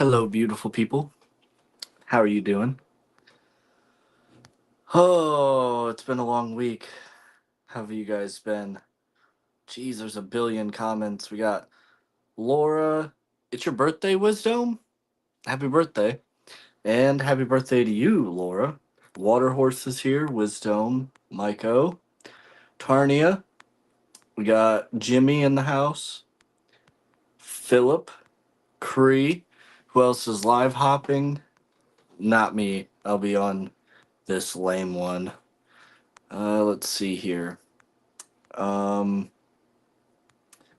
Hello, beautiful people. How are you doing? Oh, it's been a long week. How have you guys been? Jeez, there's a billion comments. We got Laura. It's your birthday, Wisdom? Happy birthday. And happy birthday to you, Laura. Water Horse is here. Wisdom. Maiko. Tarnia. We got Jimmy in the house. Philip. Cree. Who else is live hopping? Not me. I'll be on this lame one. Let's see here. Um,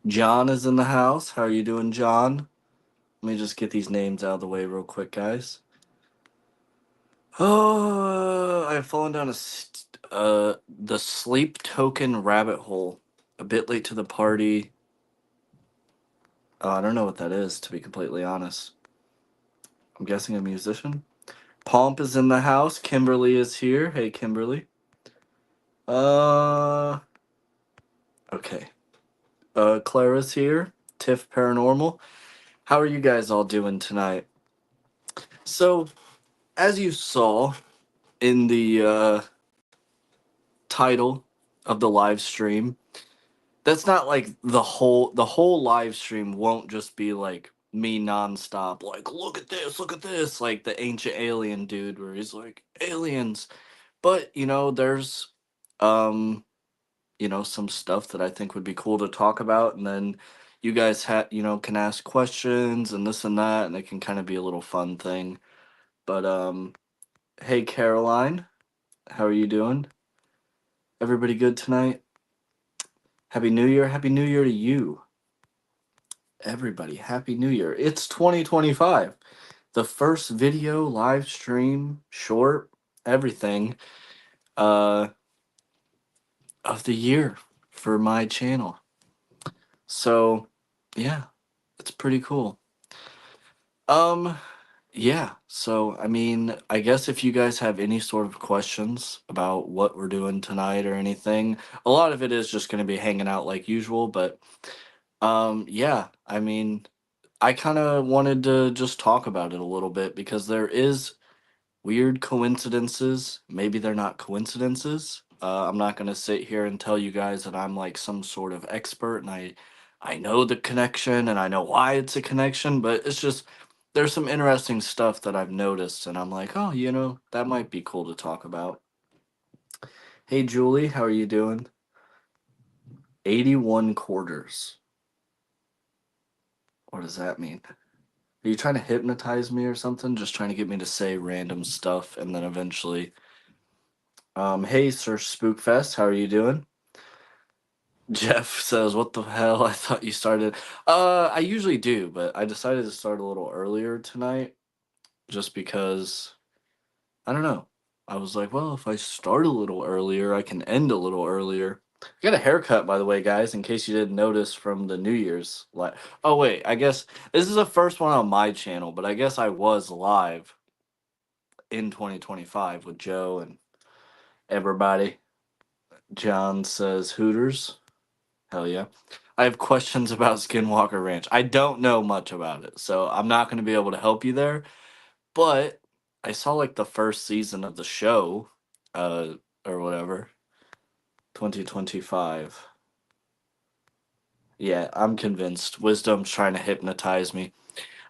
John is in the house. How are you doing, John? Let me just get these names out of the way real quick, guys. Oh, I've fallen down the sleep token rabbit hole. A bit late to the party. I don't know what that is, to be completely honest. I'm guessing a musician. Pomp is in the house. Kimberly is here. Hey, Kimberly. Okay. Clara's here. Tiff Paranormal. How are you guys all doing tonight? So, as you saw in the title of the live stream, that's not like the whole live stream won't just be like me nonstop, like look at this, like the ancient alien dude where he's like aliens. But there's um some stuff that I think would be cool to talk about, and then you guys can ask questions and this and that, and it can kind of be a little fun thing. But hey, Caroline, how are you doing? Everybody good tonight? Happy New Year. Happy New Year to you. Everybody, Happy New Year. It's 2025. The first video, live stream, short, everything uh of the year for my channel. So, yeah, it's pretty cool. Um yeah, so I mean, I guess if you guys have any sort of questions about what we're doing tonight or anything, a lot of it is just going to be hanging out like usual, but yeah, I mean, I kind of wanted to just talk about it a little bit because there is weird coincidences. Maybe they're not coincidences. I'm not going to sit here and tell you guys that I'm like some sort of expert and I know the connection and I know why it's a connection, but it's just there's some interesting stuff that I've noticed and I'm like, "Oh, that might be cool to talk about." Hey Julie, how are you doing? 81 quarters. What does that mean? Are you trying to hypnotize me or something? Just trying to get me to say random stuff and then eventually. Hey, Sir Spookfest, how are you doing? Jeff says, "What the hell? I thought you started." I usually do, but I decided to start a little earlier tonight just because I don't know. I was like, well, if I start a little earlier, I can end a little earlier. I got a haircut, by the way, guys, in case you didn't notice from the New Year's. Oh wait, I guess this is the first one on my channel, but I guess I was live in 2025 with Joe and everybody. John says Hooters. Hell yeah. I have questions about Skinwalker Ranch. I don't know much about it, so I'm not going to be able to help you there. But I saw like the first season of the show, uh, or whatever, 2025. Yeah, I'm convinced. Wisdom's trying to hypnotize me.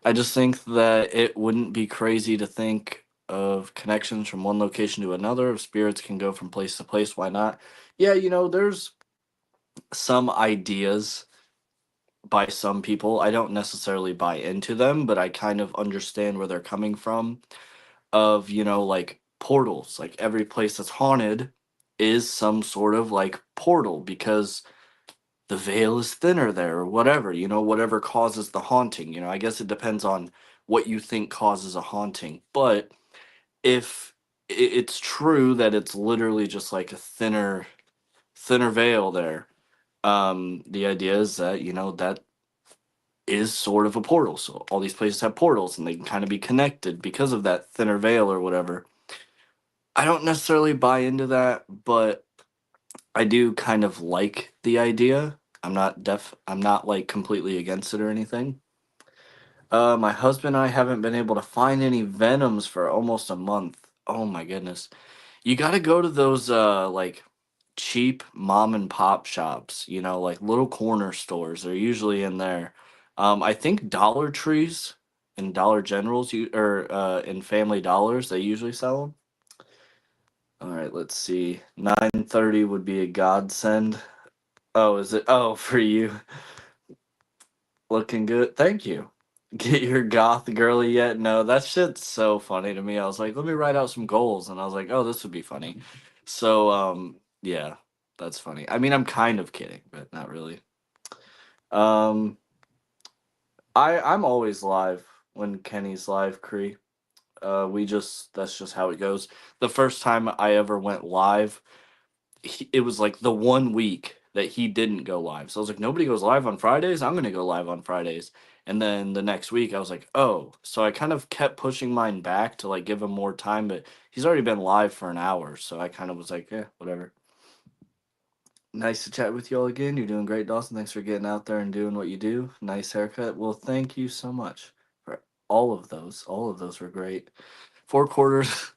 I just think that it wouldn't be crazy to think of connections from one location to another. If spirits can go from place to place, why not? Yeah, there's some ideas by some people. I don't necessarily buy into them, but I kind of understand where they're coming from. Of, like portals. Like every place that's haunted is some sort of like portal because the veil is thinner there or whatever, whatever causes the haunting. I guess it depends on what you think causes a haunting. But if it's true that it's literally just like a thinner veil there, the idea is that, that is sort of a portal. So all these places have portals and they can kind of be connected because of that thinner veil or whatever. I don't necessarily buy into that, but I do kind of like the idea. I'm not like completely against it or anything. My husband and I haven't been able to find any Venoms for almost a month. Oh my goodness. You gotta go to those like cheap mom and pop shops, you know, like little corner stores. They're usually in there. I think Dollar Trees and Dollar Generals you or in Family Dollars, they usually sell them. All right, let's see. 9:30 would be a godsend. Oh, is it? Oh, for you. Looking good. Thank you. Get your goth girly yet? No, that shit's so funny to me. I was like, let me write out some goals, and I was like, oh, this would be funny. So, yeah, that's funny. I mean, I'm kind of kidding, but not really. Um, I'm always live when Kenny's live, Cree. We just that's just how it goes. The first time I ever went live, it was like the 1 week that he didn't go live. So I was like, nobody goes live on Fridays. I'm gonna go live on Fridays. And then the next week, I was like, oh. So I kind of kept pushing mine back to like give him more time, but he's already been live for an hour. So I kind of was like, yeah, whatever. Nice to chat with you all again. You're doing great, Dawson. Thanks for getting out there and doing what you do. Nice haircut. Well, thank you so much for all of those. All of those were great. 4 quarters.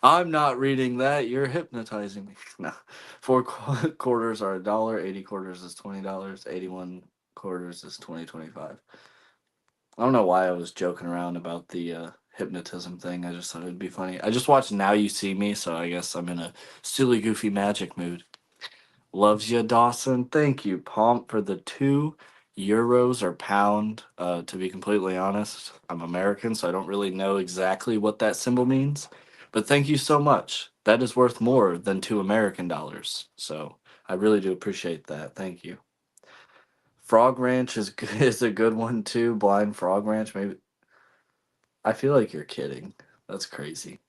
I'm not reading that. You're hypnotizing me. No. Quarters are $1. 80 quarters is $20. 81 quarters is 2025. I don't know why I was joking around about the hypnotism thing. I just thought it'd be funny. I just watched Now You See Me, so I guess I'm in a silly, goofy magic mood. Loves you, Dawson. Thank you, Pomp, for the €2 or pound. To be completely honest, I'm American, so I don't really know exactly what that symbol means. But thank you so much. That is worth more than $2 American. So I really do appreciate that. Thank you. Frog Ranch is good, is a good one too. Blind Frog Ranch, maybe. I feel like you're kidding. That's crazy.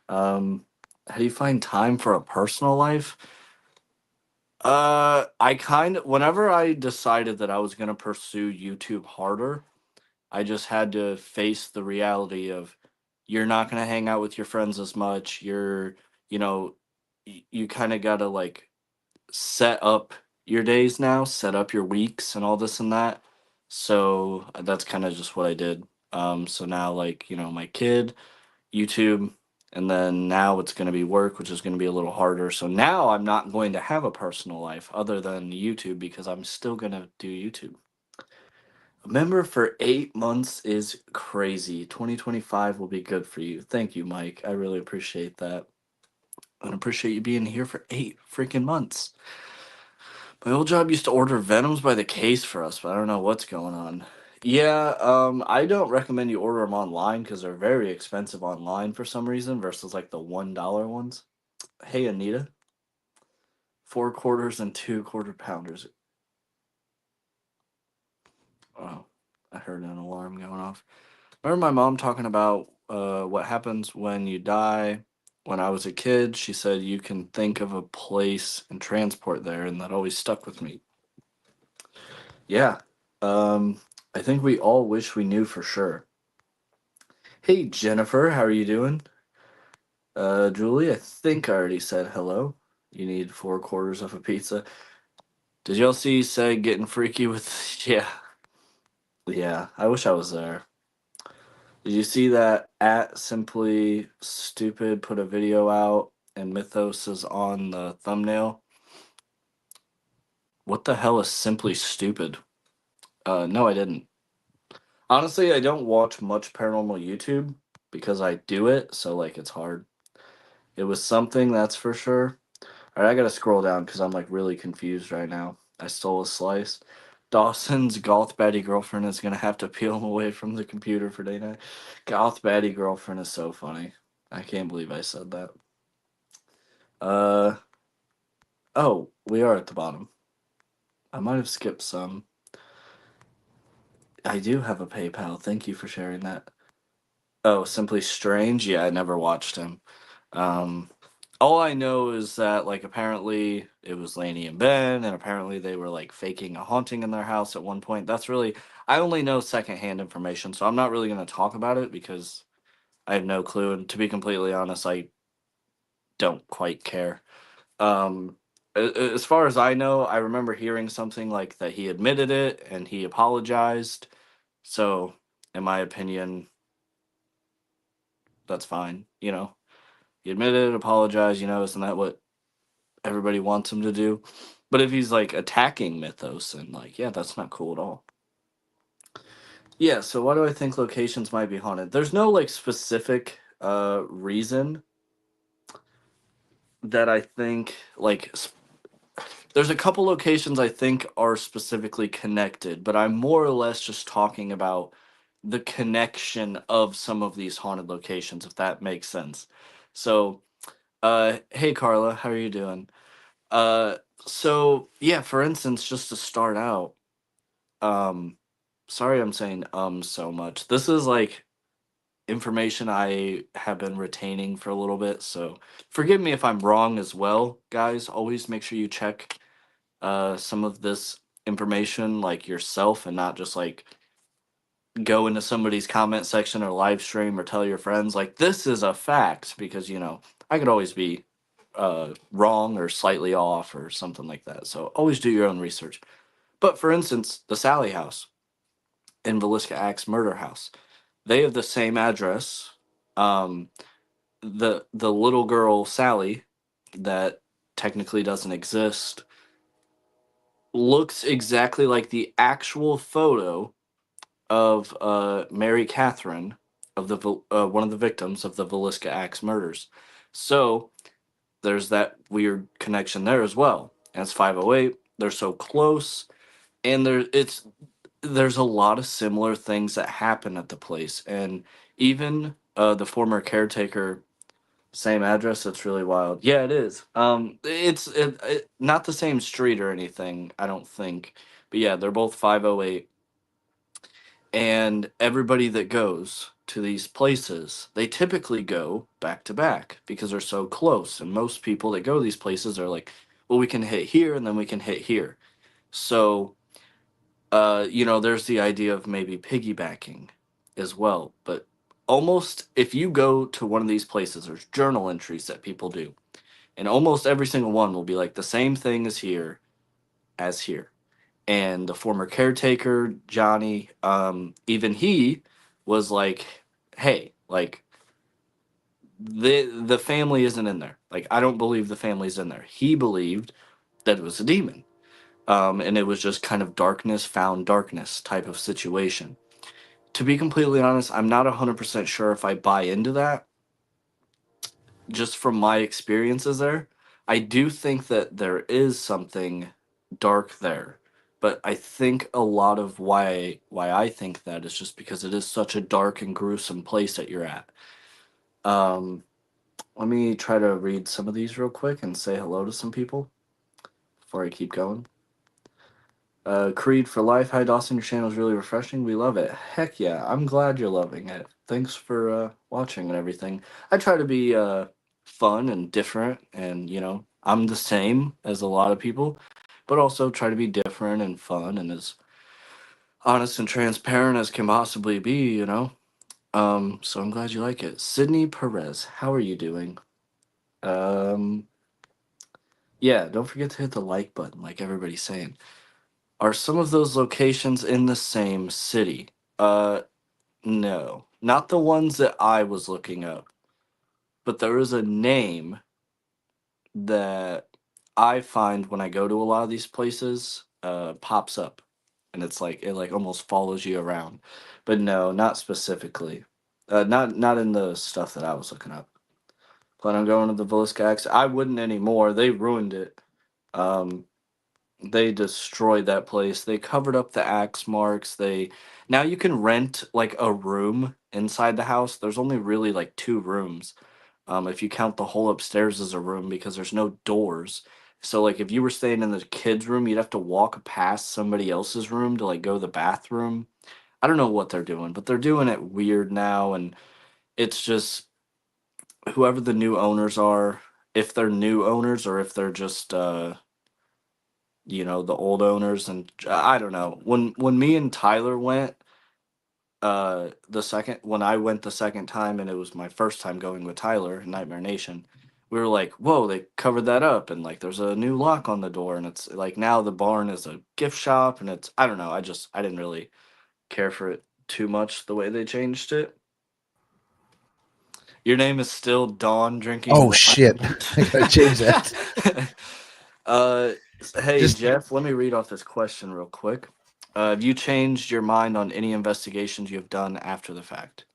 Um, how do you find time for a personal life? I kind of, whenever I decided that I was going to pursue YouTube harder, I just had to face the reality of you're not going to hang out with your friends as much. You know, you kind of got to like set up your days now, set up your weeks and all this and that. So that's kind of just what I did. So now, like, my kid, YouTube, and then now it's going to be work, which is going to be a little harder. So now I'm not going to have a personal life other than YouTube because I'm still going to do YouTube. A member for 8 months is crazy. 2025 will be good for you. Thank you, Mike. I really appreciate that. And appreciate you being here for 8 freaking months. My old job used to order Venoms by the case for us, but I don't know what's going on. Yeah, I don't recommend you order them online because they're very expensive online for some reason versus like the $1 ones. Hey, Anita. 4 quarters and 2 quarter pounders. Oh, I heard an alarm going off. Remember my mom talking about what happens when you die? When I was a kid, she said you can think of a place and transport there, and that always stuck with me. Yeah. I think we all wish we knew for sure. Hey, Jennifer, how are you doing? Julie, I think I already said hello. You need 4 quarters of a pizza. Did y'all see Seg getting freaky with? Yeah, yeah. I wish I was there. Did you see that at Simply Stupid put a video out and Mythos is on the thumbnail? What the hell is Simply Stupid? No, I didn't. Honestly, I don't watch much paranormal YouTube because I do it, so like it's hard. It was something, that's for sure. All right, I gotta scroll down because I'm like really confused right now. I stole a slice. Dawson's goth baddie girlfriend is gonna have to peel him away from the computer for day night. Goth baddie girlfriend is so funny. I can't believe I said that. Uh oh, we are at the bottom. I might have skipped some. I do have a PayPal. Thank you for sharing that. Oh, Simply Strange? Yeah, I never watched him. Um, all I know is that, like, apparently it was Lainey and Ben, and apparently they were, like, faking a haunting in their house at one point. That's really, I only know secondhand information, so I'm not really going to talk about it because I have no clue. And to be completely honest, I don't quite care. As far as I know, I remember hearing something like that he admitted it and he apologized. So in my opinion, that's fine. You know, he admitted, apologized. You know, isn't that what everybody wants him to do? But if he's like attacking mythos, and like, yeah, that's not cool at all. Yeah, so why do I think locations might be haunted? There's no like specific reason that I think like there's a couple locations I think are specifically connected, but I'm more or less just talking about the connection of some of these haunted locations, if that makes sense. So, hey Carla, how are you doing? Uh, so yeah, for instance, just to start out, um, sorry I'm saying so much. This is like information I have been retaining for a little bit, so forgive me if I'm wrong as well, guys. Always make sure you check some of this information like yourself and not just like go into somebody's comment section or live stream or tell your friends like this is a fact, because you know I could always be wrong or slightly off or something like that, so always do your own research. But for instance, the Sally house in Villisca Axe murder house, they have the same address. um the little girl Sally that technically doesn't exist looks exactly like the actual photo of Mary Catherine, of the one of the victims of the Villisca Axe murders. So there's that weird connection there as well. And it's 508. They're so close, and there's a lot of similar things that happen at the place, and even the former caretaker. Same address. That's really wild. Yeah, it is. Not the same street or anything, I don't think. But yeah, they're both 508, and everybody that goes to these places, they typically go back to back because they're so close. And most people that go to these places are like, well, we can hit here and then we can hit here. So, you know, there's the idea of maybe piggybacking as well. But almost if you go to one of these places, there's journal entries that people do, and almost every single one will be like the same thing as here as here. And the former caretaker Johnny, even he was like, hey, like the family isn't in there, like I don't believe the family's in there. He believed that it was a demon, and it was just kind of darkness found darkness type of situation. To be completely honest, I'm not 100% sure if I buy into that, just from my experiences there. I do think that there is something dark there, but I think a lot of why I think that is just because it is such a dark and gruesome place that you're at. Um, Let me try to read some of these real quick and say hello to some people before I keep going. Creed for life. Hi Dawson, your channel is really refreshing. We love it. Heck yeah, I'm glad you're loving it. Thanks for watching and everything. I try to be fun and different, and you know, I'm the same as a lot of people, but also try to be different and fun and as honest and transparent as can possibly be, you know. So I'm glad you like it. Sydney Perez, how are you doing? Um, yeah, don't forget to hit the like button, like everybody's saying. Are some of those locations in the same city? Uh, no. Not the ones that I was looking up, but there is a name that I find when I go to a lot of these places, pops up. And it's like it like almost follows you around. But no, not specifically. Not in the stuff that I was looking up. Plan on going to the Villisca. I wouldn't anymore. They ruined it. Um, they destroyed that place. They covered up the axe marks. They Now you can rent like a room inside the house. There's only really like two rooms. If you count the whole upstairs as a room, because there's no doors. So like if you were staying in the kids' room, you'd have to walk past somebody else's room to like go to the bathroom. I don't know what they're doing, but they're doing it weird now, and it's just whoever the new owners are, if they're new owners or if they're just you know, the old owners. And I don't know. When me and Tyler went, the second when I went the second time, and it was my first time going with Tyler in Nightmare Nation, we were like, whoa, they covered that up, and like there's a new lock on the door, and it's like now the barn is a gift shop, and it's I don't know, I didn't really care for it too much the way they changed it. Your name is still Dawn drinking Oh shit! wine. I gotta change that. uh, hey Just Jeff, let me read off this question real quick. Have you changed your mind on any investigations you have done after the fact?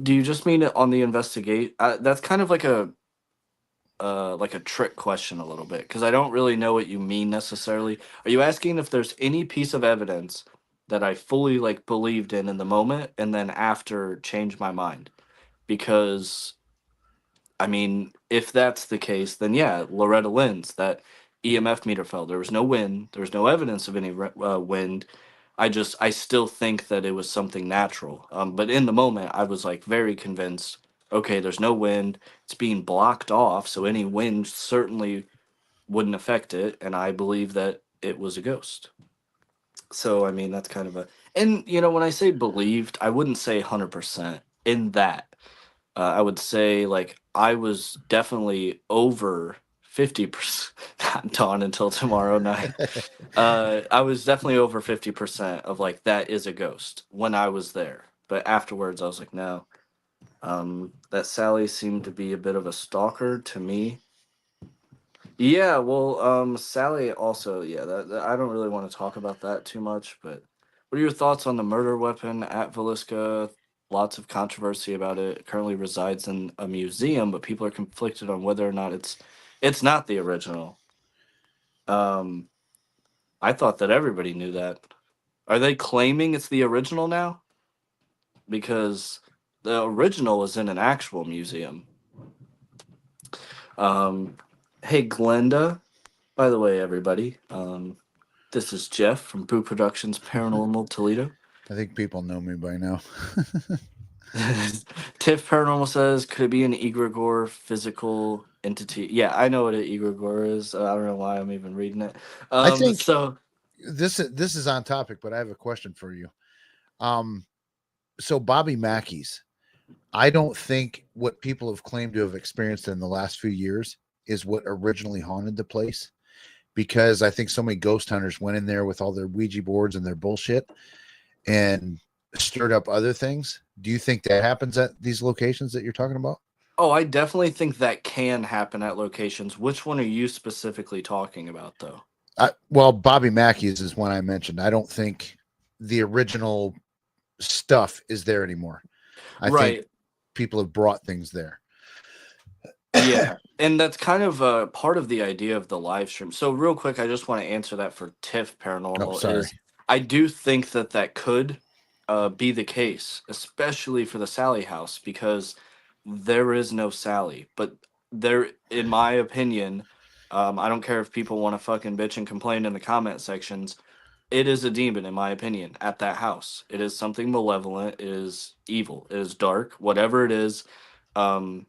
Do you just mean it on the investigate? That's kind of like a trick question a little bit because I don't really know what you mean necessarily. Are you asking if there's any piece of evidence that I fully like believed in the moment and then after changed my mind? Because I mean, if that's the case, then yeah, Loretta Lynn's that EMF meter fell. There was no wind. There was no evidence of any wind. I still think that it was something natural. But in the moment, I was like very convinced. Okay, there's no wind. It's being blocked off, so any wind certainly wouldn't affect it. And I believe that it was a ghost. So I mean, that's kind of a. And you know, when I say believed, I wouldn't say 100% in that. I would say like I was definitely over 50%, not dawn until tomorrow night. I was definitely over 50% of like that is a ghost when I was there. But afterwards I was like, no. That Sally seemed to be a bit of a stalker to me. Yeah, well, Sally also, yeah, I don't really want to talk about that too much, but what are your thoughts on the murder weapon at Velisca? Lots of controversy about it. It currently resides in a museum, but people are conflicted on whether or not it's not the original. Um, I thought that everybody knew that. Are they claiming it's the original now? Because the original is in an actual museum. Um, hey, Glenda, by the way, everybody, this is Jeff from Boo Productions Paranormal Toledo. I think people know me by now. Tiff Paranormal says, could it be an egregore physical entity? Yeah, I know what an egregore is. I don't know why I'm even reading it. I think So this is on topic, but I have a question for you. Um, so Bobby Mackey's, I don't think what people have claimed to have experienced in the last few years is what originally haunted the place, because I think so many ghost hunters went in there with all their Ouija boards and their bullshit and stirred up other things. Do you think that happens at these locations that you're talking about? oh, I definitely think that can happen at locations. Which one are you specifically talking about, though? Well, Bobby Mackey's is one I mentioned. I don't think the original stuff is there anymore. I think Right. people have brought things there. Yeah, and that's kind of part of the idea of the live stream. So real quick, I just want to answer that for Tiff Oh, Paranormal sorry. is I do think that that could be the case, especially for the Sally house because there is no Sally. But there, in my opinion, I don't care if people want to fucking bitch and complain in the comment sections. It is a demon, in my opinion, at that house. It is something malevolent. It is evil. It is dark. Whatever it is, um,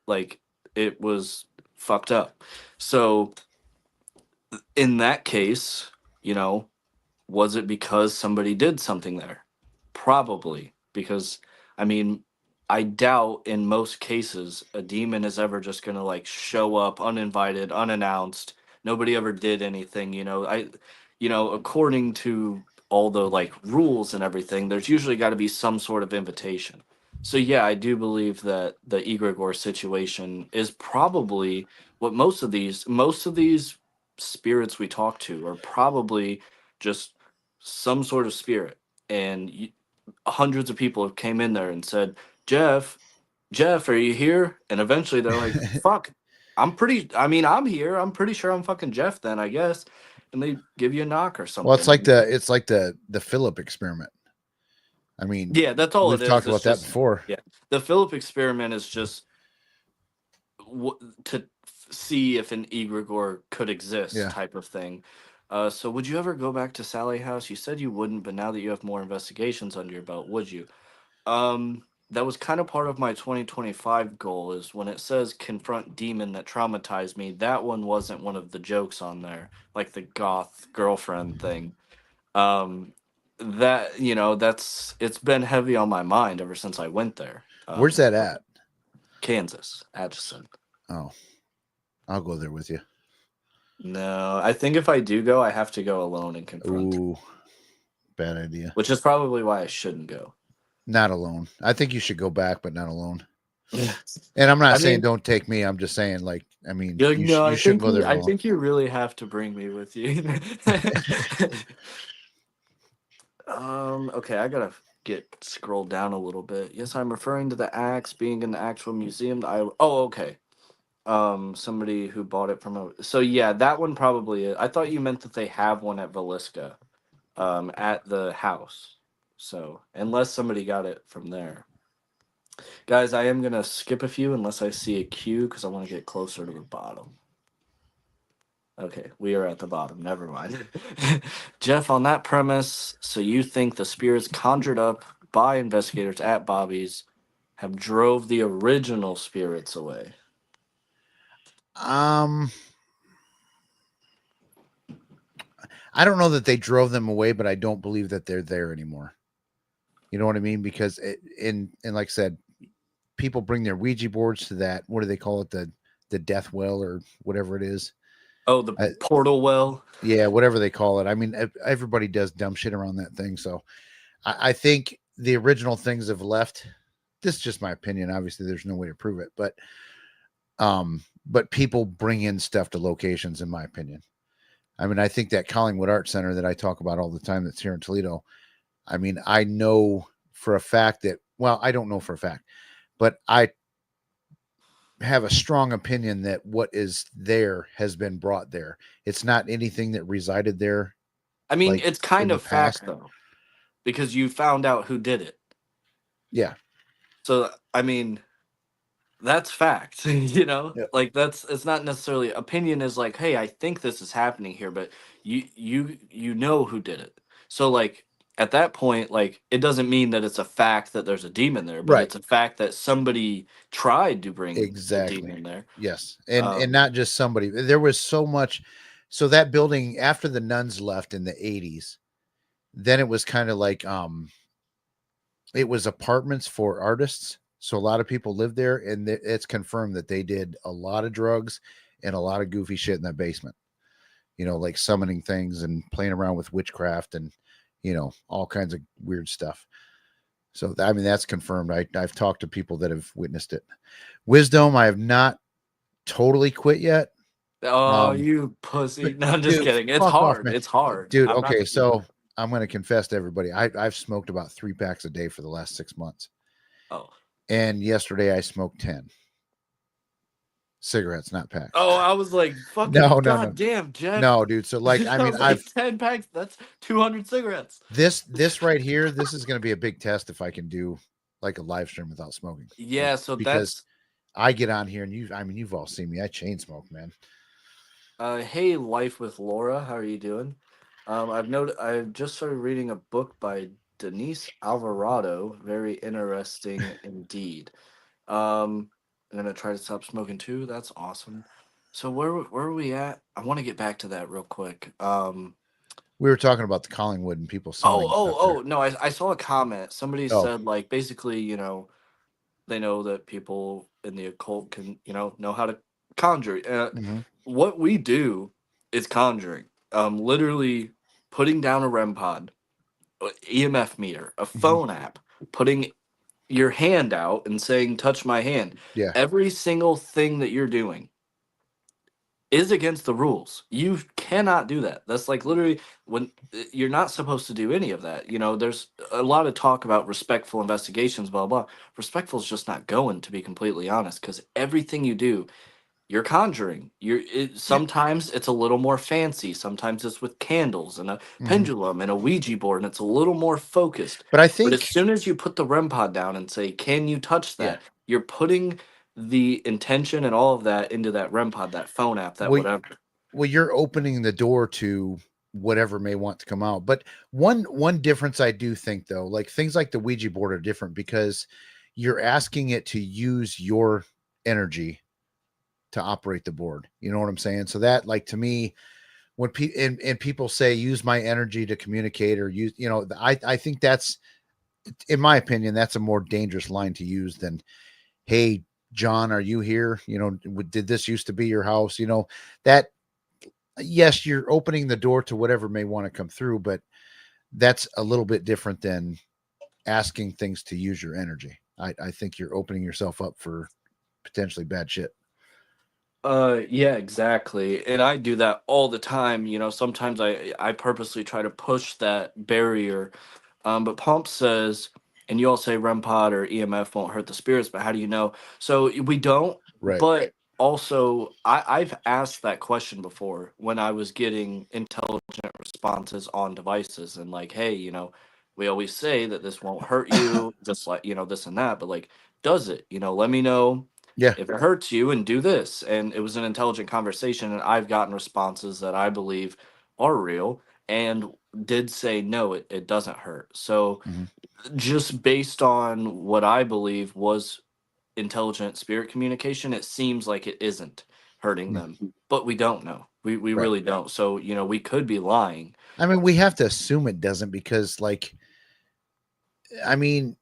like it was fucked up. So in that case, you know, was it because somebody did something there? Probably. Because, I mean, I doubt in most cases a demon is ever just going to like show up uninvited, unannounced. Nobody ever did anything, you know. According to all the like rules and everything, there's usually got to be some sort of invitation. So yeah, I do believe that the egregore situation is probably what most of these spirits we talk to are probably just some sort of spirit and hundreds of people have came in there and said, Jeff, are you here? And eventually they're like, fuck, I'm here, I'm pretty sure I'm fucking Jeff then, I guess. And they give you a knock or Well, it's something. like the Philip experiment. I mean, Yeah, that's all it we've talked is. It's about that just, before. yeah, the Philip experiment is just to see if an egregore could exist Yeah. type of thing. So would you ever go back to Sally House? You said you wouldn't, but now that you have more investigations under your belt, would you? That was kind of part of my 2025 goal is when it says confront demon that traumatized me, that one wasn't one of the jokes on there, like the goth girlfriend thing. Um, that, it's been heavy on my mind ever since I went there. Where's that at? Kansas, Atchison. Oh, I'll go there with you. No, I think if I do go, I have to go alone and confront. Ooh, Bad idea. which is probably why I shouldn't go. Not alone. I think you should go back, but not alone. Yes. And I'm not I saying mean, don't take me. I'm just saying, like, I mean, you're like, no, you shouldn't go there I alone. think you really have to bring me with you. Okay, I gotta get scrolled down a little bit. Yes, I'm referring to the axe being in the actual museum. Oh, okay. Somebody who bought it from a. So yeah, that one probably is. I thought you meant that they have one at Velisca, at the house. So unless somebody got it from there, guys, I am gonna skip a few unless I see a queue because I want to get closer to the bottom. Okay, we are at the bottom. Never mind. Jeff, on that premise, so you think the spirits conjured up by investigators at Bobby's have drove the original spirits away? Um, I don't know that they drove them away, but I don't believe that they're there anymore. You know what I mean? Because and like I said, people bring their Ouija boards to that. What do they call it? The death well or whatever it is. Oh, the I, portal well. yeah, whatever they call it. I mean, everybody does dumb shit around that thing. So I think the original things have left. This is just my opinion. Obviously, there's no way to prove it, but people bring in stuff to locations, in my opinion. I mean, I think that Collingwood Art Center that I talk about all the time that's here in Toledo. I mean, I know for a fact that, well, I don't know for a fact, but I have a strong opinion that what is there has been brought there. It's not anything that resided there I mean, like it's in kind the of fact past. though, because you found out who did it. Yeah. So, I mean, that's fact. Yeah. Like it's not necessarily opinion is like, hey, I think this is happening here, but you know who did it. So like at that point, like it doesn't mean that it's a fact that there's a demon there, but Right. it's a fact that somebody tried to bring the Exactly. demon there. Yes. And Um, not just somebody. There was so much. So that building after the nuns left in the 80s, then it was kind of like it was apartments for artists. So a lot of people lived there, and it's confirmed that they did a lot of drugs and a lot of goofy shit in that basement. You know, like summoning things and playing around with witchcraft and all kinds of weird stuff. So I mean, that's confirmed. I've talked to people that have witnessed it. Wisdom, I have not totally quit yet. oh, Um, you pussy. No, I'm just dude, kidding. It's fuck off, hard. man. It's hard. Dude, I'm not okay, gonna. so I'm going to confess to everybody. I've smoked about 3 packs a day for the last 6 months, Oh. and yesterday I smoked 10 cigarettes, not packs. Oh, I was like, fucking No, no, no, goddamn, Jeff. no, dude. So like, I I mean, was like, I've 10 packs. That's 200 cigarettes. this right here. This is going to be a big test if I can do like a live stream without smoking, Yeah, so because that's I get on here and I mean, you've all seen me. I chain smoke, man. hey, Life with Laura. How are you doing? I've just started reading a book by Denise Alvarado. Very interesting indeed. I'm gonna try to stop smoking too. That's awesome. So where are we at? I want to get back to that real quick. We were talking about the Collingwood and people Oh, selling oh, stuff there. oh, no, I saw a comment. Somebody Oh, said like basically, they know that people in the occult can, know how to conjure. hmm What we do is conjuring. Literally putting down a REM pod, EMF meter, a hmm phone app, putting your hand out and saying, touch my hand. yeah, Every single thing that you're doing is against the rules. You cannot do that. That's like literally when you're not supposed to do any of that. There's a lot of talk about respectful investigations, blah, blah. Respectful is just not going, to be completely honest, because everything you do you're conjuring. yeah. Sometimes it's a little more fancy. Sometimes it's with candles and a hmm pendulum and a Ouija board, and it's a little more focused. But I But as think, soon as you put the REM pod down and say, "Can you touch yeah. that?" You're putting the intention and all of that into that REM pod, that phone app, that Well, whatever. you're opening the door to whatever may want to come out. But one difference I do think though, like things like the Ouija board are different because you're asking it to use your energy to operate the board. You know what I'm saying? So that, like, to me, when and people say use my energy to communicate or use, I think that's, in my opinion, that's a more dangerous line to use than, hey, John, are you here? Did this used to be your house? That, yes, you're opening the door to whatever may want to come through, but that's a little bit different than asking things to use your energy. I think you're opening yourself up for potentially bad shit. Yeah, exactly. And I do that all the time. Sometimes I purposely try to push that barrier. But Pump says, and you all say REM pod or EMF won't hurt the spirits, but how do you know? So we don't. Right. But also, I've asked that question before when I was getting intelligent responses on devices, and like, hey, we always say that this won't hurt you, just like this and that, but like, does it? Let me know Yeah. if it hurts you and do this. And it was an intelligent conversation, and I've gotten responses that I believe are real and did say no, it doesn't hurt. So Hmm. just based on what I believe was intelligent spirit communication, it seems like it isn't hurting them, but we don't know. We Right. really don't. So we could be lying. I mean, we have to assume it doesn't because, like, I mean,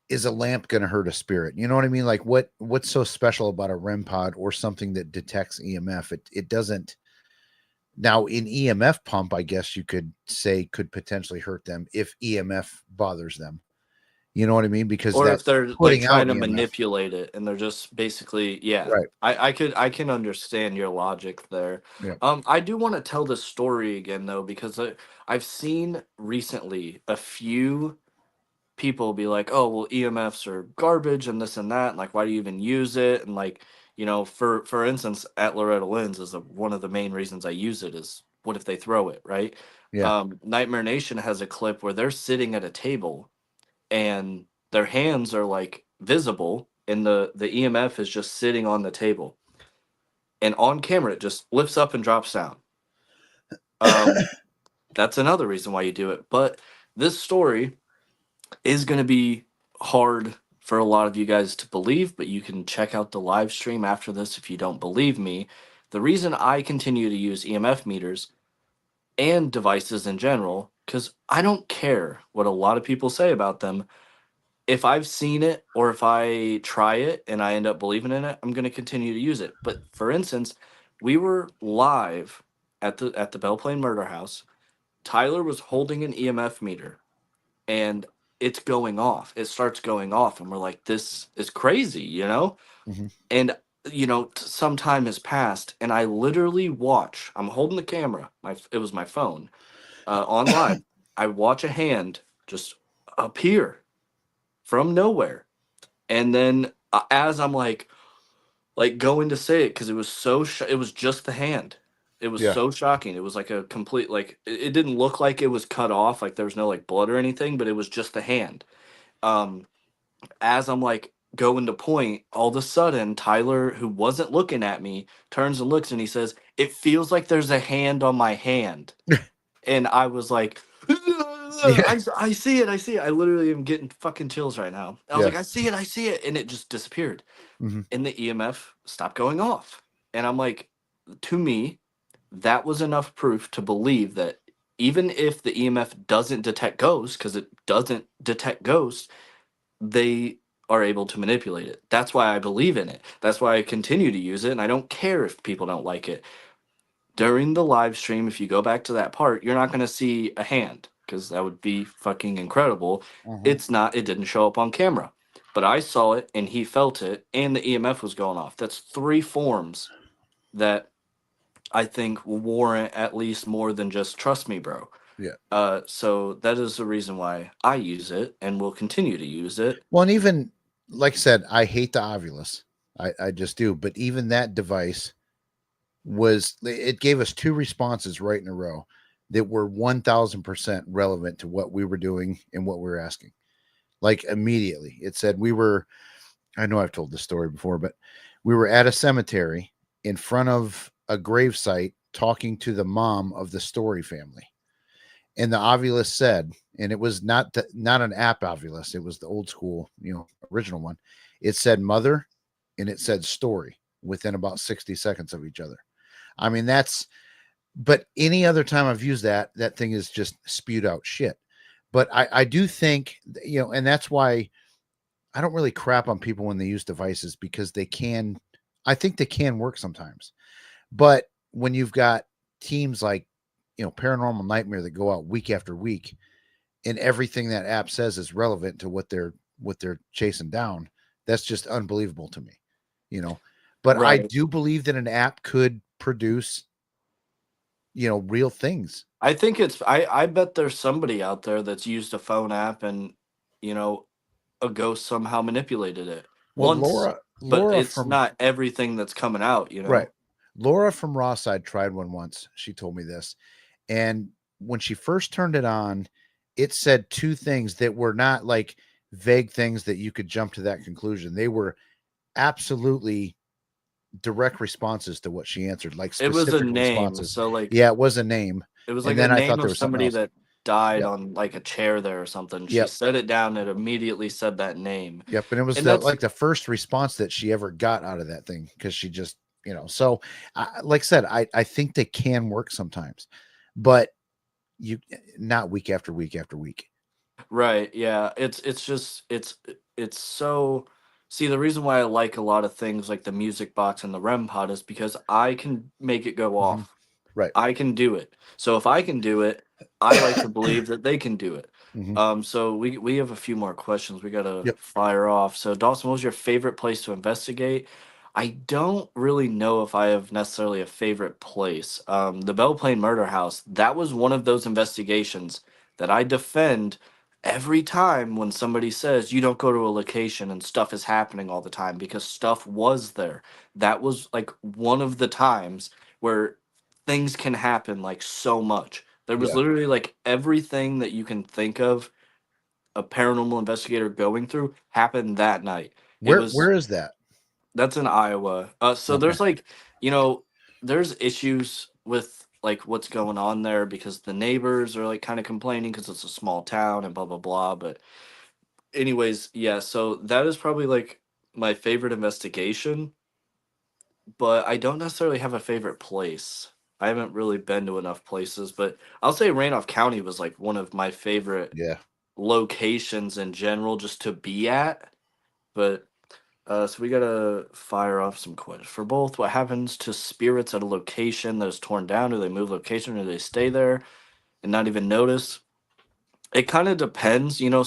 is a lamp going to hurt a spirit? You know what I mean? Like, what's so special about a REM pod or something that detects EMF? It doesn't. Now, in EMF pump, I guess you could say could potentially hurt them if EMF bothers them. You know what I mean? Because Or if that's they're like putting trying out to EMF. manipulate it and they're just basically, yeah. Right. I can understand your logic there. Yeah. I do want to tell this story again though, because I've seen recently a few people be like, oh well, EMFs are garbage and this and that, and like why do you even use it? And like, for instance, at Loretta Lynn's is one of the main reasons I use it is what if they throw it, right? Yeah. Nightmare Nation has a clip where they're sitting at a table and their hands are like visible and the EMF is just sitting on the table. And on camera it just lifts up and drops down. Um that's another reason why you do it. But this story is going to be hard for a lot of you guys to believe, but you can check out the live stream after this if you don't believe me. The reason I continue to use EMF meters and devices in general, because I don't care what a lot of people say about them, if I've seen it or if I try it and I end up believing in it, I'm going to continue to use it. But for instance, we were live at the Belle Plaine Murder House. Tyler was holding an EMF meter and it's going off. It starts going off and we're like, this is crazy. Hmm. And some time has passed and I literally watch. I'm holding the camera. It was my phone on live. I watch a hand just appear from nowhere. And then as I'm like going to say it because it was it was just the hand. It was Yeah. so shocking. It was like a complete like it didn't look like it was cut off, like there was no like blood or anything, but it was just the hand. Um, as I'm like going to point, all of a sudden Tyler, who wasn't looking at me, turns and looks and he says, "It feels like there's a hand on my hand." And I was like, Yeah. I see it, I see it. I literally am getting fucking chills right now. I was Yeah. like, I see it, and it just disappeared Hmm. and the EMF stopped going off. And I'm like, to me, that was enough proof to believe that even if the EMF doesn't detect ghosts, because it doesn't detect ghosts, they are able to manipulate it. That's why I believe in it. That's why I continue to use it. And I don't care if people don't like it. During the live stream, if you go back to that part, you're not going to see a hand because that would be fucking incredible. Hmm. It didn't show up on camera, but I saw it and he felt it and the EMF was going off. That's three forms that I think will warrant at least more than just trust me, bro. Yeah. So that is the reason why I use it and will continue to use it. Well, and even like I said, I hate the Ovilus. I just do. But even that device it gave us two responses right in a row that were 1000% relevant to what we were doing and what we were asking. Like immediately, it said we were. I know I've told this story before, but we were at a cemetery in front of a gravesite talking to the mom of the Story family. And the Ovilus said, and it was not an app Ovilus, it was the old school, original one. It said mother and it said story within about 60 seconds of each other. I mean, but any other time I've used that thing is just spewed out shit. But I do think, and that's why I don't really crap on people when they use devices because I think they can work sometimes. But when you've got teams like paranormal nightmare that go out week after week, and everything that app says is relevant to what they're chasing down. That's just unbelievable to me, you know. But I Right. do believe that an app could produce, real things. I think I bet there's somebody out there that's used a phone app and, you know, a ghost somehow manipulated it Well, once, but Laura it's from not everything that's coming out, you right, know? Laura from Raw Side tried one once. She told me this, and when she first turned it on, it said two things that were not like vague things that you could jump to that conclusion. They were absolutely direct responses to what she answered, like It was a specific name, responses. so, like, Yeah, it was a name. it was And like a then I name thought there of was something somebody else. that died Yep. on, like, a chair there or something. She Yep. said it down, it immediately said that name, Yep. And it was and that's the first response that she ever got out of that thing because she just, so like I said, I think they can work sometimes, but you not week after week after week. right, yeah, it's just it's so see, the reason why I like a lot of things like the music box and the REM pod is because I can make it go Hmm. off. Right. I can do it. So if I can do it, I like to believe that they can do it. Hmm. So we have a few more questions we gotta Yep. fire off. So Dawson, what was your favorite place to investigate? I don't really know if I have necessarily a favorite place. The Belle Plaine Murder House, that was one of those investigations that I defend every time when somebody says you don't go to a location and stuff is happening all the time because stuff was there. That was like one of the times where things can happen like so much. There was Yeah. literally like everything that you can think of a paranormal investigator going through happened that night. It Where was is that? That's in Iowa. So Okay. there's like, you know, there's issues with like what's going on there because the neighbors are like kind of complaining because it's a small town and blah blah blah. But anyways, yeah, so that is probably like my favorite investigation, but I don't necessarily have a favorite place. I haven't really been to enough places, but I'll say Randolph County was like one of my favorite Yeah. locations in general just to be at. But so we gotta fire off some questions for both. What happens to spirits at a location that is torn down? Do they move location or do they stay there and not even notice? It kind of depends. You know,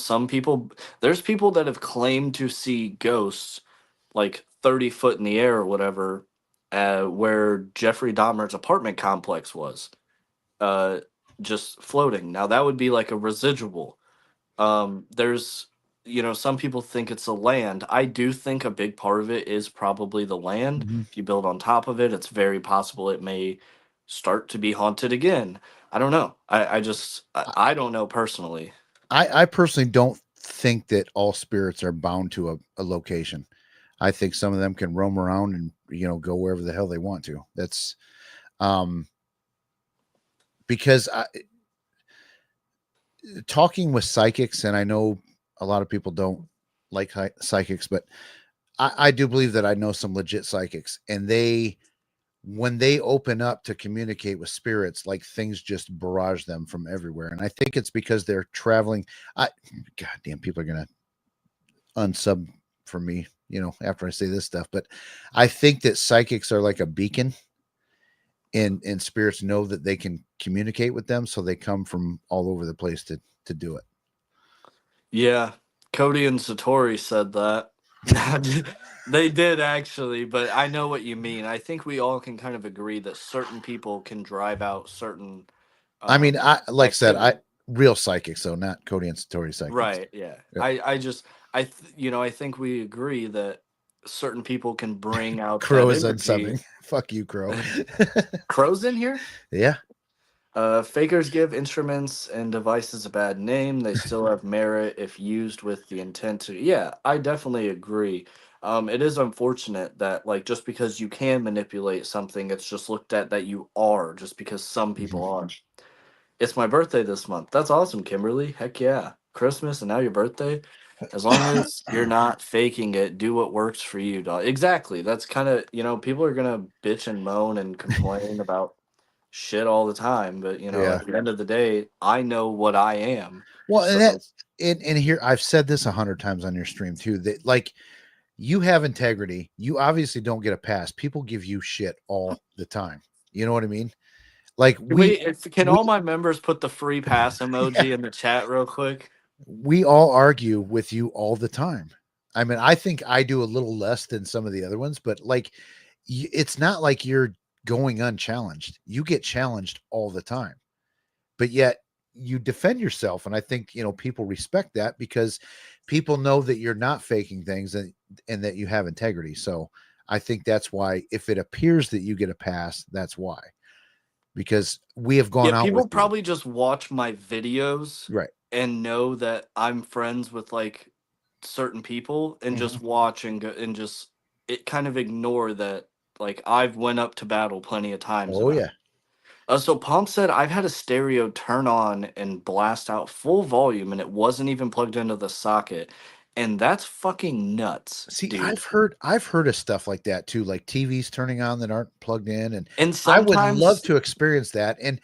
there's people that have claimed to see ghosts like 30 foot in the air or whatever, where Jeffrey Dahmer's apartment complex was, uh, just floating. Now, that would be like a residual. There's, some people think it's the land. I do think a big part of it is probably the land. Hmm. If you build on top of it, it's very possible it may start to be haunted again. I don't know. I don't know personally. I personally don't think that all spirits are bound to a location. I think some of them can roam around and go wherever the hell they want to. That's um because talking with psychics, and I know a lot of people don't like psychics, but I do believe that I know some legit psychics, and when they open up to communicate with spirits, like things just barrage them from everywhere. And I think it's because they're traveling. God damn, people are gonna unsub for me, after I say this stuff. But I think that psychics are like a beacon, and spirits know that they can communicate with them, so they come from all over the place to do it. Yeah, Cody and Satori said that. They did actually, but I know what you mean. I think we all can kind of agree that certain people can drive out certain I mean, um I like I said, I activity. real psychics, so not Cody and Satori psychics. Right, yeah. Yep. I think we agree that certain people can bring out that Crow is energy. unsubbing. Fuck you, Crow. Crow's in here? Yeah. Fakers give instruments and devices a bad name. They still have merit if used with the intent to. Yeah, I definitely agree. It is unfortunate that, like, just because you can manipulate something, it's just looked at that you are, just because some Mhm. people are. It's my birthday this month. That's awesome, Kimberly. Heck yeah. Christmas and now your birthday. As long as you're not faking it, do what works for you, dog. Exactly. That's kind of, people are going to bitch and moan and complain about shit all the time, but Yeah. at the end of the day, I know what I am. Well, and that So and here I've said this 100 times on your stream too, that like you have integrity. You obviously don't get a pass. People give you shit all the time. You know what I mean? Like Can we all my members put the free pass emoji in the chat real quick? we all argue with you all the time. I mean, I think I do a little less than some of the other ones, but like, it's not like you're going unchallenged. You get challenged all the time, but yet you defend yourself. And I think, people respect that because people know that you're not faking things and that you have integrity. So I think that's why if it appears that you get a pass, that's why, because we have Yeah, gone out with people you. probably just watch my videos Right. and know that I'm friends with like certain people and Mhm. just watch and go and just it kind of ignore that like I've went up to battle plenty of times Oh, about yeah. it. So Pomp said I've had a stereo turn on and blast out full volume and it wasn't even plugged into the socket. And that's fucking nuts, See, dude. I've heard of stuff like that too, like TVs turning on that aren't plugged in, and And I would love sometimes to experience that, and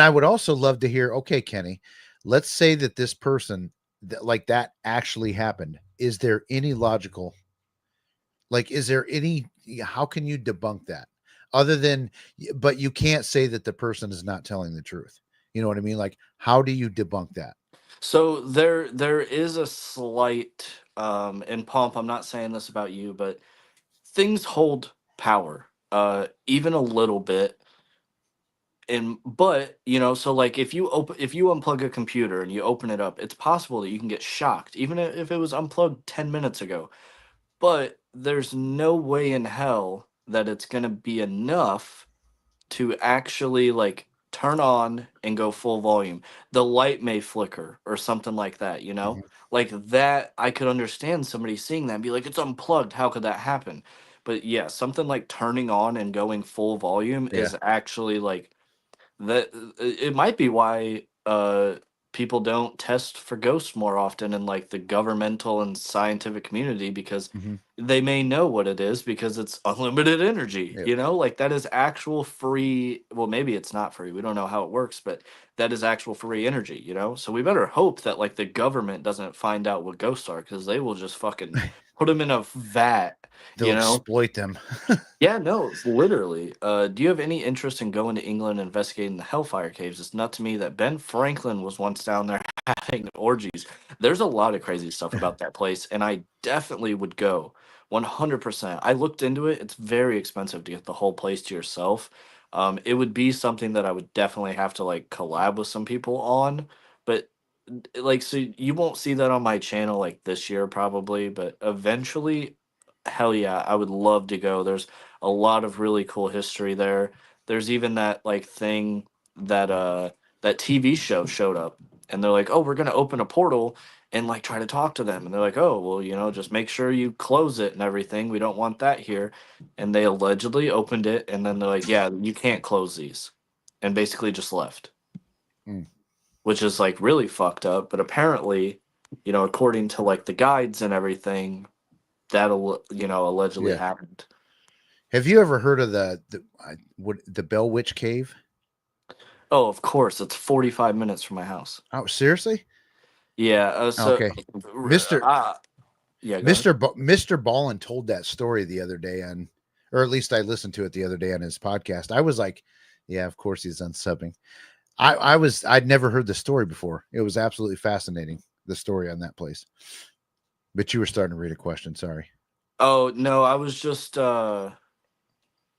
I would also love to hear, okay, Kenny, let's say that this person that like that actually happened. Is there any logical, like, is there any, how can you debunk that other than, but you can't say that the person is not telling the truth. You know what I mean? Like, how do you debunk that? so there is a slight and Pomp, I'm not saying this about you, but things hold power even a little bit. And but so like if you unplug a computer and you open it up, it's possible that you can get shocked even if it was unplugged 10 minutes ago. But there's no way in hell that it's going to be enough to actually like turn on and go full volume. The light may flicker or something like that, you know? Mhm. Like that I could understand somebody seeing that and be like, it's unplugged. How could that happen? But yeah, something like turning on and going full volume Yeah. is actually like that it might be why people don't test for ghosts more often in like the governmental and scientific community because Hmm. they may know what it is because it's unlimited energy, Yep. like that is actual free. Well, maybe it's not free, we don't know how it works, but that is actual free energy, so we better hope that like the government doesn't find out what ghosts are because they will just fucking put them in a vat, They'll you know exploit them. yeah, no, it's literally. Do you have any interest in going to England and investigating the Hellfire Caves? It's nuts to me that Ben Franklin was once down there having orgies. There's a lot of crazy stuff about that place, and I definitely would go 100%. I looked into it. It's very expensive to get the whole place to yourself. It would be something that I would definitely have to like collab with some people on, but like, so you won't see that on my channel like this year probably, but eventually, hell yeah, I would love to go. There's a lot of really cool history there. There's even that like thing that that TV show showed up and they're like, "Oh, we're going to open a portal and like try to talk to them." And they're like, "Oh, well, just make sure you close it and everything. We don't want that here." And they allegedly opened it and then they're like, "Yeah, you can't close these." And basically just left, Mm. which is like really fucked up. But apparently, according to like the guides and everything, that'll allegedly Yeah. happened. Have you ever heard of the Bell Witch Cave? Oh, of course, it's 45 minutes from my house. Oh, seriously? Yeah. Okay. Mister Uh, yeah, go ahead. Mister Ballin told that story the other day on, or at least I listened to it the other day on his podcast. I was like, yeah, of course he's unsubbing. I'd never heard the story before. It was absolutely fascinating, the story on that place. But you were starting to read a question. Sorry. Oh no, I was just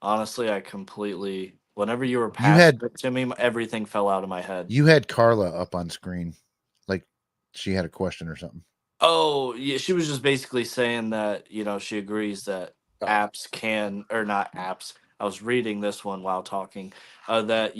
honestly, I completely. Whenever you were You passing had it to me, everything fell out of my head. you had Carla up on screen, like she had a question or something. Oh, yeah, she was just basically saying that, she agrees that Oh. apps can, or not apps. I was reading this one while talking, that,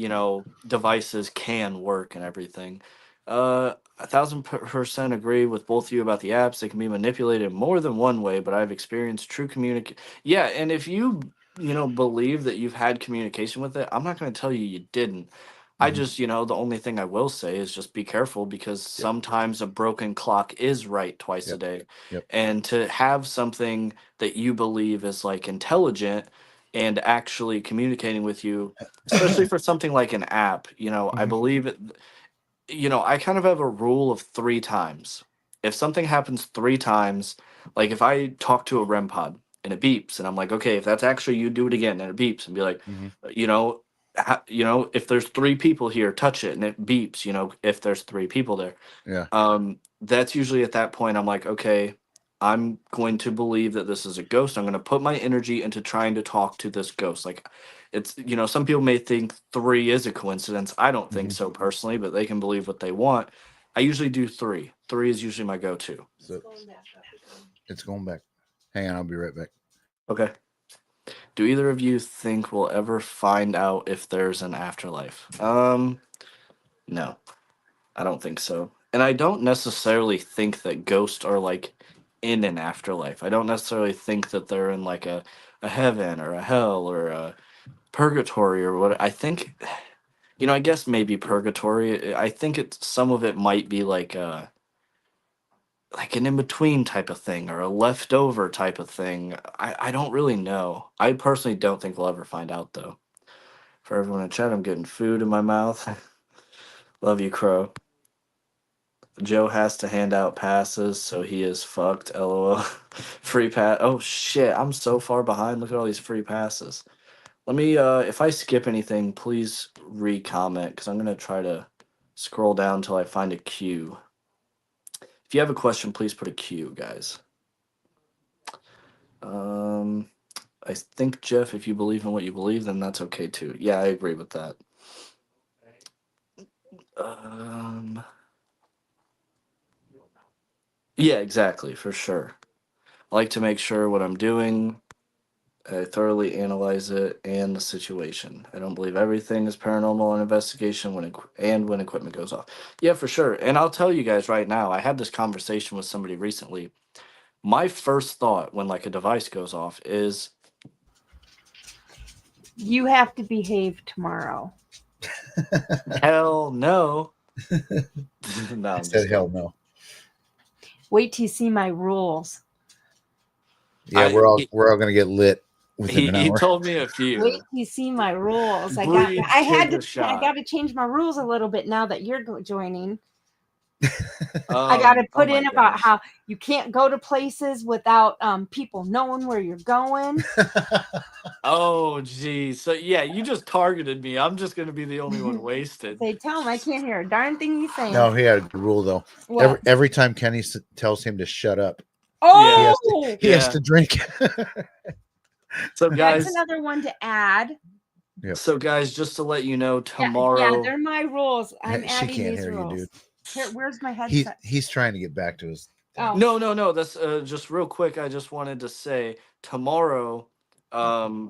devices can work and everything. 1,000% agree with both of you about the apps. They can be manipulated more than one way, but I've experienced true communication. Yeah, and if you, believe that you've had communication with it, I'm not going to tell you you didn't. I Mhm. just, the only thing I will say is just be careful because Yep. sometimes a broken clock is right twice a Yep. day. Yep. And to have something that you believe is like intelligent and actually communicating with you, especially for something like an app, I Mhm. believe it, I kind of have a rule of three times. If something happens three times, like if I talk to a REM pod and it beeps, and I'm like, okay, if that's actually you, do it again, and it beeps, and be like, Mhm. you know, you know, if there's three people here, touch it and it beeps, you know, if there's three people there. Yeah. That's usually at that point I'm like, okay, I'm going to believe that this is a ghost. I'm going to put my energy into trying to talk to this ghost. Like, it's, you know, some people may think three is a coincidence. I don't think Mhm. so personally, but they can believe what they want. I usually do three. Three is usually my go-to. So it's going back. Hang on, I'll be right back. Okay. Do either of you think we'll ever find out if there's an afterlife? No. I don't think so. And I don't necessarily think that ghosts are like in an afterlife. I don't necessarily think that they're in like a heaven or a hell or a purgatory or what. I think, you know, I guess maybe purgatory. I think it's some of it might be like an in between type of thing or a leftover type of thing. I don't really know. I personally don't think we'll ever find out though. For everyone in chat, I'm getting food in my mouth. Love you, Crow. Joe has to hand out passes, so he is fucked. LOL. Free pass. Oh shit! I'm so far behind. Look at all these free passes. Let me. If I skip anything, please re-comment because I'm gonna try to scroll down until I find a queue. If you have a question, please put a queue, guys. Um, I think Jeff, if you believe in what you believe, then that's okay too. Yeah, I agree with that. Um, yeah, exactly, for sure. I like to make sure what I'm doing I thoroughly analyze it and the situation. I don't believe everything is paranormal and investigation when equipment goes off. Yeah, for sure. And I'll tell you guys right now, I had this conversation with somebody recently. My first thought when like a device goes off is You have to behave tomorrow. hell no. No, I I'm said just hell kidding. no. Wait till you see my rules. Yeah, I we're all gonna get lit within an he hour. told me a Wait few. till you see my rules. Breathe, take a I shot. got to change my rules a little bit now that you're joining. I got to Oh put my in about gosh. how you can't go to places without people knowing where you're going. Oh geez. So yeah, you just targeted me. I'm just gonna be the only one wasted. Say, tell him I can't hear a darn thing he's saying. No, he had a good rule though. What? Every time Kenny tells him to shut up, Yeah. Oh, he has Yeah. to drink. So that's guys, another one to add. Yep. just to let you know, Yeah, tomorrow. they're my rules. I'm She adding can't these hear you, rules. dude. Here, where's my headset? He's trying to get back to his. Oh, No. That's just real quick. I just wanted to say tomorrow,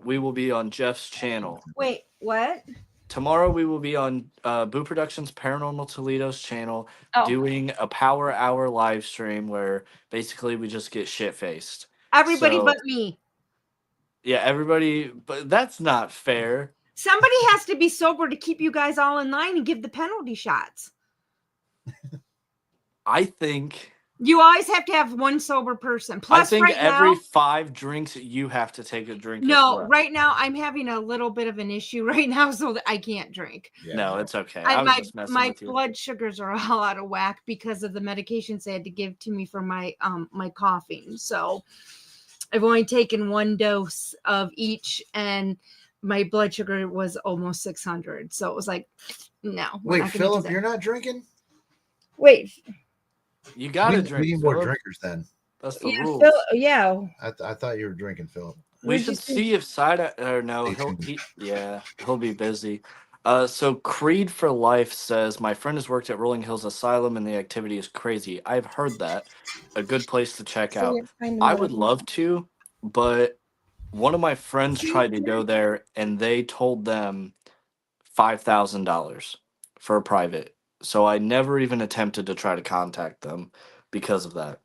we will be on Jeff's channel. wait, what? Tomorrow we will be on Boo Productions Paranormal Toledo's channel Oh, doing a power hour live stream where basically we just get shit faced. everybody So but me. yeah, everybody, but that's not fair. Somebody has to be sober to keep you guys all in line and give the penalty shots. I think You always have to have one sober person. I Plus, think right now, every 5 drinks you have to take a drink as no, well. right now I'm having a little bit of an issue right now, so that I can't drink. Yeah, No, it's okay. I I was just messing my with you. blood sugars are all out of whack because of the medications they had to give to me for my my coughing. So I've only taken one dose of each, and my blood sugar was almost 600. So it was like, no. Wait, Philip, you're not drinking? Wait, You gotta drink, we need more Philip. drinkers then. That's the yeah, rules. yeah. I thought you were drinking, Philip. We What'd you should say? see if Side or no, He's gonna- he'll be busy. So Creed for Life says my friend has worked at Rolling Hills Asylum and the activity is crazy. I've heard that. A good place to check Say out. it kind of I middle. would love to, but one of my friends tried to go there and they told them $5,000 for a private. So I never even attempted to try to contact them because of that.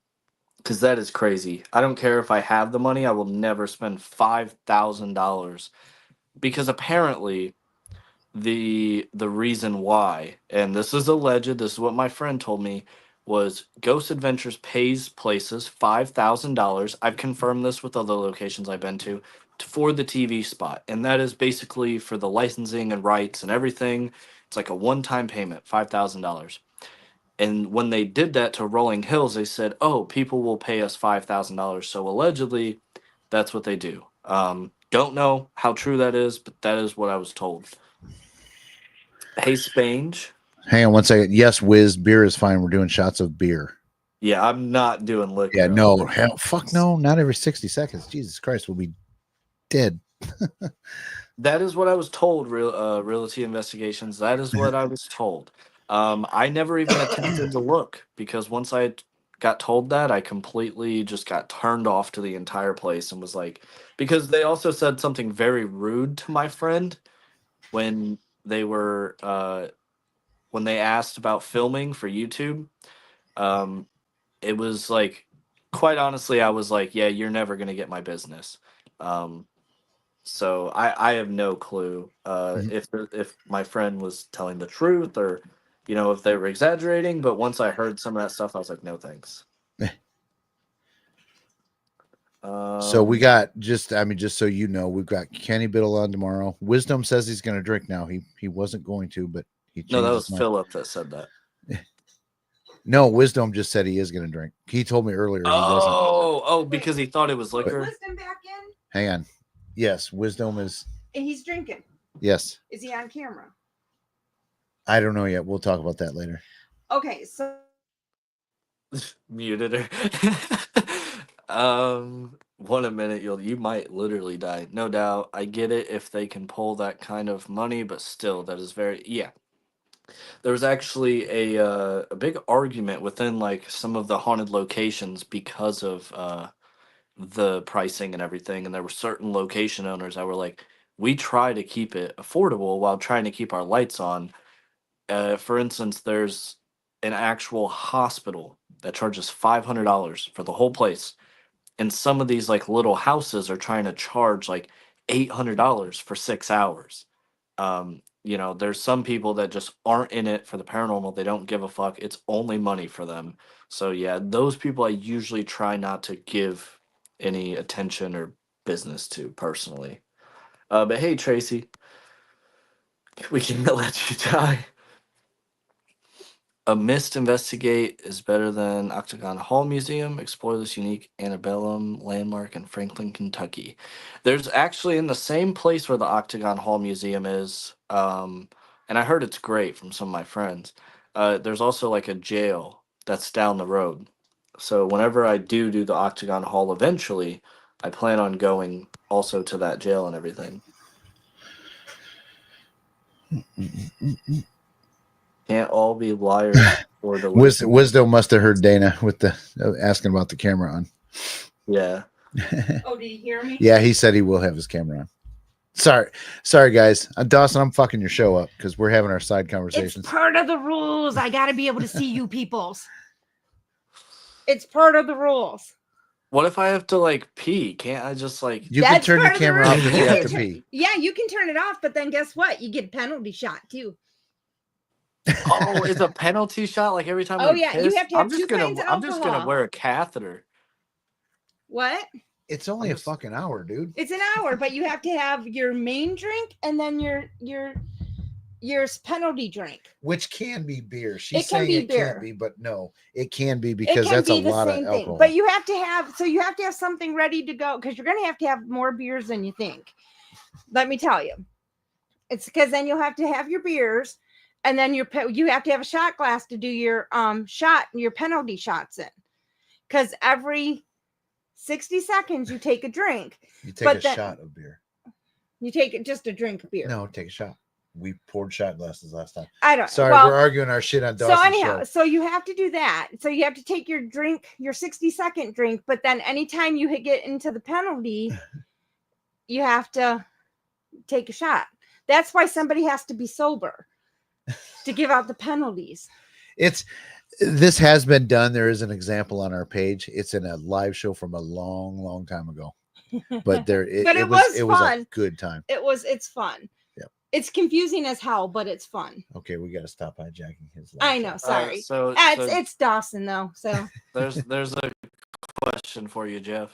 Because that is crazy. I don't care if I have the money, I will never spend $5,000 because apparently the reason why, and this is alleged, this is what my friend told me, was Ghost Adventures pays places $5,000. I've confirmed this with other locations I've been to for the TV spot, and that is basically for the licensing and rights and everything. It's like a one-time payment, $5,000. And when they did that to Rolling Hills, they said, "Oh, people will pay us $5,000." So allegedly, that's what they do. Don't know how true that is, but that is what I was told. Hey, Spange. Hang on one second. Yes, Wiz, beer is fine. We're doing shots of beer. Yeah, I'm not doing liquor. Yeah, no, hell, fuck no, not every 60 seconds. Jesus Christ, we'll be dead. That is what I was told, Realty Investigations. That is what I was told. I never even attempted to look because once I got told that, I completely just got turned off to the entire place and was like, because they also said something very rude to my friend when they were when they asked about filming for YouTube. Um, it was like, quite honestly, I was like, yeah, you're never gonna get my business. Um, so I have no clue Mhm. if my friend was telling the truth or if they were exaggerating. But once I heard some of that stuff, I was like, no thanks. So we Um, got just so you know, we've got Kenny Biddle on tomorrow. Wisdom says he's going to drink now. He wasn't going to, but he no, that changed was his mind. Philip that said that. No, Wisdom just said he is going to drink. He told me earlier he wasn't. Oh, because he thought it was liquor. Wisdom back in? Hang on. Yes, Wisdom is. And he's drinking. Yes. Is he on camera? I don't know yet. We'll talk about that later. Okay, so Muted her. One a minute, you might literally die. No doubt. I get it if they can pull that kind of money, but still, that is very There was actually a big argument within like some of the haunted locations because of the pricing and everything, and there were certain location owners that were like, we try to keep it affordable while trying to keep our lights on. For instance, there's an actual hospital that charges $500 for the whole place, and some of these like little houses are trying to charge like $800 for 6 hours. There's some people that just aren't in it for the paranormal. They don't give a fuck. It's only money for them. So yeah, those people I usually try not to give any attention or business to personally. But hey, Tracy, we can't let you die. A mist investigate is better than Octagon Hall Museum. Explore this unique antebellum landmark in Franklin, Kentucky. There's actually in the same place where the Octagon Hall Museum is, and I heard it's great from some of my friends. There's also like a jail that's down the road. So whenever I do the Octagon Hall eventually, I plan on going also to that jail and everything. Can't all be liars or delusional. Wisdom must have heard Dana with the asking about the camera on. Yeah. oh, did you hear me? Yeah, he said he will have his camera on. Sorry, guys. Dawson, I'm fucking your show up because we're having our side conversations. It's part of the rules. I got to be able to see you peoples. It's part of the rules. What if I have to like pee? Can't I just like You can That's turn your part of the camera off rules. if you have to pee. Yeah, you can turn it off, but then guess what? You get a penalty shot too. Oh, it's a penalty shot like every time Oh, we yeah, you piss? have to have I'm just 2 gonna pints of I'm just gonna alcohol. wear a catheter. What? It's only a fucking hour, dude. It's an hour, but you have to have your main drink and then your penalty drink. Which can be beer. She's It can saying be it beer. can't be, but no, it can be It because can that's be a the lot of same alcohol. thing, but you have to have something ready to go because you're going to have more beers than you think. Let me tell you, it's because then you'll have to have your beers, and then you have to have a shot glass to do your your penalty shots in, because every 60 seconds you take a drink. You take a shot of beer. You take just a drink of beer. No, take a shot. We poured shot glasses last time. I don't. Sorry, well, we're arguing our shit on Dawson's so anyhow, show. so you have to do that. So you have to take your drink, your 60-second drink, but then anytime you get into the penalty, you have to take a shot. That's why somebody has to be sober to give out the penalties. This has been done. There is an example on our page. It's in a live show from a long, long time ago. But it was fun. A good time. It's fun. Yep. It's confusing as hell, but it's fun. Okay, we got to stop hijacking his live I know, show. sorry. So it's Dawson though. So there's a question for you, Jeff.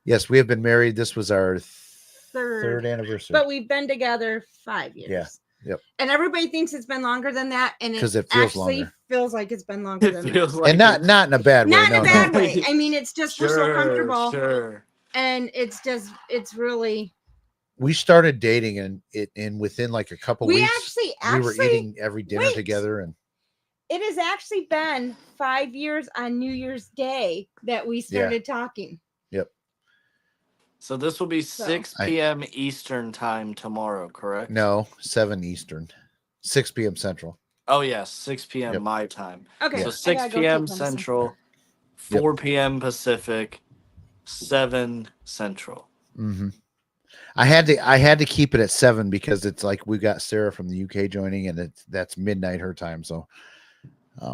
Yes, we have been married. This was our third anniversary. But we've been together 5 years. Yeah. Yep. And everybody thinks it's been longer than that, and it actually feels like it's been longer than that. Like and not in a bad way. Not in a bad no. way. I mean, it's just we're so comfortable. Sure. And it's really we started dating, and within like a couple We weeks, we were actually eating every dinner wait. together, and It has actually been 5 years on New Year's Day that we started talking. yep. So this will be So- 6 p.m. Eastern time tomorrow, correct? No, 7 Eastern, 6 p.m. Central. Oh yeah, 6 p.m. Yep. my time. Okay. So I 6 gotta go p.m. take medicine. Central, Yep. 4 p.m. Pacific, 7 Central. Mm-hmm. I had to keep it at 7 because it's like we got Sarah from the UK joining, and that's midnight her time. So,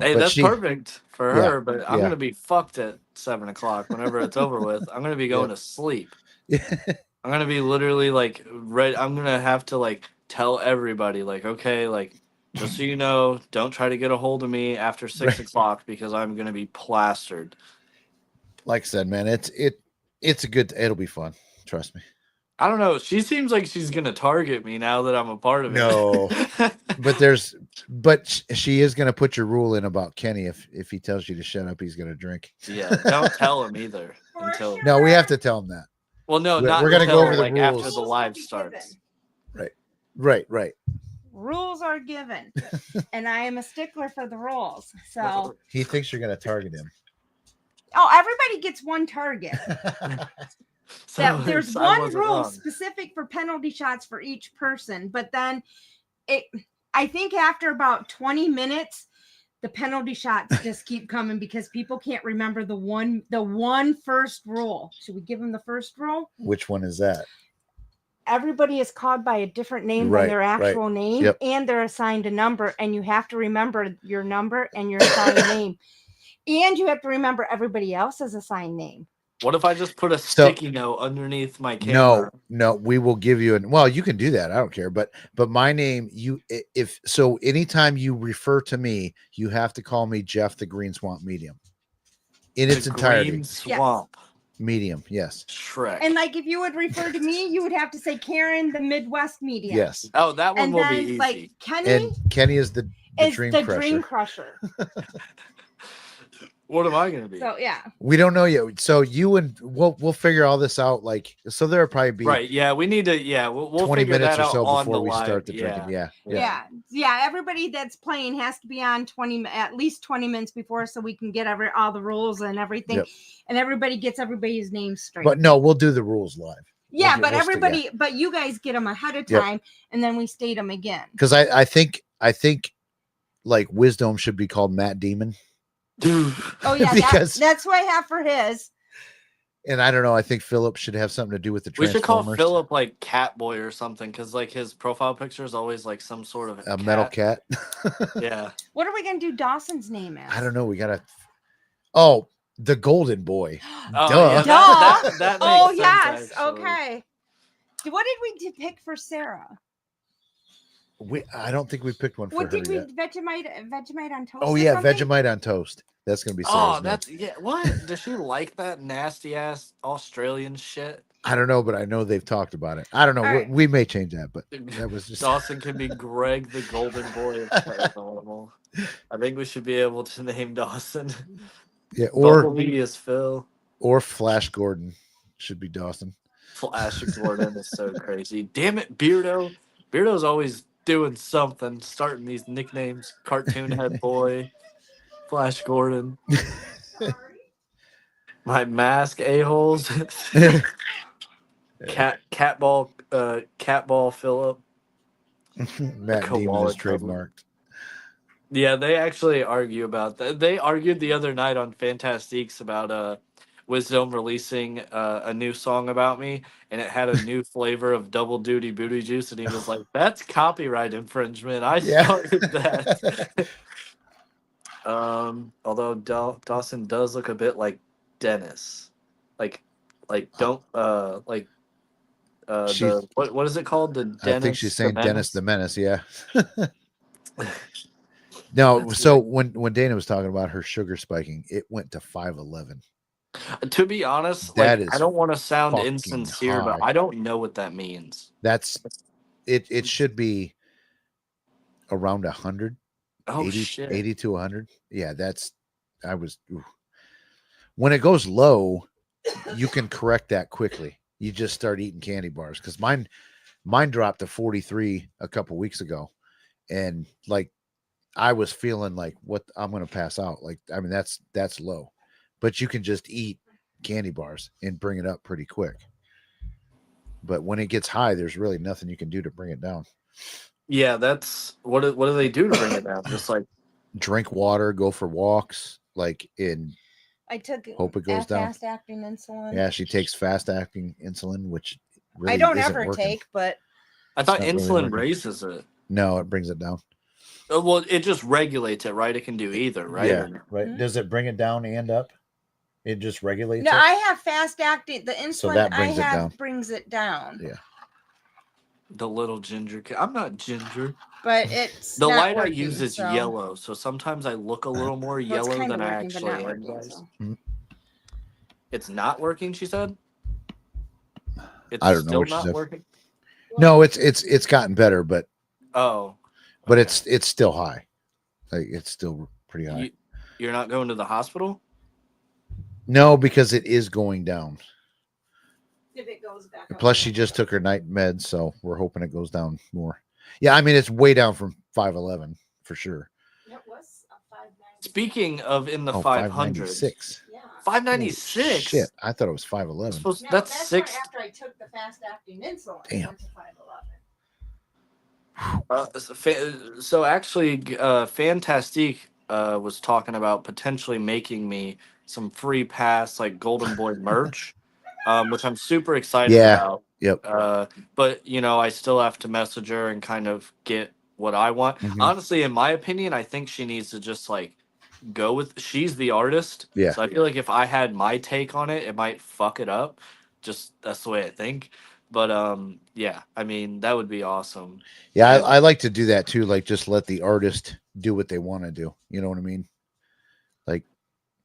Hey, but that's perfect for Yeah, her, but I'm yeah. gonna be fucked at 7 o'clock whenever it's over with. I'm gonna be going to sleep. I'm gonna be literally like I'm gonna have to like tell everybody like, okay, like just so you know, don't try to get a hold of me after 6 Right. o'clock because I'm gonna be plastered. Like I said, man, it's a good. It'll be fun. Trust me. I don't know. She seems like she's gonna target me now that I'm a part of it. No. But she is going to put your rule in about Kenny. If he tells you to shut up, he's going to drink. Yeah, don't tell him either until. No, we have to tell him that. Well, no, We're not gonna until, go over the like after rules. the live starts. Right. Rules are given, and I am a stickler for the rules. So, He thinks you're going to target him. everybody gets one target. So There's I one wasn't rule wrong. specific for penalty shots for each person, but then I think after about 20 minutes, the penalty shots just keep coming because people can't remember the one first rule. Should we give them the first rule? Which one is that? Everybody is called by a different name Right, than their right. actual name, Yep. and they're assigned a number, and you have to remember your number and your assigned name, and you have to remember everybody else's assigned name. What if I just put a sticky note underneath my camera? No, we will give you well, you can do that. I don't care. But my name, if so, anytime you refer to me, you have to call me Jeff the Green Swamp Medium in its entirety. Green Swamp. Medium, yes. Shrek. And like if you would refer to me, you would have to say Karen the Midwest Medium. Yes. Oh, that one And will then be easy. like Kenny And Kenny is the Dream Crusher. Dream Crusher. What am I gonna be? So yeah. We don't know yet. So we'll figure all this out. Like, so there'll probably be Right. Yeah, we need to. Yeah, we'll 20 figure minutes that or out so on before the we live. start the drinking. Yeah. Everybody that's playing has to be on at least 20 minutes before, so we can get all the rules and everything, Yep. and everybody gets everybody's name straight. But no, we'll do the rules live. Yeah, We'll but we'll everybody, but you guys get them ahead of Yep. time, and then we state them again. Because I think like Wisdom should be called Matt Demon. Oh yeah, Because- that's what I have for his. And I don't know. I think Philip should have something to do with the We should call Transformers. Philip like Catboy or something, because like his profile picture is always like some sort of A metal cat. Yeah. What are we gonna do Dawson's name as? I don't know. We gotta. Oh, the Golden Boy. Oh, Duh. yeah, Duh. that makes Oh sense, yes, actually. okay. What did we pick for Sarah? I don't think we picked one for What her did we yet. Vegemite on toast? Oh or yeah, something? Vegemite on toast. That's gonna be Sarah's Oh, name. that's what? Does she like that nasty ass Australian shit? I don't know, but I know they've talked about it. I don't know. All right. We may change that, but that was just Dawson can be Greg the Golden Boy of Paranormal. I think we should be able to name Dawson. yeah. Or Bumblebee is Phil. Flash Gordon should be Dawson. Flash Gordon is so crazy. Damn it, Beardo. Beardo's always doing something, starting these nicknames. Cartoon Head Boy, Flash Gordon. My mask a-holes. Catball Philip. Matt Demon koala is trademarked. Yeah, they actually argue about that. They argued the other night on Fantastiques about Wisdom releasing a new song about me, and it had a new flavor of double duty booty juice, and he was like, "That's copyright infringement. I Yeah. started that." Although Dawson does look a bit like Dennis, like don't like She's- what is it called? The Dennis. I think she's saying the Dennis Menace? the Menace. Yeah. No, That's so when Dana was talking about her sugar spiking, it went to 511. To be honest, That like, is I don't want to sound fucking insincere, but high. I don't know what that means. That's it should be around 100. Oh 80, shit! 80 to 100. Yeah, when it goes low, you can correct that quickly. You just start eating candy bars because mine Mine dropped to 43 a couple weeks ago, and like I was feeling like what I'm going to pass out. Like I mean that's low, but you can just eat candy bars and bring it up pretty quick. But when it gets high, there's really nothing you can do to bring it down. Yeah, that's what do they do to bring it down? Just like Drink water, go for walks, like in I took hope it goes down. fast acting insulin. Yeah, she takes fast acting insulin, which really I don't isn't ever working. take, but I thought not really insulin working. raises it. No, it brings it down. Well, it just regulates it, right? It can do either, right? Yeah, right. Does it bring it down and up? It just regulates no, it. I have fast acting. The insulin that I brings it have down. brings it down. Yeah. The little ginger. I'm not ginger. But it's The not light I working, use is so. yellow, so sometimes I look a little more Well, it's yellow kind than of I working, but actually not am. working. Guys. So. It's not working, she said. It's I don't know still what she not said. working. No, it's gotten better, but Oh, but okay. it's still high. Like it's still pretty high. You're not going to the hospital? No, because it is going down. If it goes back up. Plus, she just took her night meds, so we're hoping it goes down more. Yeah, I mean it's way down from 511 for sure. It was a 596. Speaking of in the 500s, 596. Yeah. 596. Shit, I thought it was 511. No, That's six. right after I took the fast acting insulin. Damn. I went to 511. So actually, Fantastique was talking about potentially making me some free pass like Golden Boy merch, which I'm super excited about. Yep. But you know, I still have to message her and kind of get what I want. Mhm. Honestly, in my opinion, I think she needs to just like go with. She's the artist. Yeah. So I feel like if I had my take on it, it might fuck it up. Just that's the way I think. But yeah, I mean that would be awesome. Yeah, And I like to do that too. Like just let the artist do what they want to do. You know what I mean? Like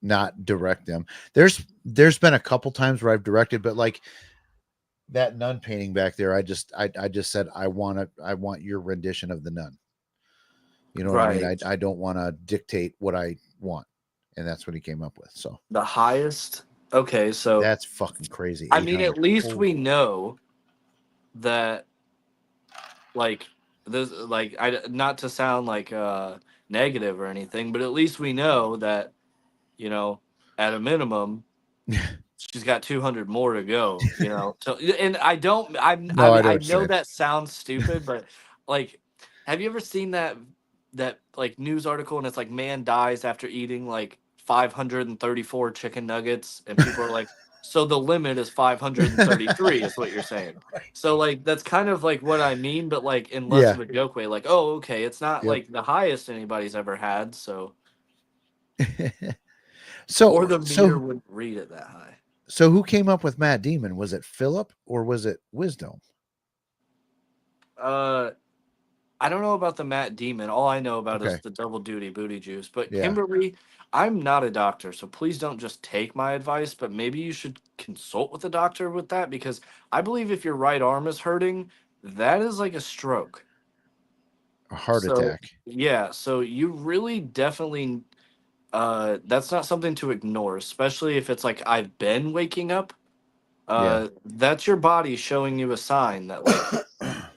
not direct them. There's been a couple times where I've directed, but like that nun painting back there, I just said I want your rendition of the nun. You know what I mean? right. I don't want to dictate what I want. And that's what he came up with. So The highest. Okay, so that's fucking crazy. I mean, at 800. least Holy- we know that, like, this, like, I not to sound like negative or anything, but at least we know that, you know, at a minimum, she's got 200 more to go. You know, so and I don't. No, I know I what know you're saying. that sounds stupid, but like, have you ever seen that like news article and it's like man dies after eating like 534 chicken nuggets and people are like so the limit is 533 is what you're saying. So like that's kind of like what I mean, but like in less Yeah. of a joke way, like, oh okay, it's not Yep. like the highest anybody's ever had, so So or the meter wouldn't read it that high. So who came up with Matt Demon? Was it Philip or was it Wisdom? I don't know about the Matt Demon. All I know about Okay. is the double duty booty juice. But Yeah. Kimberly, I'm not a doctor, so please don't just take my advice, but maybe you should consult with a doctor with that because I believe if your right arm is hurting, that is like a stroke. A heart So, attack. yeah, so you really definitely that's not something to ignore, especially if it's like I've been waking up. Yeah. That's your body showing you a sign that like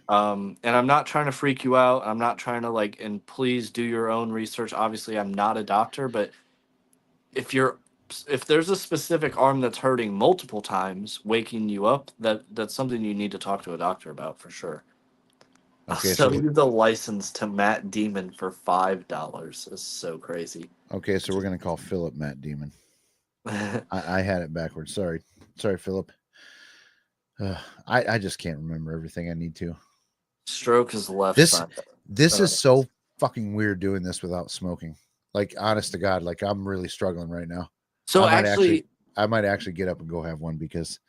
and I'm not trying to freak you out. I'm not trying to like, and please do your own research. Obviously, I'm not a doctor, but if you're, if there's a specific arm that's hurting multiple times, waking you up, that's something you need to talk to a doctor about for sure. I'll Okay, sell so you the license to Matt Demon for $5. It's so crazy. okay, so we're gonna call Philip Matt Demon. I had it backwards. Sorry, Philip. I just can't remember everything I need to. Stroke is left This side. this is so fucking weird doing this without smoking. Like honest to God, like I'm really struggling right now. So I might actually get up and go have one because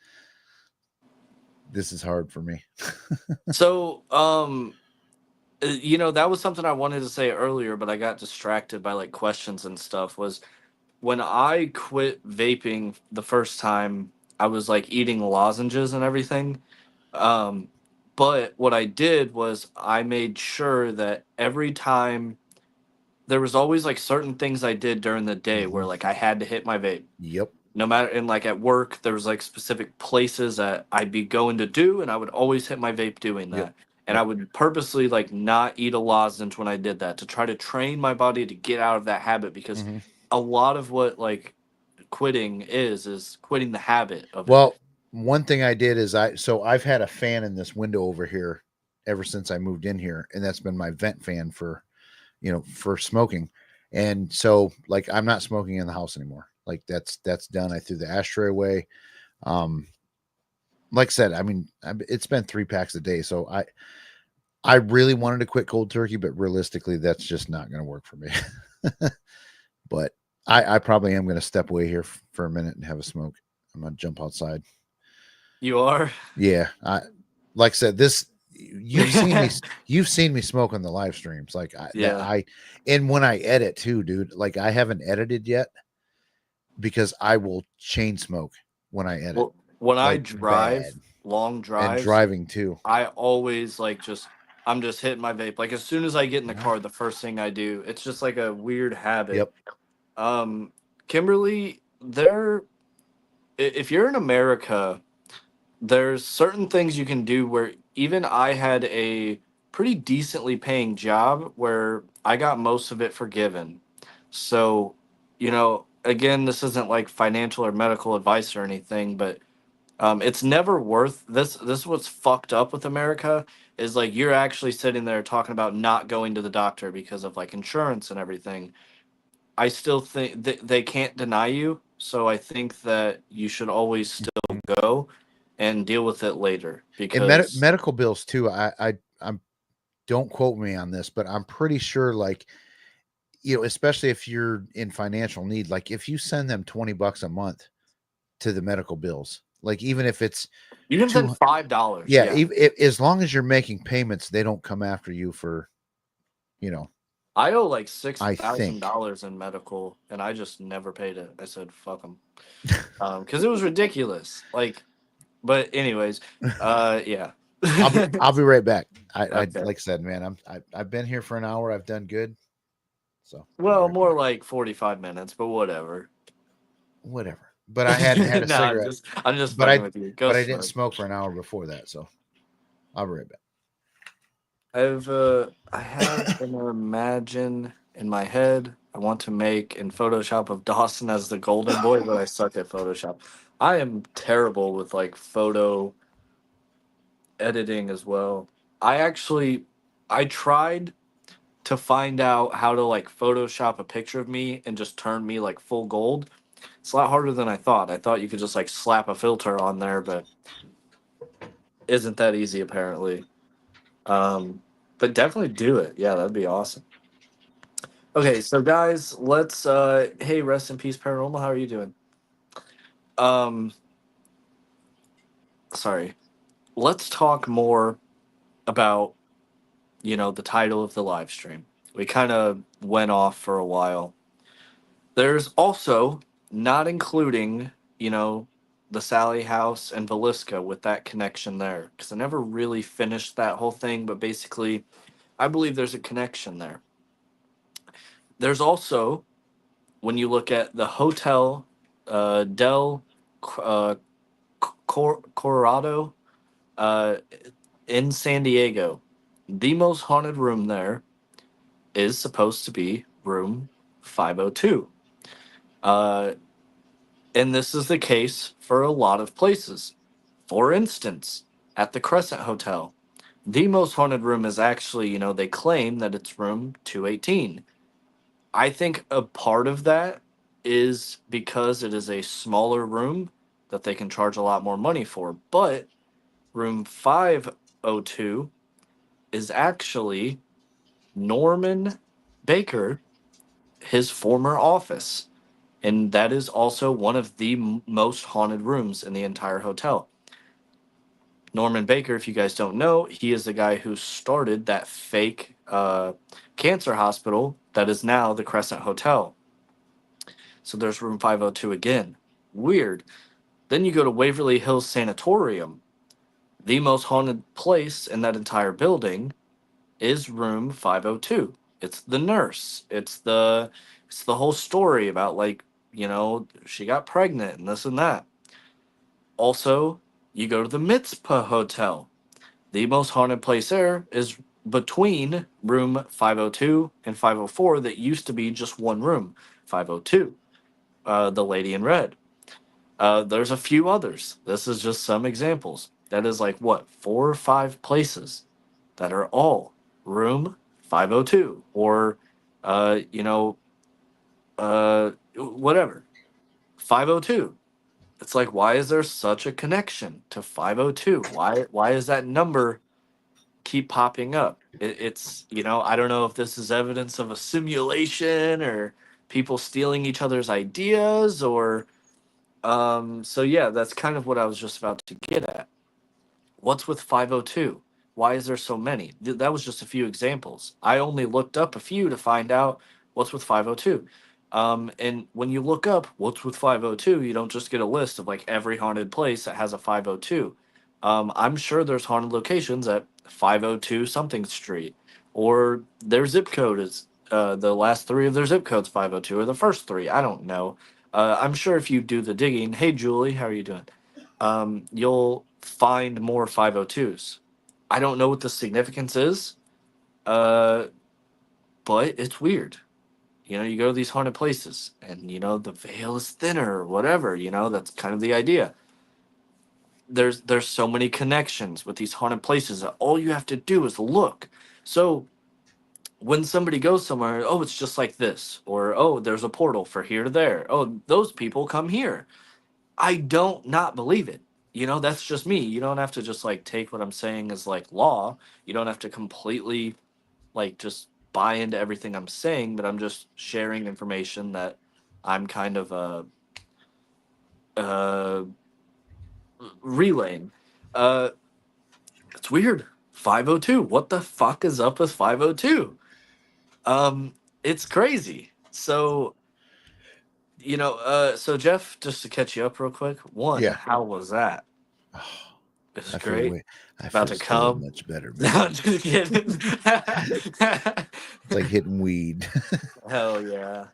this is hard for me. so you know, that was something I wanted to say earlier, but I got distracted by like questions and stuff. Was when I quit vaping the first time, I was like eating lozenges and everything. Um, but what I did was I made sure that every time there was always like certain things I did during the day where Mhm. like I had to hit my vape. Yep. no matter, and like at work there was like specific places that I'd be going to do, and I would always hit my vape doing Yep. that. And I would purposely like not eat a lozenge when I did that to try to train my body to get out of that habit, because Hmm. a lot of what like quitting is quitting the habit of it. Well, one thing I did is I've had a fan in this window over here ever since I moved in here, and that's been my vent fan for, for smoking. And so like I'm not smoking in the house anymore. Like that's done. I threw the ashtray away. Um, like I said, I mean, it's been 3 packs a day, so I really wanted to quit cold turkey, but realistically, that's just not going to work for me. But I probably am going to step away here for a minute and have a smoke. I'm going to jump outside. You are? Yeah, like I said, this you've seen me smoke on the live streams, like Yeah. and when I edit too, dude. Like I haven't edited yet because I will chain smoke when I edit, Well, when I like drive bad, long and drives, driving too. I always like I'm just hitting my vape. Like as soon as I get in the car, the first thing I do, it's just like a weird habit. Yep. Um, Kimberly, if you're in America, there's certain things you can do where even I had a pretty decently paying job where I got most of it forgiven. So, again, this isn't like financial or medical advice or anything, but it's never worth this. This is what's fucked up with America is like you're actually sitting there talking about not going to the doctor because of like insurance and everything. I still think they can't deny you, so I think that you should always still go and deal with it later And because medical bills too. I'm don't quote me on this, but I'm pretty sure like, especially if you're in financial need, like if you send them $20 a month to the medical bills, like even if it's you can send two, $5. yeah, Yeah, as long as you're making payments, they don't come after you for, you know, I owe like six I thousand think. dollars in medical, and I just never paid it. I said fuck them, because it was ridiculous. Like, but anyways, yeah. I'll be right back. I Okay. like I said, man, I've been here for an hour. I've done good. So I'll be Well, right more back. like 45 minutes, but whatever. Whatever. But I hadn't had a No, I'm cigarette, just I'm just but fucking with you. Go I didn't smoke. smoke for an hour before that. So I'll be right back. I have an imagine in my head. I want to make in Photoshop of Dawson as the golden boy, but I suck at Photoshop. I am terrible with like photo editing as well. I tried to find out how to like Photoshop a picture of me and just turn me like full gold. It's a lot harder than I thought. I thought you could just like slap a filter on there, but isn't that easy apparently. Um, but definitely do it. Yeah, that'd be awesome. Okay, so guys, let's hey, rest in peace Paranormal. How are you doing? Um, sorry. Let's talk more about, the title of the live stream. We kind of went off for a while. There's also not including, you know, the Sally House and Velisca with that connection there because I never really finished that whole thing, but basically I believe there's a connection there. There's also, when you look at the Hotel Del uh, Colorado uh, in San Diego, the most haunted room there is supposed to be room 502. Uh, and this is the case for a lot of places. For instance, at the Crescent Hotel, the most haunted room is actually, they claim that it's room 218. I think a part of that is because it is a smaller room that they can charge a lot more money for. But room 502 is actually Norman Baker, his former office. And that is also one of the most haunted rooms in the entire hotel. Norman Baker, if you guys don't know, he is the guy who started that fake cancer hospital that is now the Crescent Hotel. So there's room 502 again. Weird. Then you go to Waverly Hills Sanatorium. The most haunted place in that entire building is room 502. It's the nurse. It's the whole story about like she got pregnant and this and that. Also, you go to the Mitzpah Hotel. The most haunted place there is between room 502 and 504 that used to be just one room, 502, the Lady in Red. There's a few others. This is just some examples. That is like what, 4 or 5 places that are all room 502 or, uh, you know, whatever, 502. It's like, why is there such a connection to 502? Why is that number keep popping up? It's, I don't know if this is evidence of a simulation or people stealing each other's ideas or so yeah, that's kind of what I was just about to get at. What's with 502? Why is there so many? That was just a few examples. I only looked up a few to find out what's with 502. And when you look up what's with 502, you don't just get a list of like every haunted place that has a 502. I'm sure there's haunted locations at 502 something street, or their zip code is the last three of their zip codes 502, or the first three. I don't know. I'm sure if you do the digging, hey Julie, how are you doing? You'll find more 502s. I don't know what the significance is, uh, but it's weird. You go to these haunted places, and the veil is thinner or whatever. That's kind of the idea. There's so many connections with these haunted places that all you have to do is look. So when somebody goes somewhere, oh, it's just like this, or oh, there's a portal for here to there. Oh, those people come here. I don't not believe it. That's just me. You don't have to just like take what I'm saying as like law. You don't have to completely like just buy into everything I'm saying, but I'm just sharing information that I'm kind of uh relaying. Uh it's weird. 502. What the fuck is up with 502? Um it's crazy. So Jeff, just to catch you up real quick. One, Yeah. how was that? Oh, It was I feel great. way. I About feel to so come. much better, No, man. I'm just kidding. It's like hitting weed. Hell yeah.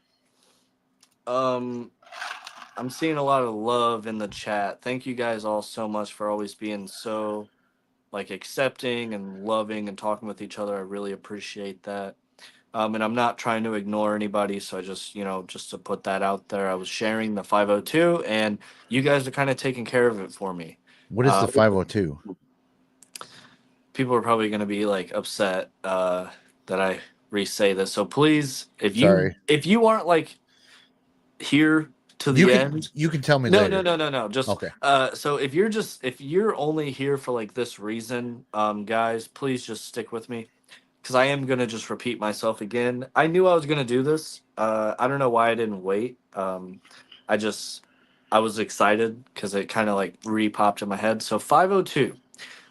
Um, I'm seeing a lot of love in the chat. Thank you guys all so much for always being so like accepting and loving and talking with each other. I really appreciate that. And I'm not trying to ignore anybody, so I just, just to put that out there, I was sharing the 502, and you guys are kind of taking care of it for me. What is Uh, the 502? People are probably going to be like upset that I re-say this. So please, if you Sorry. if you aren't like here to You the can end, you can tell me no, no, later. no, no, no. Just Okay. so if you're only here for like this reason, guys, please just stick with me because I am gonna just repeat myself again. I knew I was gonna do this. I don't know why I didn't wait. I just I was excited because it kind of like re-popped in my head. So 502.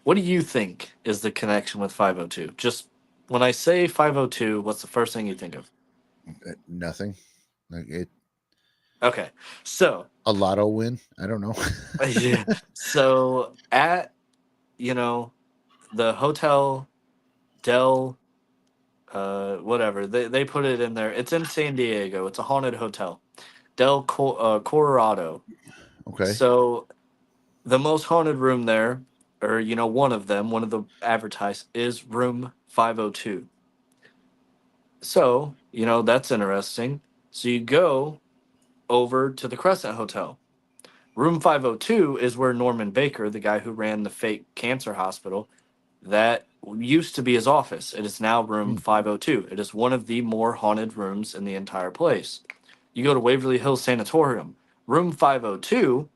What do you think is the connection with 502? Just when I say 502, what's the first thing you think of? Nothing. Like it. Okay. So, A lotto win. I don't know. yeah. So at, you know, the Hotel Del whatever. They put it in there. It's in San Diego. It's a haunted hotel. Colorado. Okay. So, the most haunted room there, or one of them, one of the advertised is room 502. So, that's interesting. So you go over to the Crescent Hotel. Room 502 is where Norman Baker, the guy who ran the fake cancer hospital, that used to be his office. It is now room Hmm. 502. It is one of the more haunted rooms in the entire place. You go to Waverly Hills Sanatorium. Room 502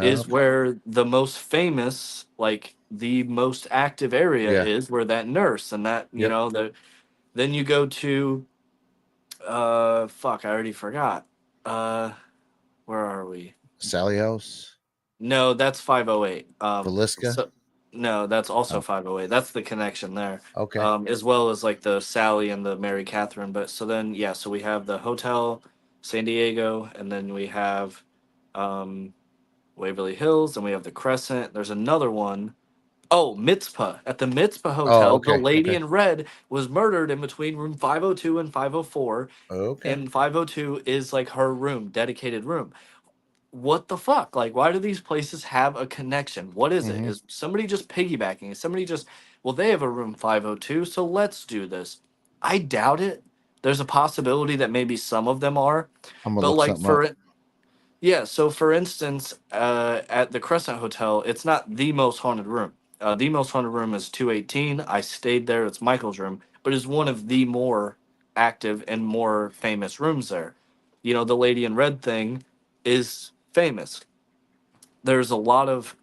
is Okay. where the most famous, like the most active area Yeah. is, where that nurse and that, Yep. then you go to fuck, I already forgot. Uh, where are we? Sally House. No, that's 508. Velisca. So no, that's also Oh. 508. That's the connection there. Okay. As well as like the Sally and the Mary Catherine. But so then, yeah, so we have the Hotel San Diego, and then we have um Waverly Hills, and we have the Crescent. There's another one. Oh, Mitzpah. At the Mitzpah Oh, Hotel, the okay. lady Okay. in red was murdered in between room 502 and 504. Okay. And 502 is like her room, dedicated room. What the fuck? Like, why do these places have a connection? What is it? Mm-hmm. Is somebody just piggybacking? Is somebody just, well, they have a room 502, so let's do this? I doubt it. There's a possibility that maybe some of them are. I'm gonna But, look like, something up. yeah, so for instance, at the Crescent Hotel, it's not the most haunted room. The most haunted room is 218. I stayed there. It's Michael's room, but it's one of the more active and more famous rooms there. You know, the Lady in Red thing is famous. There's a lot of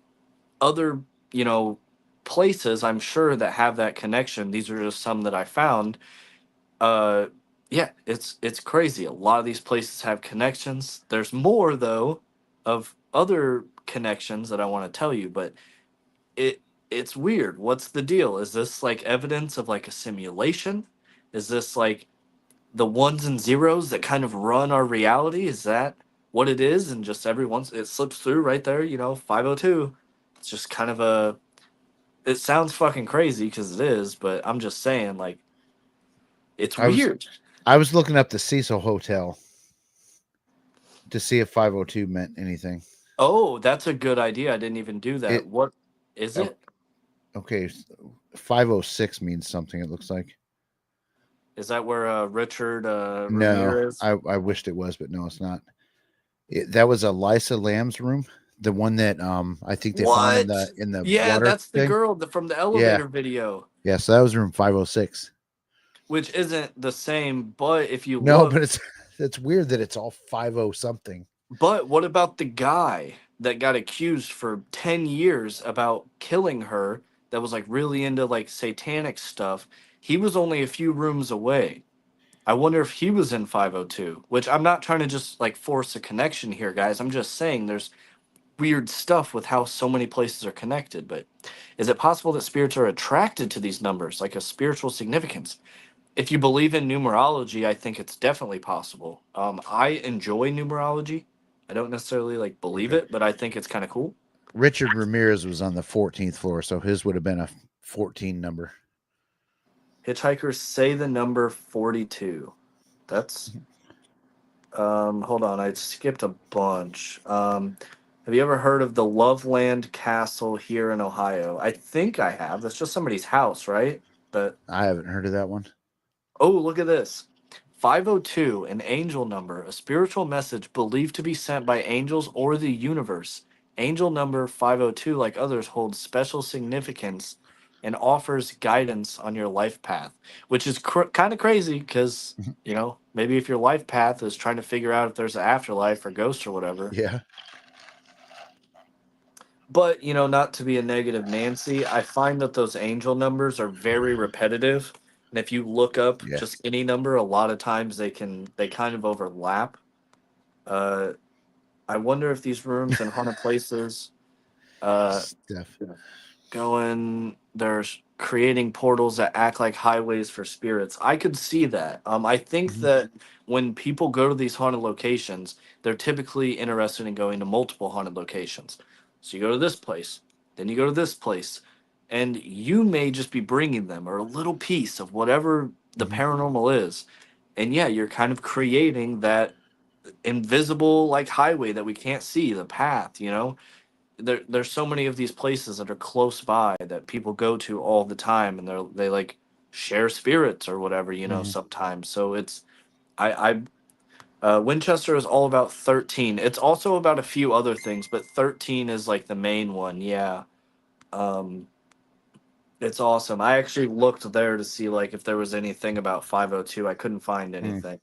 other, you know, places I'm sure that have that connection. These are just some that I found. uh yeah, it's crazy. A lot of these places have connections. There's more though of other connections that I want to tell you, but it it's weird. What's the deal? Is this like evidence of like a simulation? Is this like the ones and zeros that kind of run our reality? Is that what it is? And just every once it slips through right there, you know, 502. It's just kind of a, it sounds fucking crazy because it is, but I'm just saying, like, it's I was weird. I was looking up the Cecil Hotel to see if 502 meant anything. Oh, that's a good idea. I didn't even do that. It What is oh, it? okay. 506 means something. It looks like. Is that where Richard No, Ramirez? I wished it was, but no, it's not. That was Elisa Lamb's room, the one that I think they found in What? the Yeah, water that's the thing. girl from the Yeah, elevator video, yeah. So that was room 506. which isn't the same. But if you No, look, but it's weird that it's all 50 something. but what about the guy that got accused for 10 years about killing her that was like really into like satanic stuff? He was only a few rooms away. I wonder if he was in 502, which I'm not trying to just like force a connection here, guys. I'm just saying there's weird stuff with how so many places are connected. But is it possible that spirits are attracted to these numbers, like a spiritual significance? If you believe in numerology, I think it's definitely possible. I enjoy numerology. I don't necessarily like believe Okay. it, but I think it's kind of cool. Richard Ramirez was on the 14th floor, so his would have been a 14 number. Hitchhikers say the number 42. That's hold on, I skipped a bunch. Have you ever heard of the Loveland Castle here in Ohio? I think I have. That's just somebody's house, right? But I haven't heard of that one. oh, look at this. 502, an angel number, a spiritual message believed to be sent by angels or the universe. Angel number 502, like others, holds special significance and offers guidance on your life path, which is kind of crazy because, you know, maybe if your life path is trying to figure out if there's an afterlife or ghost or whatever. Yeah. But, you know, not to be a negative Nancy, I find that those angel numbers are very repetitive. And if you look up Yeah. just any number, a lot of times they kind of overlap. Uh, I wonder if these rooms and haunted places uh, Steph. they're creating portals that act like highways for spirits. I could see that. I think Mhm. that when people go to these haunted locations, they're typically interested in going to multiple haunted locations. So you go to this place, then you go to this place, and you may just be bringing them or a little piece of whatever the Mhm. paranormal is. And yeah, you're kind of creating that invisible like highway that we can't see, the path, you know? There's so many of these places that are close by that people go to all the time, and they like share spirits or whatever, you know, Mhm. sometimes. So it's Winchester is all about 13. It's also about a few other things, but 13 is like the main one. Yeah. um it's awesome. I actually looked there to see like if there was anything about 502. I couldn't find Mm. anything.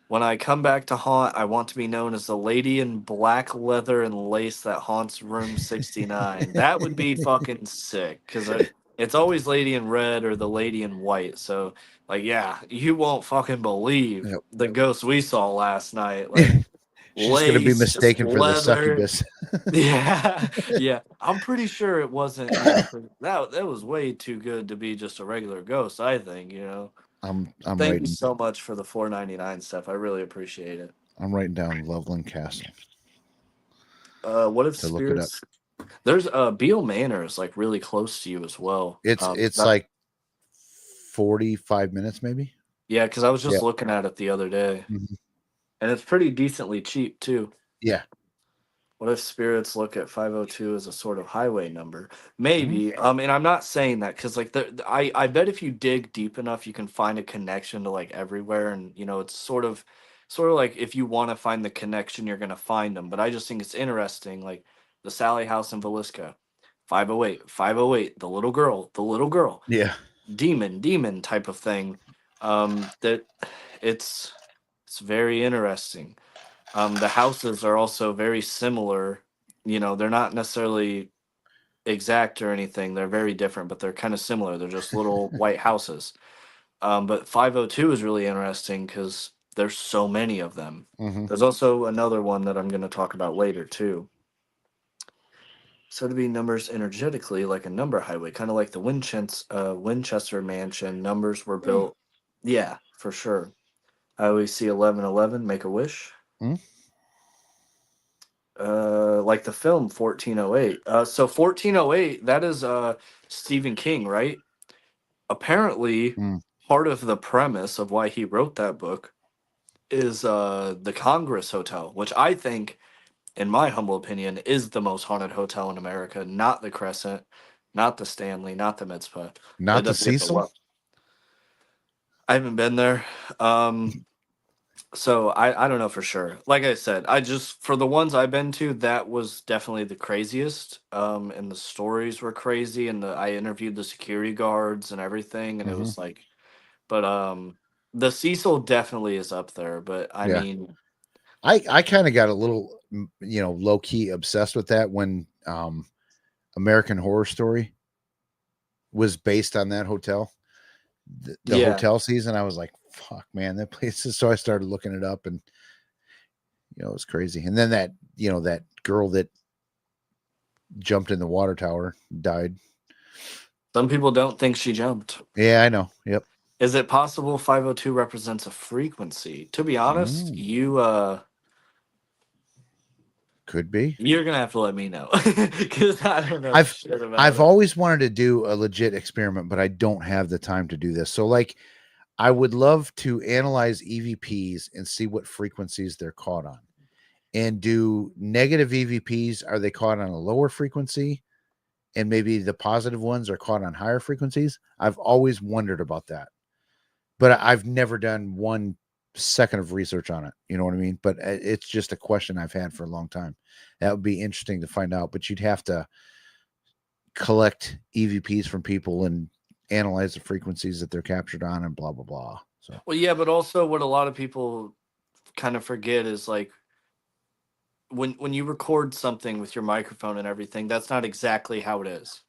When I come back to haunt, I want to be known as the lady in black leather and lace that haunts room 69. That would be fucking sick because it's always lady in red or the lady in white. So, like, yeah, you won't fucking believe Yep. the ghost we saw last night. Like, She's gonna be lace, just mistaken for the leather. succubus. Yeah, yeah. I'm pretty sure it wasn't, you know, that was way too good to be just a regular ghost, I think, you know. I'm Thank you writing so much for the 4.99 stuff. I really appreciate it. I'm writing down Loveland Castle What if to look it up. spirits? There's Beale Manor is like really close to you as well. It's That, like 45 minutes, maybe. yeah, because I was Yeah. just looking at it the other day, Mhm. and it's pretty decently cheap too. Yeah. What if spirits look at 502 as a sort of highway number? Mhm. Maybe. And I'm not saying that because like I bet if you dig deep enough, you can find a connection to like everywhere, and it's sort of like if you want to find the connection, you're gonna find them. But I just think it's interesting, like the Sally House in Villisca, 508, 508, the little girl, Yeah. demon type of thing. That it's it's very interesting. The houses are also very similar. They're not necessarily exact or anything. They're very different, but they're kind of similar. They're just little white houses. But 502 is really interesting because there's so many of them. Hmm. There's also another one that I'm going to talk about later too. So to be numbers energetically like a number highway, kind of like the Winchester Mansion. Numbers were built. Yeah, for sure. I always see 1111. Make a wish. Mm. Like the film 1408. So 1408, that is Stephen King, right? Apparently, Mm. part of the premise of why he wrote that book is the Congress Hotel, which I think, in my humble opinion, is the most haunted hotel in America. Not the Crescent, not the Stanley, not the Mitzpah. It Not the doesn't get the Cecil. love. I haven't been there. So I don't know for sure. Like I said, I just for the ones I've been to, that was definitely the craziest. And the stories were crazy, and I interviewed the security guards and everything, and it Hmm. was like, but the Cecil definitely is up there. But I Yeah. mean, I kind of got a little, low key obsessed with that when American Horror Story was based on that hotel. The yeah, hotel season, I was like, fuck, man, that place is. So I started looking it up, and it was crazy. And then that girl that jumped in the water tower died. some people don't think she jumped. Yeah, I know. Yep. Is it possible 502 represents a frequency? To be honest, Mm, could be. you're gonna have to let me know because I don't know I've shit about I've it. always wanted to do a legit experiment, but I don't have the time to do this. So like I would love to analyze EVPs and see what frequencies they're caught on. And do negative EVPs, are they caught on a lower frequency? And maybe the positive ones are caught on higher frequencies? I've always wondered about that. But I've never done 1 second of research on it. You know what I mean? But it's just a question I've had for a long time. That would be interesting to find out, but you'd have to collect EVPs from people and analyze the frequencies that they're captured on and blah blah blah. So Well, yeah, but also what a lot of people kind of forget is like when you record something with your microphone and everything, that's not exactly how it is.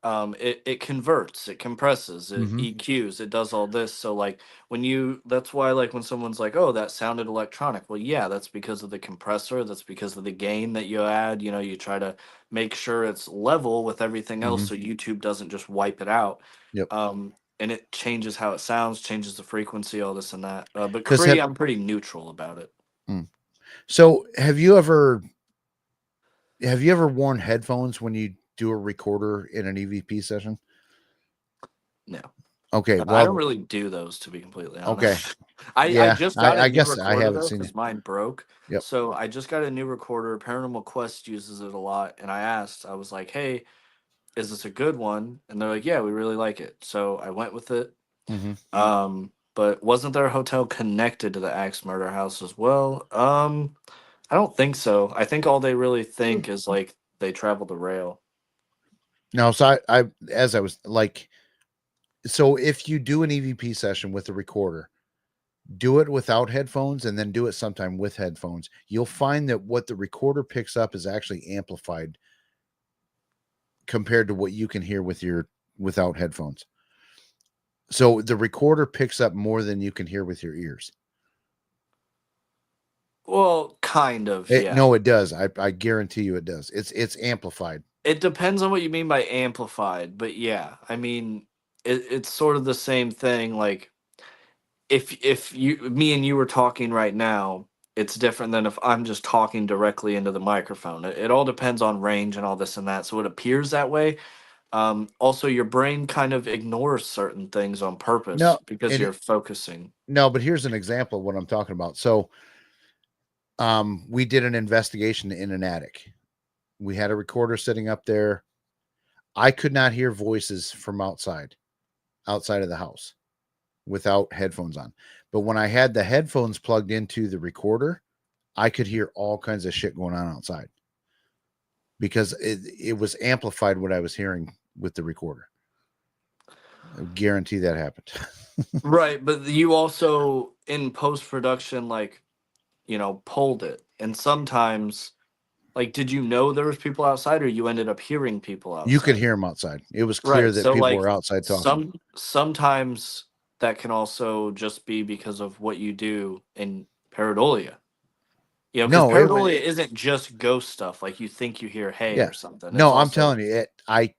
It converts, it compresses, it mhm. EQs, it does all this. So like that's why like when someone's like, "Oh, that sounded electronic." Well, yeah, that's because of the compressor, that's because of the gain that you add. You try to make sure it's level with everything else Mhm. so YouTube doesn't just wipe it out. Yep. And it changes how it sounds, changes the frequency, all this and that. But Because have I'm pretty neutral about it. mm. So have you ever worn headphones when you do a recorder in an EVP session? No. Okay, I don't well, really do those, to be completely okay, honest. I yeah, just got a I new guess I recorder haven't though seen it. because mine broke. Yep. So I just got a new recorder. Paranormal Quest uses it a lot, and I was like, "Hey, is this a good one?" And they're like, "Yeah, we really like it." So I went with it. Hmm. But wasn't there a hotel connected to the Axe Murder House as well? I don't think so. I think all they really think is like they travel the rail. No, so I as I was like, so if you do an EVP session with a recorder, do it without headphones and then do it sometime with headphones. You'll find that what the recorder picks up is actually amplified compared to what you can hear without headphones. So the recorder picks up more than you can hear with your ears. Well, kind of, yeah. No, it does. I guarantee you it does. It's amplified. It depends on what you mean by amplified, but yeah, I mean, it's sort of the same thing. Like if me and you were talking right now, it's different than if I'm just talking directly into the microphone. It all depends on range and all this and that. So it appears that way. Also, your brain kind of ignores certain things on purpose No, because and you're focusing. no, but here's an example of what I'm talking about. So, we did an investigation in an attic. We had a recorder sitting up there. I could not hear voices from outside of the house without headphones on. But when I had the headphones plugged into the recorder, I could hear all kinds of shit going on outside because it was amplified what I was hearing with the recorder. I guarantee that happened. Right, but you also in post production, like, pulled it. And sometimes, like, did you know there was people outside, or you ended up hearing people You could outside? hear them outside. It was clear Right. that So people like were outside talking. sometimes that can also just be because of what you do in pareidolia. Because No, pareidolia isn't just ghost stuff. Like you think you hear hay yeah. or something. It's No, I'm also telling you,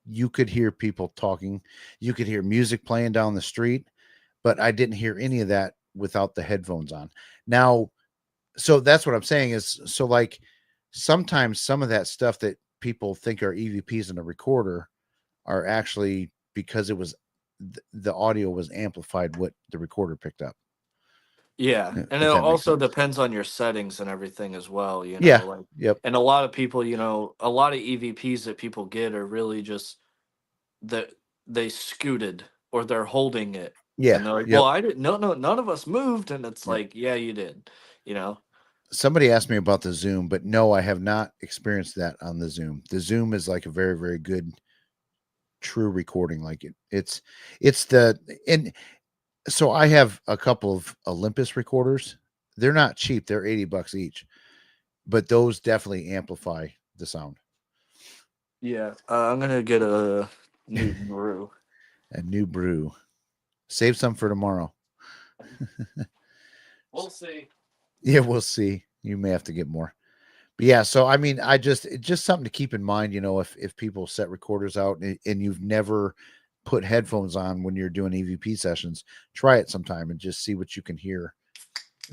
you could hear people talking. You could hear music playing down the street, but I didn't hear any of that without the headphones on. Now, so that's what I'm saying is, so like sometimes some of that stuff that people think are EVPs in a recorder are actually because it was the audio was amplified what the recorder picked up. yeah. And it If that makes also sense. depends on your settings and everything as well, Yeah. like, Yep. and a lot of people, a lot of EVPs that people get are really just that they scooted or they're holding it Yeah. and they're like, well, Yep. I didn't, no, none of us moved. And it's Yep. like, yeah, you did, you know? Somebody asked me about the Zoom, but no, I have not experienced that on the Zoom. The Zoom is like a very, very good true recording. Like it's the, and so I have a couple of Olympus recorders. They're not cheap. They're $80 each, but those definitely amplify the sound. Yeah. I'm going to get a new brew. A new brew. Save some for tomorrow. We'll see. Yeah, we'll see. You may have to get more. But yeah, so I mean, it's just something to keep in mind, if people set recorders out and you've never put headphones on when you're doing EVP sessions, try it sometime and just see what you can hear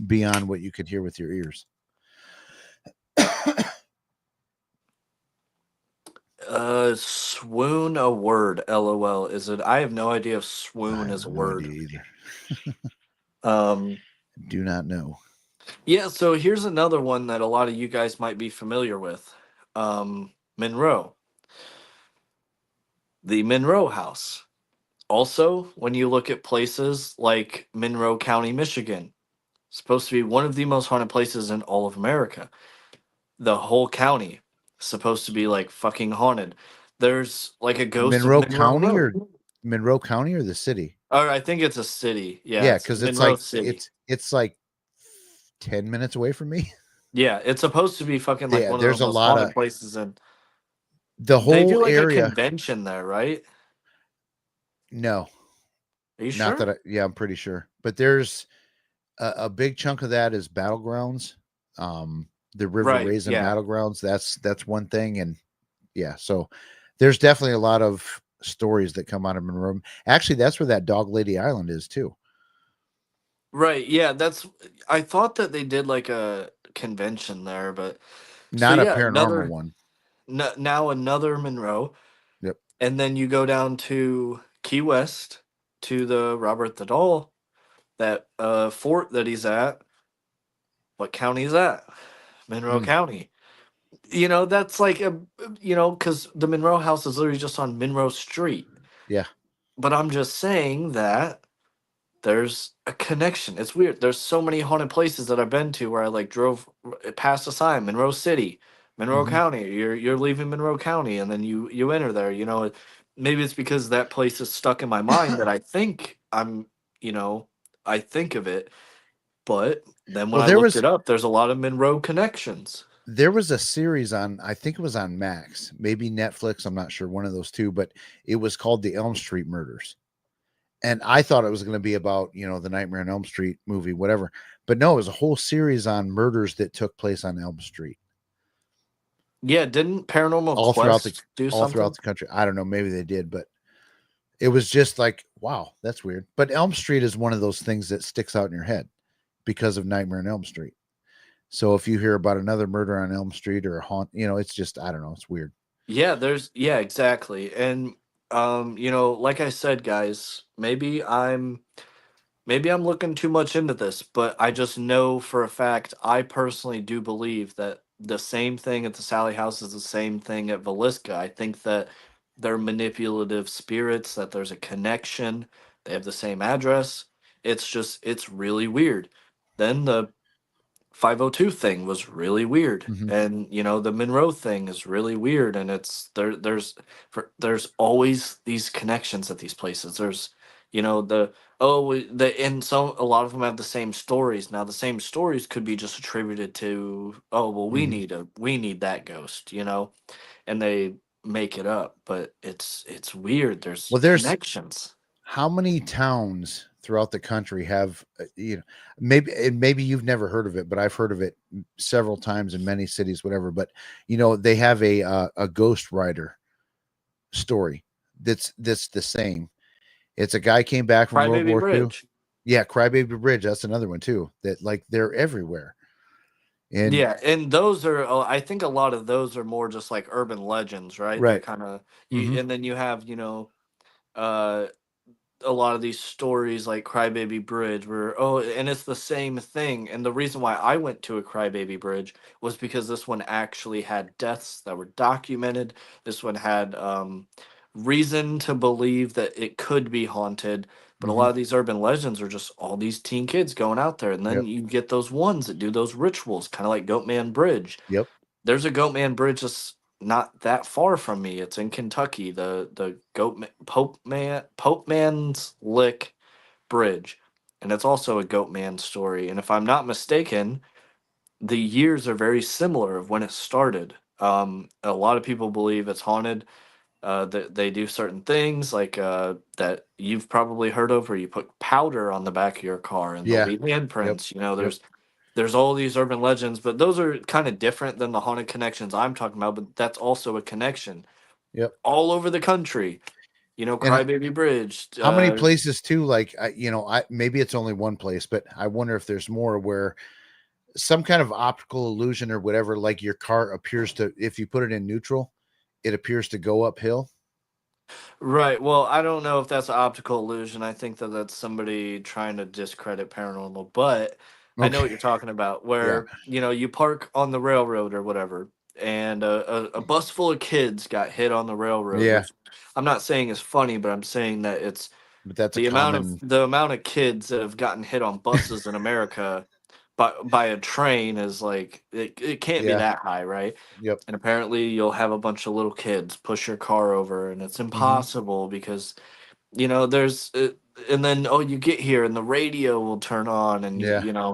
beyond what you could hear with your ears. Swoon a word, LOL. Is it? I have no idea if I swoon is have a no word. idea either. Um, Do not know. yeah, so here's another one that a lot of you guys might be familiar with. Monroe. The Monroe House. Also, when you look at places like Monroe County, Michigan, supposed to be one of the most haunted places in all of America. The whole county supposed to be like fucking haunted. There's like a ghost of Monroe Monroe County Road. or Monroe County or the city? Or I think it's a city. Yeah, Yeah, it's because it's Monroe like City. it's like 10 minutes away from me. Yeah, it's supposed to be fucking like Yeah, one of the there's a most lot haunted of places in. the They do whole like a area. convention there, right? No, Are you not sure? that yeah, I'm pretty sure. But there's a big chunk of that is battlegrounds. The River Right. Raisin Yeah. battlegrounds. That's one thing, and yeah, so there's definitely a lot of stories that come out of Monroe. Actually, that's where that Dog Lady Island is too. Right. Yeah. I thought that they did like a convention there, but so Not a yeah, paranormal one. now another Monroe, Yep. and then you go down to Key West to the Robert the Doll, that fort that he's at. What county is that? Monroe Mm, County. That's like because the Monroe House is literally just on Monroe Street. yeah. But I'm just saying that there's a connection. It's weird. There's so many haunted places that I've been to where I like drove past a sign, Monroe City, Monroe Hmm. County. You're leaving Monroe County, and then you enter there. Maybe it's because that place is stuck in my mind that I think you know, I think of it. But then when Well, I looked it up, there's a lot of Monroe connections. there was a series on, I think it was on Max, maybe Netflix, I'm not sure, one of those two, but it was called the Elm Street Murders. And I thought it was going to be about, the Nightmare on Elm Street movie, whatever. But no, it was a whole series on murders that took place on Elm Street Yeah, didn't Paranormal all throughout the Quest do all throughout something? the country. I don't know, maybe they did, but it was just like, wow, that's weird. But Elm Street is one of those things that sticks out in your head because of Nightmare on Elm Street. So if you hear about another murder on Elm Street or a haunt, it's just, I don't know, it's weird. Yeah, yeah, exactly. And like I said, guys, maybe I'm looking too much into this, but I just know for a fact I personally do believe that the same thing at the Sally House is the same thing at Velisca. I think that they're manipulative spirits, that there's a connection, they have the same address. It's really weird. Then the 502 thing was really weird, Hmm. and the Monroe thing is really weird, and there's always these connections at these places. There's the and so a lot of them have the same stories. Now the same stories could be just attributed to, oh well, we Hmm. need that ghost, and they make it up, but it's weird. There's Well, there's connections. how many towns throughout the country have, maybe you've never heard of it, but I've heard of it several times in many cities, whatever. But they have a ghost rider story that's the same. It's a guy came back from World Crybaby War II. Bridge. Yeah, Crybaby Bridge. That's another one too. That like they're everywhere. And Yeah, and those are, I think a lot of those are more just like urban legends, right? They're right. kind of Hmm. you, and then you have, uh a lot of these stories like Crybaby Bridge where, and it's the same thing. And the reason why I went to a Crybaby Bridge was because this one actually had deaths that were documented. This one had reason to believe that it could be haunted. But a Hmm. lot of these urban legends are just all these teen kids going out there, and then Yep. you get those ones that do those rituals, kind of like Goatman Bridge. Yep. There's a Goatman Bridge that's not that far from me. It's in Kentucky. The Pope Man's Lick Bridge, and it's also a Goatman story. And if I'm not mistaken, the years are very similar of when it started. A lot of people believe it's haunted. That they do certain things like that you've probably heard of, where you put powder on the back of your car and there'll Yeah. be Yep. handprints. Yep. There's all these urban legends, but those are kind of different than the haunted connections I'm talking about. But that's also a connection Yep. all over the country. And Crybaby Bridge. how many places too? Like I maybe it's only one place, but I wonder if there's more where some kind of optical illusion or whatever, like your car appears to, if you put it in neutral, it appears to go uphill. Right. Well, I don't know if that's an optical illusion. I think that that's somebody trying to discredit paranormal, but I know Okay. what you're talking about, Yeah. where, you park on the railroad or whatever, and a bus full of kids got hit on the railroad, Yeah. which I'm not saying is funny, but I'm saying that it's But that's a the common. amount of kids that have gotten hit on buses in America by a train is like it can't be Yeah. that high, right? Yep. And apparently you'll have a bunch of little kids push your car over, and it's Hmm. impossible because there's and then you get here and the radio will turn on, and Yeah.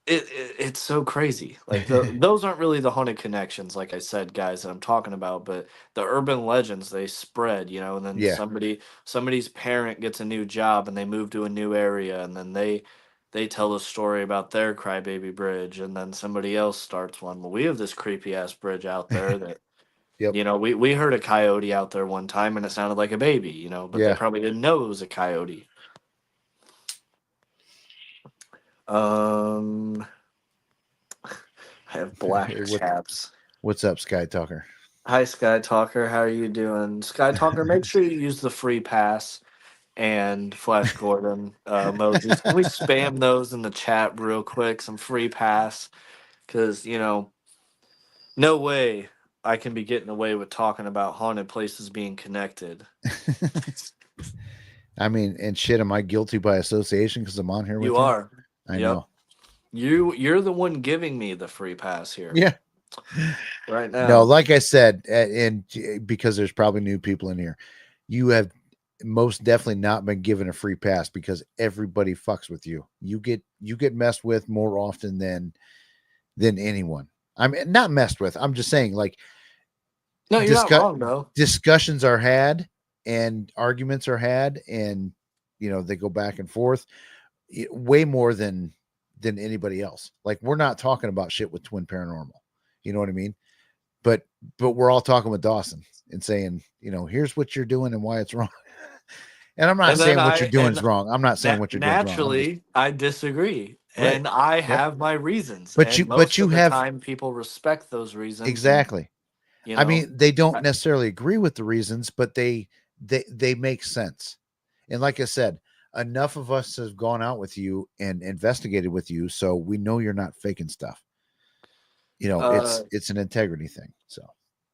it's so crazy. Like those aren't really the haunted connections, like I said, guys, that I'm talking about, but the urban legends, they spread, and then Yeah. somebody's parent gets a new job and they move to a new area, and then they tell a story about their crybaby bridge, and then somebody else starts one. Well, we have this creepy ass bridge out there that Yep. we heard a coyote out there one time and it sounded like a baby, but they Yeah. probably didn't know it was a coyote. Um, I have black what chaps. What's up, Sky Talker? Hi, Sky Talker. How are you doing? Sky Talker, make sure you use the free pass and Flash Gordon emojis. Can we spam those in the chat real quick? Some free pass. Because, no way I can be getting away with talking about haunted places being connected. I mean, and shit, am I guilty by association because I'm on here You with you? are. I Yep. know. You're the one giving me the free pass here Yeah. right No, now. like I said, and because there's probably new people in here, you have most definitely not been given a free pass because everybody fucks with you. You get messed with more often than anyone. I mean, not messed with. I'm just saying, like, No, you're not discuss wrong though. discussions are had and arguments are had, and they go back and forth way more than anybody else. Like, we're not talking about shit with Twin Paranormal. You know what I mean? But we're all talking with Dawson and saying, here's what you're doing and why it's wrong. And I'm not And then saying what you're doing is and wrong. I'm not saying what you're doing is wrong. I'm just naturally I disagree. Right. And I Yep. have my reasons, But and most you of the have time people respect those reasons, and exactly. you I know, mean, they don't I- necessarily agree with the reasons, but they make sense. And like I said, enough of us have gone out with you and investigated with you, so we know you're not faking stuff. uh, It's an integrity thing. So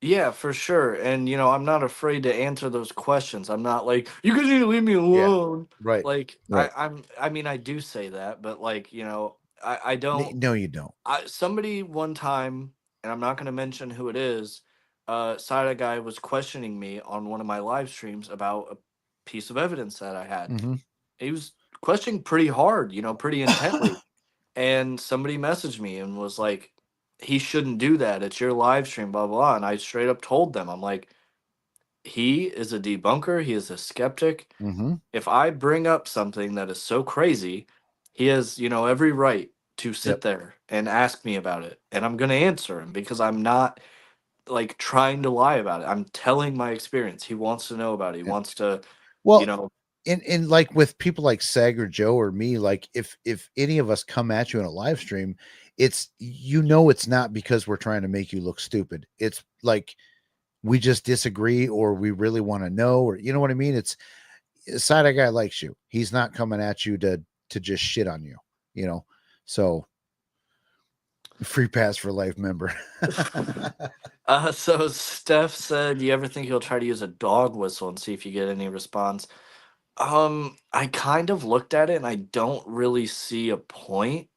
yeah, for sure. And I'm not afraid to answer those questions. I'm not like, you guys need to leave me yeah, alone. right, Like right. I mean I do say that, but like, I don't. No, you don't. Somebody one time, and I'm not going to mention who it is, side guy was questioning me on one of my live streams about a piece of evidence that I had. Hmm. He was questioning pretty hard, pretty intently. And somebody messaged me and was like, he shouldn't do that. It's your live stream, blah, blah, blah. And I straight up told them, I'm like, he is a debunker. He is a skeptic. Hmm. If I bring up something that is so crazy, he has, every right to sit Yep. there and ask me about it. And I'm going to answer him because I'm not like trying to lie about it. I'm telling my experience. He wants to know about it. He Yep. wants to, you Well, know, in like with people like Sag or Joe or me, like if any of us come at you in a live stream, it's it's not because we're trying to make you look stupid. It's like we just disagree or we really want to know, or you know what I mean? It's side guy likes you. He's not coming at you to just shit on you, you know. So free pass for life member. so Steph said, "You ever think you'll try to use a dog whistle and see if you get any response?" I kind of looked at it and I don't really see a point.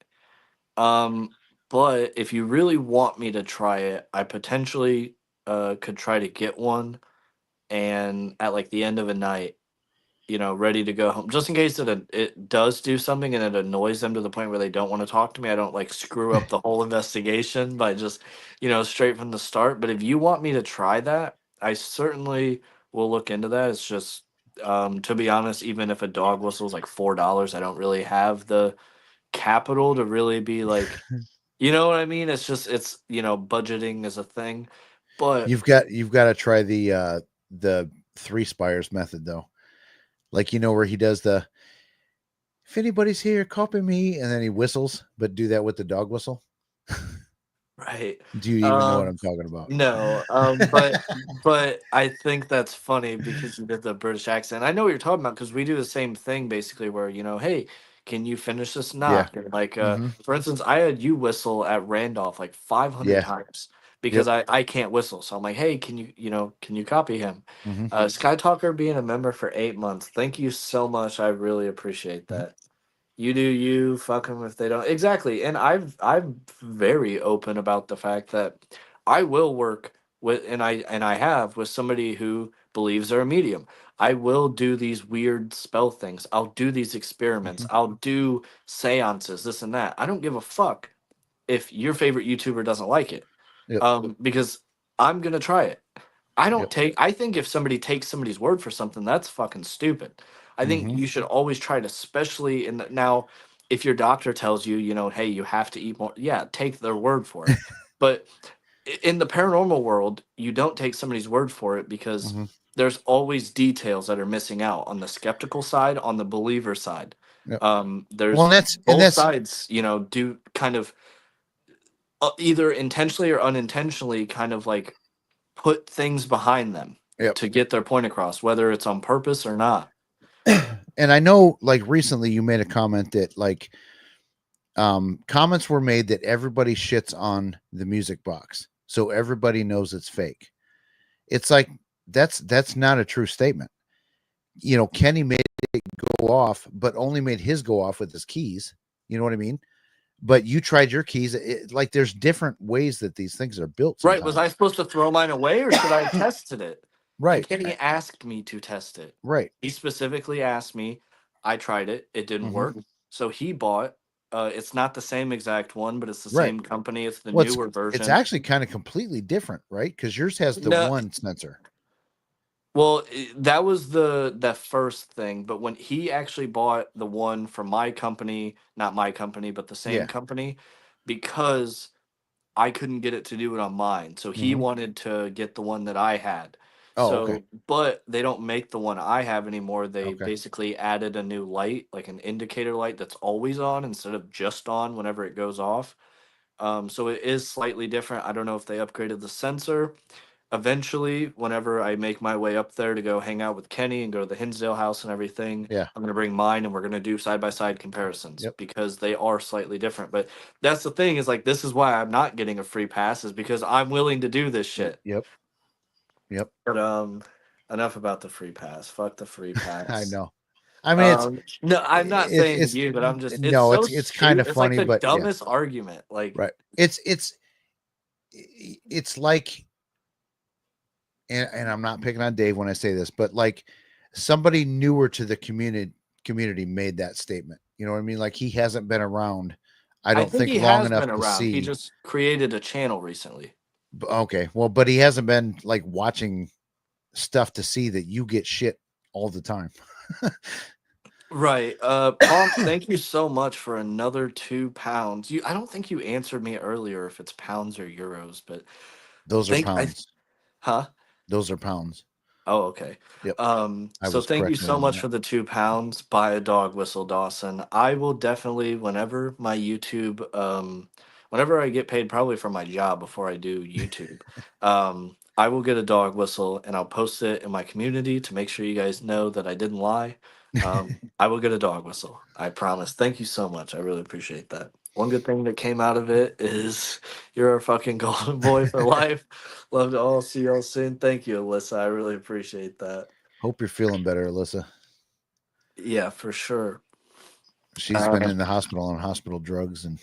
Um, but if you really want me to try it, I potentially could try to get one and at like the end of a night, ready to go home. Just in case it does do something and it annoys them to the point where they don't want to talk to me. I don't like screw up the whole investigation by just, straight from the start. But if you want me to try that, I certainly will look into that. It's just, to be honest, even if a dog whistle is like $4, I don't really have the capital to really be like, you know what I mean? It's just, budgeting is a thing. But You've got to try the three spires method though. Like where he does the if anybody's here, copy me, and then he whistles, but do that with the dog whistle. right. Do you even know what Um, I'm talking about? no, but I think that's funny because you did the British accent. I know what you're talking about because we do the same thing basically where, hey, can you finish this Yeah. knock? And like Hmm. for instance, I had you whistle at Randolph like 500 Yeah. times because Yep. I can't whistle. So I'm like, hey, can you copy him? Hmm. Sky Talker being a member for 8 months. Thank you so much. I really appreciate Hmm. that. You do you, fuck them if they don't. Exactly. And I'm very open about the fact that I will work with and I have with somebody who believes they're a medium. I will do these weird spell things. I'll do these experiments. Hmm. I'll do seances, this and that. I don't give a fuck if your favorite YouTuber doesn't like it. Yep. Because I'm gonna try it. Yep. I think if somebody takes somebody's word for something, that's fucking stupid. I think Hmm. you should always try to, especially now, if your doctor tells you, hey, you have to eat more, yeah, take their word for it. But in the paranormal world, you don't take somebody's word for it because Hmm. there's always details that are missing out on the skeptical side, on the believer side. Yep. Well, There's both sides, do kind of either intentionally or unintentionally kind of like put things behind them yep. to get their point across, whether it's on purpose or not. And I know, like recently, you made a comment that like comments were made that everybody shits on the music box, so everybody knows it's fake. It's like that's not a true statement. Kenny made it go off, but only made his go off with his keys. You know what I mean? But you tried your keys. Like there's different ways that these things are built Right. Was I sometimes. supposed to throw mine away or should I have tested it? And Right. Kenny asked me to test it. Right. He specifically asked me. I tried it. It didn't Hmm. work. So he bought. It's not the same exact one, but it's the Right. same company. It's the Well, newer it's version. actually kind of completely different, right? Because yours has the No, one sensor. well, that was the first thing. But when he actually bought the one from my company, not my company, but the same Yeah. company, because I couldn't get it to do it on mine. So he Hmm. wanted to get the one that I had. Oh, okay. So, but they don't make the one I have anymore. They Okay. basically added a new light, like an indicator light that's always on instead of just on whenever it goes off. So it is slightly different. I don't know if they upgraded the sensor. Eventually, whenever I make my way up there to go hang out with Kenny and go to the Hinsdale house and everything, Yeah. I'm going to bring mine and we're going to do side by side comparisons Yep. because they are slightly different. But that's the thing, is like, this is why I'm not getting a free pass, is because I'm willing to do this shit. Yep. Yep. But enough about the free pass. Fuck the free I pass. know. I mean, No, I'm not saying it's you, but I'm just, it's no, so it's kind stupid. of It's like funny, the but yeah, dumbest argument. Like, right. It's like, and I'm not picking on Dave when I say this, but like somebody newer to the community made that statement. You know what I mean? Like he hasn't been around, I I don't think think, he long has enough been to around. He see. just created a channel recently. Okay, well, but he hasn't been like watching stuff to see that you get shit all the time. Right. Palm, thank you so much for another £2. I don't think you answered me earlier if it's pounds or euros, but Those are thank I pounds. huh? Those are pounds. Oh, okay. Yep. I So was thank you correcting so him on much that. for the £2. Buy a dog whistle, Dawson. I will definitely, whenever my YouTube, whenever I get paid, probably for my job before I do YouTube, I will get a dog whistle and I'll post it in my community to make sure you guys know that I didn't lie. I will get a dog whistle. I promise. Thank you so much. I really appreciate that. One good thing that came out of it is you're a fucking golden boy for life. Love to all see y'all soon. Thank you, Alyssa. I really appreciate that. Hope you're feeling better, Alyssa. Yeah, for sure. She's been Uh, in the hospital on hospital drugs, and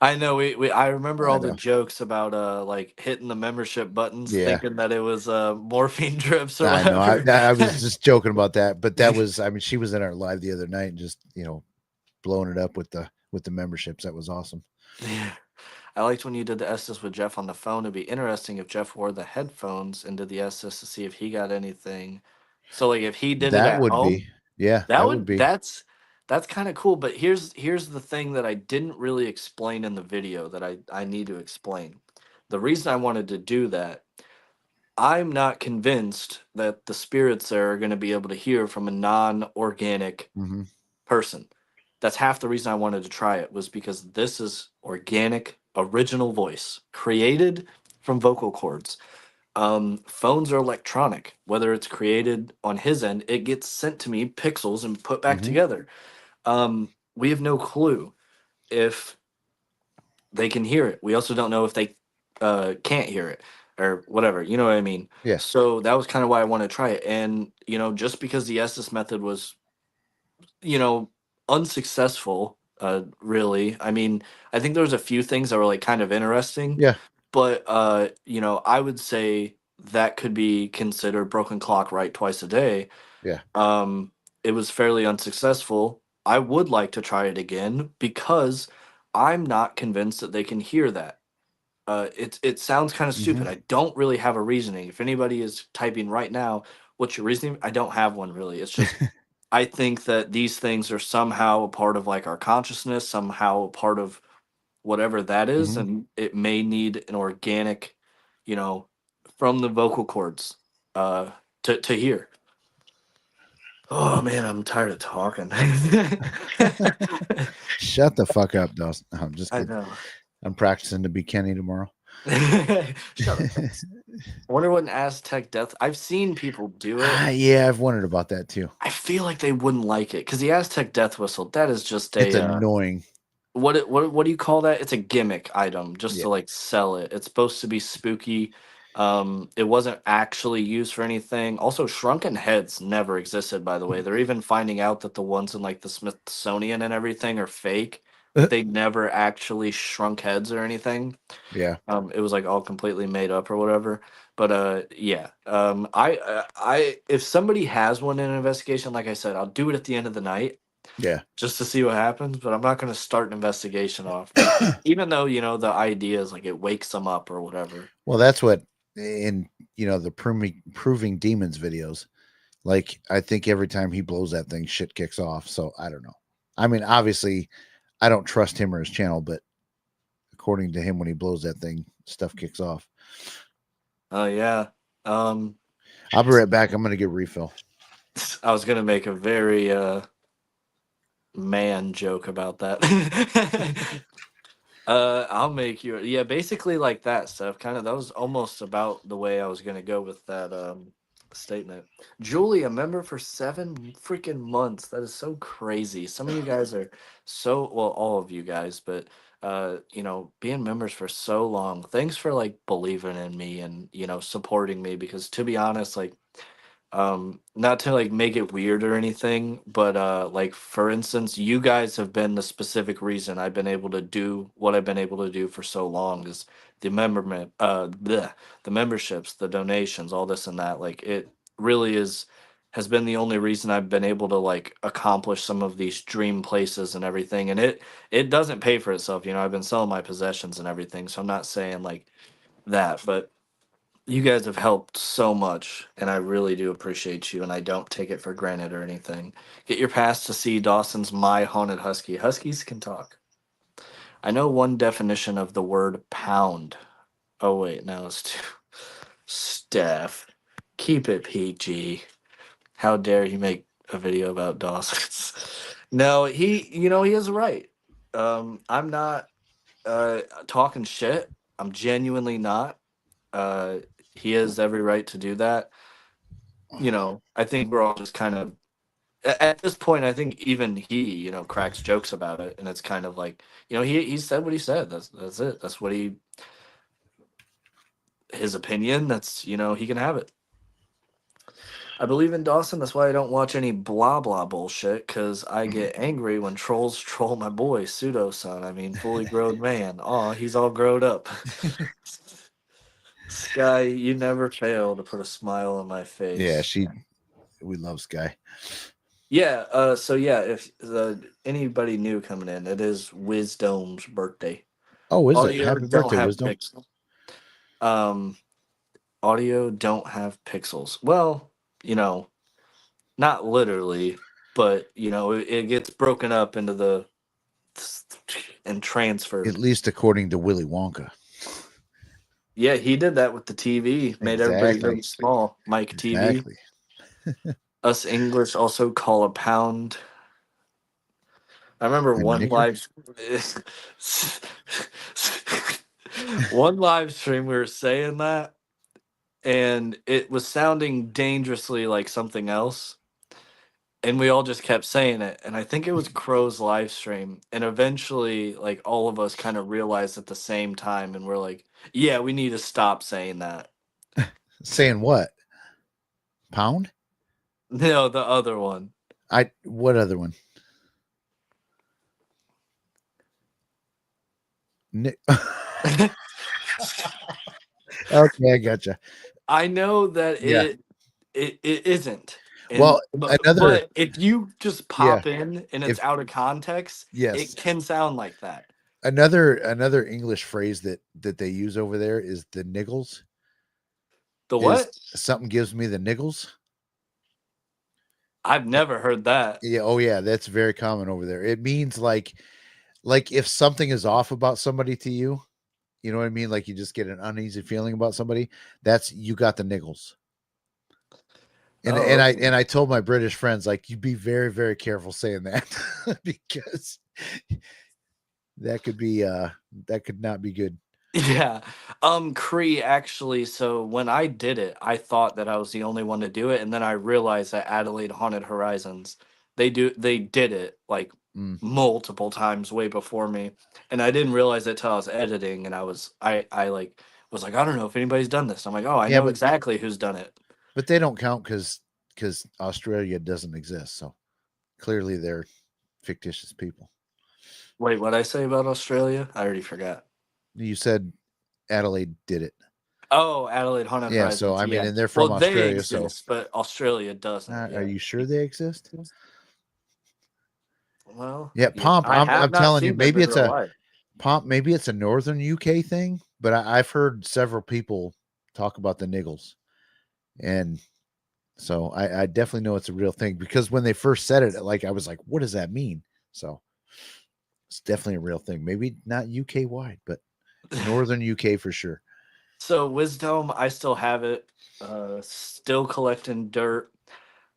I know we I remember I all the know. jokes about like hitting the membership buttons Yeah, thinking that it was morphine drips or I know. I, whatever. I was just joking about that, but that was, I mean, she was in our live the other night and just, blowing it up with the memberships. That was awesome. Yeah. I liked when you did the Estes with Jeff on the phone. It'd be interesting if Jeff wore the headphones and did the Estes to see if he got anything. So like if he did it That at would home, be, yeah, that that would would be. that's kind of cool. But here's the thing that I didn't really explain in the video that I need to explain. The reason I wanted to do that, I'm not convinced that the spirits there are going to be able to hear from a non-organic Hmm. person. That's half the reason I wanted to try it, was because this is organic, original voice created from vocal cords. Phones are electronic. Whether it's created on his end, it gets sent to me pixels and put back Hmm. together. We have no clue if they can hear it. We also don't know if they can't hear it or whatever. You know what I mean? Yeah. So that was kind of why I wanted to try it. And just because the Estes method was, you know, unsuccessful, really. I mean, I think there was a few things that were like kind of interesting, Yeah. but I would say that could be considered broken clock right twice a day. Yeah. Um, it was fairly unsuccessful. I would like to try it again because I'm not convinced that they can hear that. It sounds kind of Hmm. stupid. I don't really have a reasoning. If anybody is typing right now, what's your reasoning? I don't have one really. It's just I think that these things are somehow a part of like our consciousness, somehow a part of whatever that is, Hmm. and it may need an organic, you know, from the vocal cords, uh, to hear. Oh man, I'm tired of talking. Shut the fuck up, Dawson. No, I'm just I kidding. know. I'm practicing to be Kenny tomorrow. Shut up. I wonder what an Aztec death. I've seen people do it. Yeah, I've wondered about that too. I feel like they wouldn't like it because the Aztec death whistle, that is just It's a annoying. what do you call that? It's a gimmick item just Yeah. to like sell it. It's supposed to be spooky. It wasn't actually used for anything. Also, shrunken heads never existed, by the way. They're even finding out that the ones in like the Smithsonian and everything are fake. They never actually shrunk heads or anything. Yeah. It was like all completely made up or whatever. But yeah. I if somebody has one in an investigation, like I said, I'll do it at the end of the night Yeah. just to see what happens. But I'm not going to start an investigation off, even though the idea is like it wakes them up or whatever. Well, that's what in the proving demons videos. Like I think every time he blows that thing, shit kicks off. So I don't know. I mean, obviously, I don't trust him or his channel, but according to him, when he blows that thing, stuff kicks off. Oh yeah. Um, I'll be right back. I'm gonna get refill. I was gonna make a very man joke about that. I'll make you. Yeah, basically like that stuff. Kind of. That was almost about the way I was gonna go with that statement. Julie, a member for 7 freaking months. That is so crazy. Some of you guys are so well, all of you guys, but being members for so long. Thanks for like believing in me and supporting me because to be honest, like not to like make it weird or anything, but like for instance, you guys have been the specific reason I've been able to do what I've been able to do for so long is the memberships, the donations, all this and that. Like it really has been the only reason I've been able to like accomplish some of these dream places and everything. And it doesn't pay for itself. I've been selling my possessions and everything, so I'm not saying like that, but you guys have helped so much, and I really do appreciate you, and I don't take it for granted or anything. Get your pass to see Dawson's My Haunted Husky. Huskies can talk. I know one definition of the word pound. Oh, wait, no, it's too. Steph, keep it PG. How dare you make a video about Dawson's? No, he has a right. I'm not talking shit. I'm genuinely not. Uh, he has every right to do that. I think we're all just kind of at this point. I think even he, cracks jokes about it, and it's kind of like, he said what he said. That's it. That's what his opinion. That's he can have it. I believe in Dawson. That's why I don't watch any blah blah bullshit because I get angry when trolls troll my boy pseudo son. I mean, fully grown man. Aw, he's all grown up. Sky, you never fail to put a smile on my face. Yeah, we love Sky. Yeah, so yeah, if anybody new coming in, it is Wisdom's birthday. Oh, is it? Audio Happy don't birthday, have Wisdom. pixels. Audio don't have pixels. Well, not literally, but it gets broken up into the and transferred. At least according to Willy Wonka. Yeah, he did that with the TV. Made everybody very small. Mike TV. Exactly. Us English also call a pound. I remember one live stream we were saying that, and it was sounding dangerously like something else, and we all just kept saying it. And I think it was Crow's live stream, and eventually, like all of us kind of realized at the same time, and we're like, "Yeah, we need to stop saying that." Saying what? Pound? No, the other one. What other one? Okay, I gotcha. I know that Yeah. it isn't. Well, but if you just pop Yeah. in and it's out of context, Yes. it can sound like that. Another English phrase that they use over there is the niggles. The what? Something gives me the niggles. I've never heard that. Yeah. Oh yeah, that's very common over there. It means like if something is off about somebody to you, you know what I mean? Like you just get an uneasy feeling about somebody. That's you got the niggles. And I told my British friends, like, you be very, very careful saying that because that could not be good. Yeah. Cree actually, so when I did it, I thought that I was the only one to do it, and then I realized that Adelaide Haunted Horizons, they did it like multiple times way before me. And I didn't realize it till I was editing, and I like was like, I don't know if anybody's done this. I'm like, oh, I know exactly who's done it. But they don't count because Australia doesn't exist. So clearly they're fictitious people. Wait, what'd I say about Australia? I already forgot. You said Adelaide did it. Oh, Adelaide Haunted Horizons. So I mean, and they're from Australia, they exist, but Australia doesn't. Are you sure they exist? Well, yeah, Pomp. I'm telling you, maybe it's maybe it's a northern UK thing, but I've heard several people talk about the niggles, and so I definitely know it's a real thing because when they first said it, like I was like, what does that mean? So it's definitely a real thing. Maybe not UK wide, but northern UK for sure. So Wisdom, I still have it. Still collecting dirt.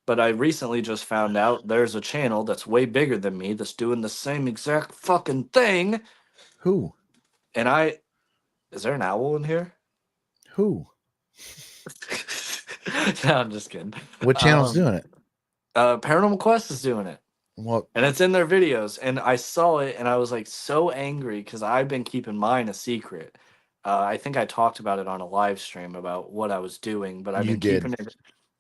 But I recently just found out there's a channel that's way bigger than me that's doing the same exact fucking thing. Who? And is there an owl in here? Who? No, I'm just kidding. What channel's doing it? Paranormal Quest is doing it. Well, And it's in their videos. And I saw it and I was like so angry because I've been keeping mine a secret. I think I talked about it on a live stream about what I was doing, but you did.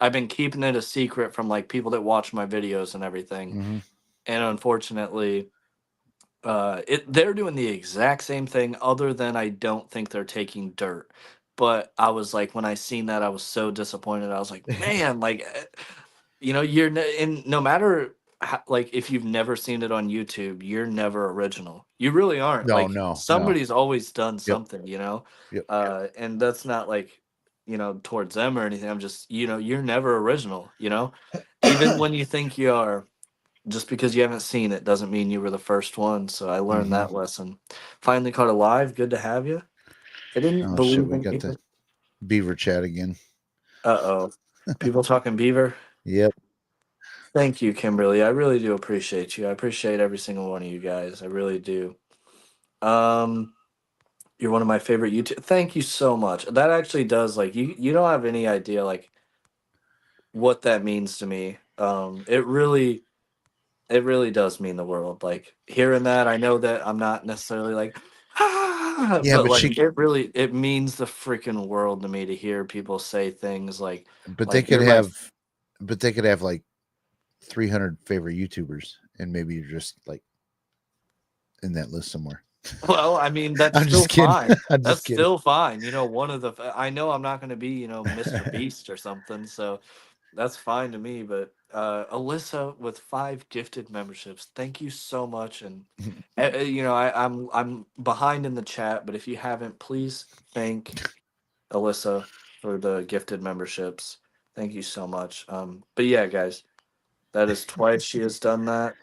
I've been keeping it a secret from like people that watch my videos and everything. Hmm. And unfortunately, they're doing the exact same thing other than I don't think they're taking dirt. But I was like, when I seen that, I was so disappointed. I was like, man, like, and no matter how, like, if you've never seen it on YouTube, you're never original. You really aren't. No, Like, no, no. somebody's always done Yep, something, yep. and that's not like, towards them or anything. I'm just, you're never original, even when you think you are. Just because you haven't seen it doesn't mean you were the first one. So I learned Hmm. that lesson. Finally caught it live. Good to have you. I didn't Oh shit, believe we in got you. the beaver chat again. Uh-oh. People talking beaver. Yep. Thank you, Kimberly. I really do appreciate you. I appreciate every single one of you guys. I really do. Um, you're one of my favorite YouTube. Thank you so much. That actually does, like, you don't have any idea like what that means to me. It really does mean the world. Like hearing that, I know that I'm not necessarily like, Yeah, but but like it means the freaking world to me to hear people say things but they like could you're my. have, but they could have like 300 favorite YouTubers, and maybe you're just like in that list somewhere. Well, I mean that's I'm still just kidding. fine. I'm That's just kidding. still fine. One of the I know I'm not going to be Mr. Beast or something, so that's fine to me. But Alyssa with 5 gifted memberships, thank you so much. And I'm behind in the chat, but if you haven't, please thank Alyssa for the gifted memberships. Thank you so much. But yeah, guys, that is twice she has done that.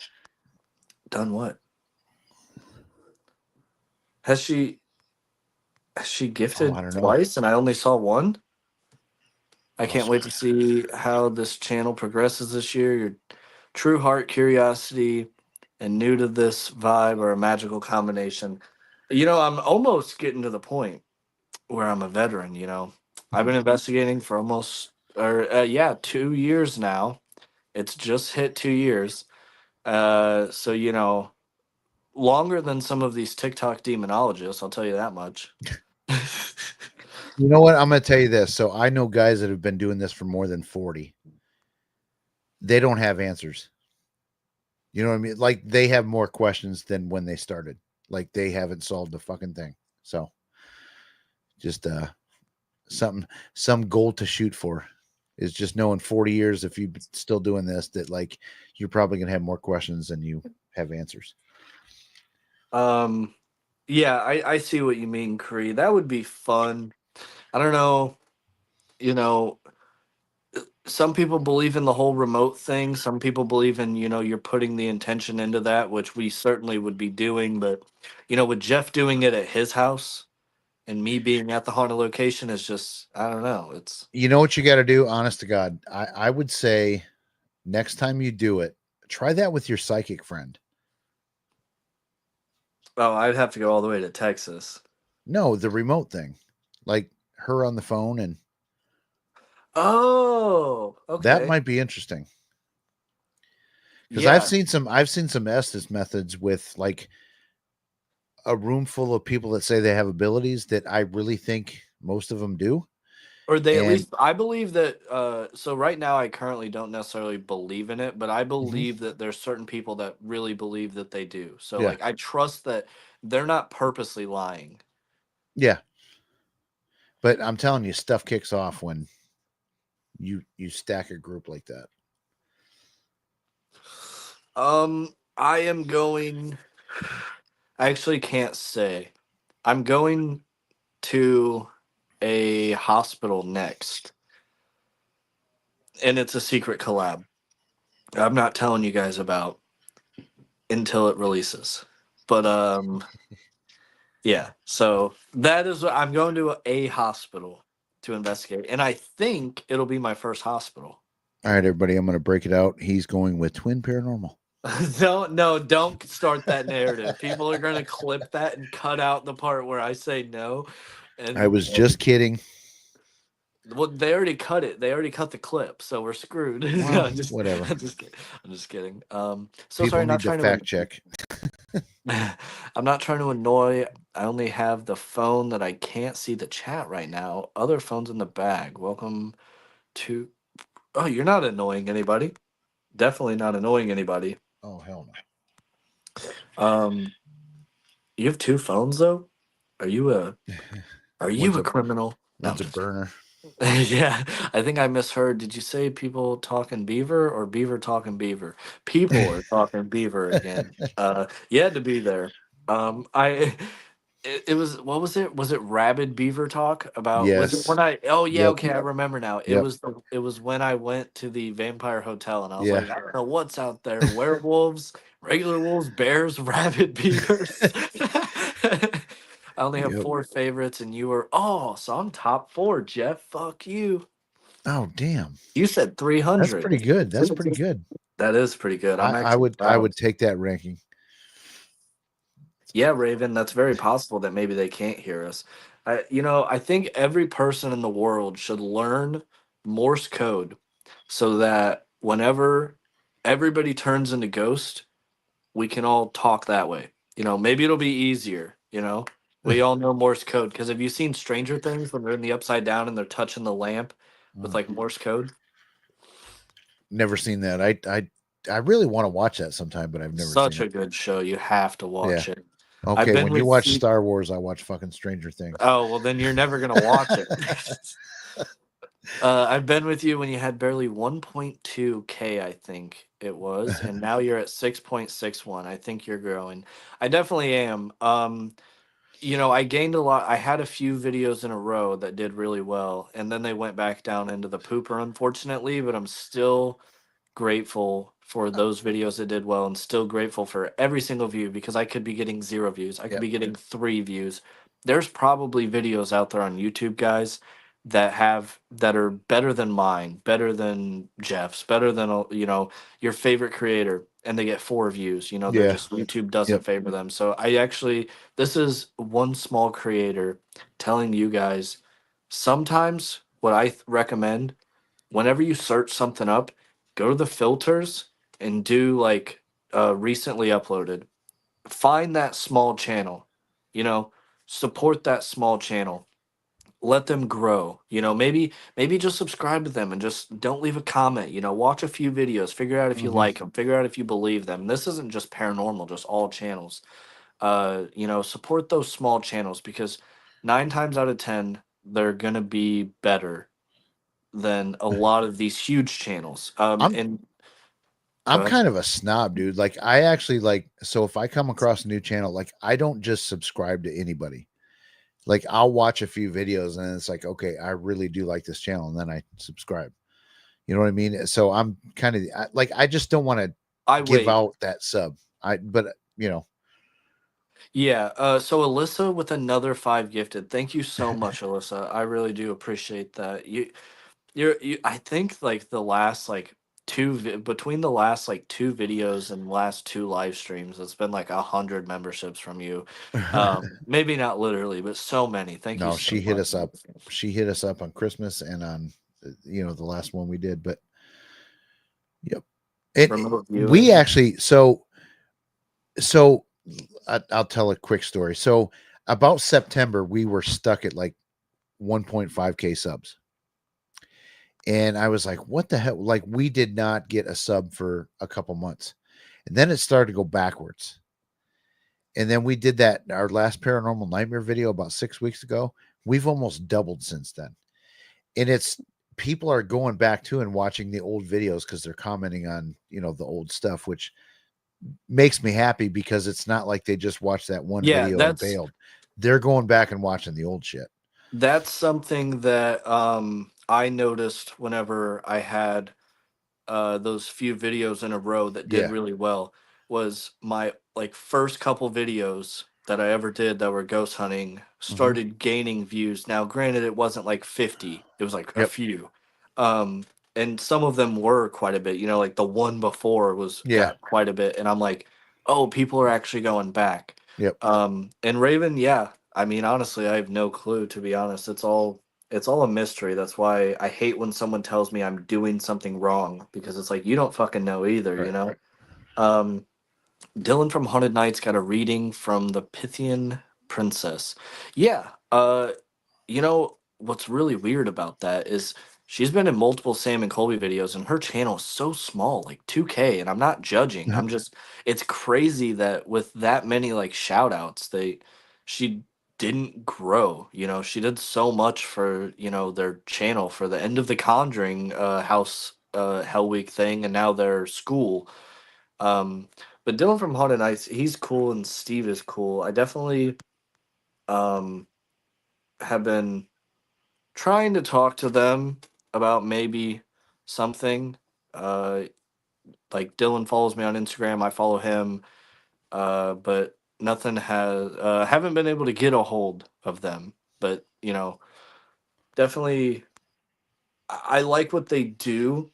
Done what? Has she Oh, gifted I don't know. twice and I only saw one? I Oh, can't wait to see how this channel progresses this year. Your true heart, curiosity, and new to this vibe are a magical combination. I'm almost getting to the point where I'm a veteran. I've been investigating for almost, or yeah, 2 years now. It's just hit 2 years. So longer than some of these TikTok demonologists. I'll tell you that much. you know what? I'm going to tell you this. So I know guys that have been doing this for more than 40. They don't have answers. You know what I mean? Like they have more questions than when they started. Like they haven't solved the fucking thing. So just something, some goal to shoot for is just knowing 40 years, if you're still doing this, that like you're probably going to have more questions than you have answers. Yeah, I see what you mean, Cree. That would be fun. I don't know, you know, some people believe in the whole remote thing. Some people believe in, you're putting the intention into that, which we certainly would be doing. But, with Jeff doing it at his house and me being at the haunted location is just, I don't know. You know what you got to do? Honest to God, I would say next time you do it, try that with your psychic friend. Oh, I'd have to go all the way to Texas. No, the remote thing, like her on the phone, and Oh, that okay. might be interesting. Because Yeah. I've seen some Estes methods with like a room full of people that say they have abilities that I really think most of them do. Or they at And least, I believe that, so right now I currently don't necessarily believe in it, but I mhm, believe that there's certain people that really believe that they do. So yeah, like I trust that they're not purposely lying. yeah. But I'm telling you, stuff kicks off when you stack a group like that. I am going, I actually can't say. I'm going to a hospital next, and it's a secret collab. I'm not telling you guys about until it releases. But Yeah. So that is what I'm going to a hospital to investigate, and I think it'll be my first hospital. All right, everybody, I'm going to break it out. He's going with Twin Paranormal. Don't start that narrative. People are going to clip that and cut out the part where I say no. I And was just kidding. well, they already cut it. They already cut the clip, so we're screwed. No, Well, whatever. I'm just kidding. I'm just kidding. So People sorry, not need to trying to. fact check. I'm not trying to annoy. I only have the phone that I can't see the chat right now. Other phones in the bag. Welcome to. Oh, you're not annoying anybody. Definitely not annoying anybody. Oh, hell Um, you have two phones though. Are you a no. Are One's you a a criminal? No, I'm one's a just burner. yeah, I think I misheard. Did you say people talking beaver or beaver talking beaver? People are talking beaver again. You had to be there. I it was what was it? Was it rabid beaver talk about? Was it Yes. when I? Oh yeah, Yep. okay, I remember now. Yep. It was when I went to the Vampire Hotel and I was Yeah. like, I don't know what's out there. Werewolves, regular wolves, bears, rabid beavers. I only have Yep. four favorites, and you were so I'm top four, Jeff. Fuck you. Oh, damn. You said That's 300. pretty good. That's pretty good. That is pretty good. I'm I actually would I proud. would take that ranking. Yeah, Raven, that's very possible that maybe they can't hear us. I think every person in the world should learn Morse code so that whenever everybody turns into ghost, we can all talk that way. Maybe it'll be easier. We all know Morse code because have you seen Stranger Things when they're in the upside down and they're touching the lamp with Mm, like Morse code? never seen that. I really want to watch that sometime, but I've never seen Such it. a good show. You have to Yeah. watch it. I've Okay, been when you with watch you. Star Wars, I watch fucking Stranger Things. Oh, well, then you're never going to watch it. I've been with you when you had barely 1.2K, I think it was, and now you're at 6.61. I think you're growing. I definitely am. I gained a lot. I had a few videos in a row that did really well, and then they went back down into the pooper, unfortunately, but I'm still grateful for those videos that did well and still grateful for every single view because I could be getting 0 views. I could Yep. be getting 3 views. There's probably videos out there on YouTube, guys, that are better than mine, better than Jeff's, better than your favorite creator, and they get 4 views. They're Yeah. just YouTube doesn't Yep. favor them. So this is one small creator telling you guys sometimes what I recommend whenever you search something up, go to the filters and do like recently uploaded. Find that small channel, you know, support that small channel. Let them grow. Maybe just subscribe to them and just don't leave a comment. Watch a few videos, figure out if you Hmm. like them, figure out if you believe them. This isn't just paranormal, just all channels. Support those small channels because 9 times out of 10, they're gonna be better than a lot of these huge channels. I'm And go I'm ahead. kind of a snob, dude. Like I actually like so if I come across a new channel, like I don't just subscribe to anybody. Like I'll watch a few videos and it's like, okay, I really do like this channel, and then I subscribe. You know what I mean? So I'm kind of like I just don't want to I give wait. out that sub. But you know, Yeah. So Alyssa with another 5 gifted. Thank you so much, Alyssa. I really do appreciate that. I think like the last like between the last like 2 videos and last 2 live streams, it's been like 100 memberships from you. Maybe not literally, but so many. Thank you no, so she hit much. us up. She hit us up on Christmas and on the last one we did. But yep, Remote we viewing. actually so I'll tell a quick story. So about September, we were stuck at like 1.5K subs. And I was like, what the hell? Like, we did not get a sub for a couple months. And then it started to go backwards. And then we did that, our last paranormal nightmare video about 6 weeks ago. We've almost doubled since then. And it's people are going back to and watching the old videos because they're commenting on, the old stuff, which makes me happy because it's not like they just watched that one Yeah, video and bailed. They're going back and watching the old shit. that's something that I noticed whenever I had those few videos in a row that did Yeah. really well was my like first couple videos. that I ever did that were ghost hunting started gaining views. Now, granted, it wasn't like 50; it was like a Yep. few, um, and some of them were quite a bit. You know, like the one before was Yeah. got quite a bit, and I'm like, oh, people are actually going back. Yep. And Raven, yeah, I mean, honestly, I have no clue, to be honest. It's all a mystery. That's why I hate when someone tells me I'm doing something wrong, because it's like you don't fucking know either, you Right. know? Um, Dylan from Haunted Nights got a reading from the Pythian Princess. Yeah, you know what's really weird about that is she's been in multiple Sam and Colby videos, and her channel is so small, like 2K, and I'm not judging. I'm just it's crazy that with that many like shout outs, she didn't grow. You know, she did so much for, their channel for the end of the Conjuring house Hell Week thing, and now their school. Um but Dylan from Haunted Nights, he's cool, and Steve is cool. I definitely um have been trying to talk to them about maybe something. Uh, like Dylan follows me on Instagram, I follow him, but nothing has. Haven't been able to get a hold of them. But definitely, I like what they do.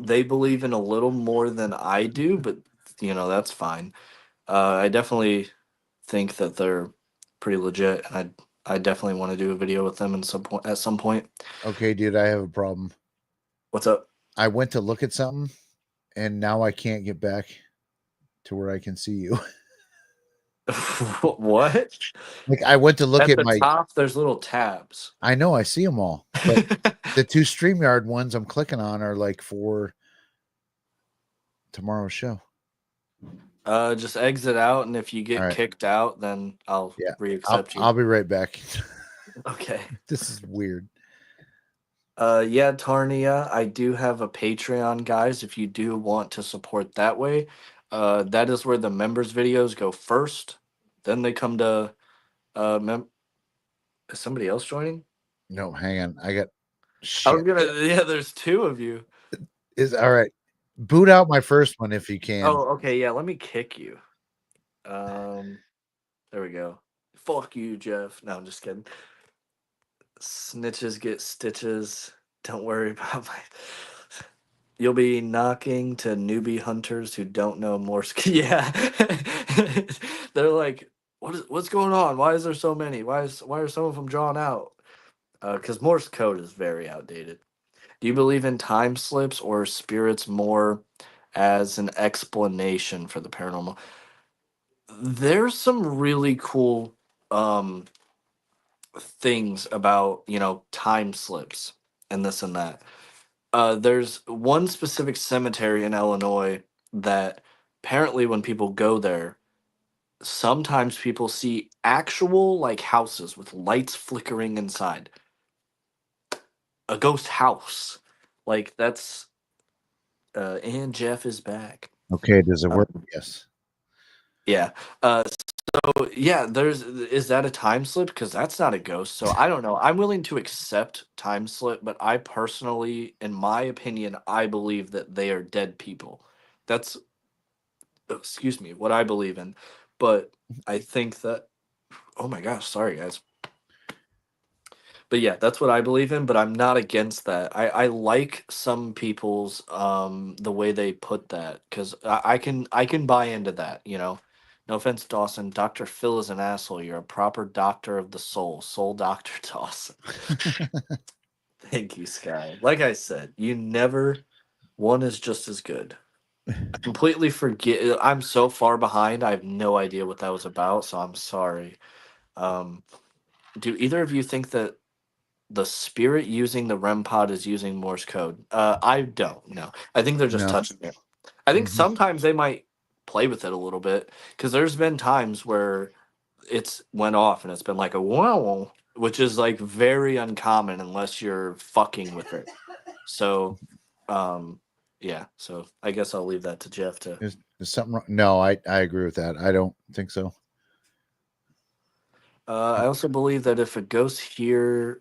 They believe in a little more than I do, but that's fine. I definitely think that they're pretty legit, and I definitely want to do a video with them at some point. Okay, dude, I have a problem. What's up? I went to look at something and now I can't get back to where I can see you. What? Like I went to look At at the my top, there's little tabs. I know I see them all, but the two StreamYard ones I'm clicking on are like for tomorrow's show. Just exit out, and if you All get right. kicked out, then I'll Yeah. re-accept you. I'll be right back. Okay. This is weird. Yeah, Tarnia, I do have a Patreon, guys. If you do want to support that way, that is where the members videos go first. Then they come to is somebody else joining? No, hang on. I got I was shit. gonna. Yeah, there's two of you. Is all right. Boot out my first one if you can. Oh, okay. Yeah, let me kick you. There we go. Fuck you, Jeff. No, I'm just kidding. Snitches get stitches. Don't worry about my. You'll be knocking to newbie hunters who don't know Morse. Yeah, they're like, what's going on? Why is there so many? Why are some of them drawn out? Because Morse code is very outdated. Do you believe in time slips or spirits more as an explanation for the paranormal? There's some really cool um things about time slips and this and that. There's one specific cemetery in Illinois that apparently when people go there, sometimes people see actual like houses with lights flickering inside. A ghost house. Like that's and Jeff is back. Okay, does it Uh, work? Yes. yeah. So yeah, is that a time slip? Because that's not a ghost. So I don't know. I'm willing to accept time slip, but I personally, in my opinion, I believe that they are dead people. That's excuse me, what I believe in. But I think that oh my gosh, sorry guys. But yeah, that's what I believe in, but I'm not against that. I like some people's the way they put that, because I can buy into that. No offense, Dawson. Dr. Phil is an asshole. You're a proper doctor of the soul. Soul Doctor Dawson. Thank you, Sky. Like I said, you never one is just as good. I completely forget. I'm so far behind. I have no idea what that was about, so I'm sorry. Um, do either of you think that the spirit using the REM pod is using Morse code? I don't know. I think they're just No. touching it. I think Mhm. sometimes they might play with it a little bit, because there's been times where it's went off and it's been like a wow, which is like very uncommon unless you're fucking with it. So, yeah. So I guess I'll leave that to Jeff to. Is something wrong? No, I agree with that. I don't think so. I also believe that if a ghost hears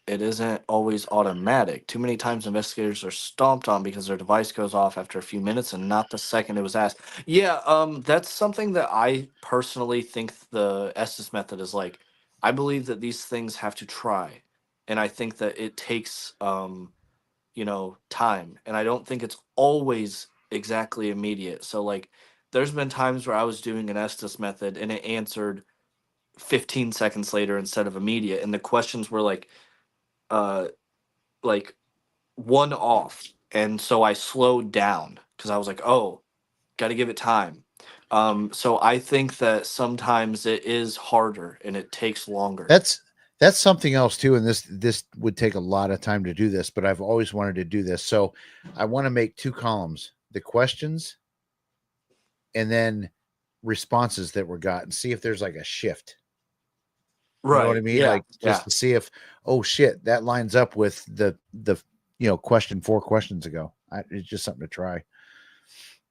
it isn't always automatic. Too many times investigators are stomped on because their device goes off after a few minutes and not the second it was asked. Yeah, that's something that I personally think the Estes method is like. I believe that these things have to try, and I think that it takes time, and I don't think it's always exactly immediate. So like, there's been times where I was doing an Estes method and it answered 15 seconds later instead of immediate, and the questions were uh like one off, and so I slowed down because I was like, oh, got to give it time. So I think that sometimes it is harder and it takes longer. That's something else too, and this would take a lot of time to do this, but I've always wanted to do this. So I want to make two columns: the questions and then responses that were got, and see if there's like a shift. You know what I Right, mean? yeah, Like just yeah. to see if, oh shit, that lines up with the question 4 questions ago. It's just something to try.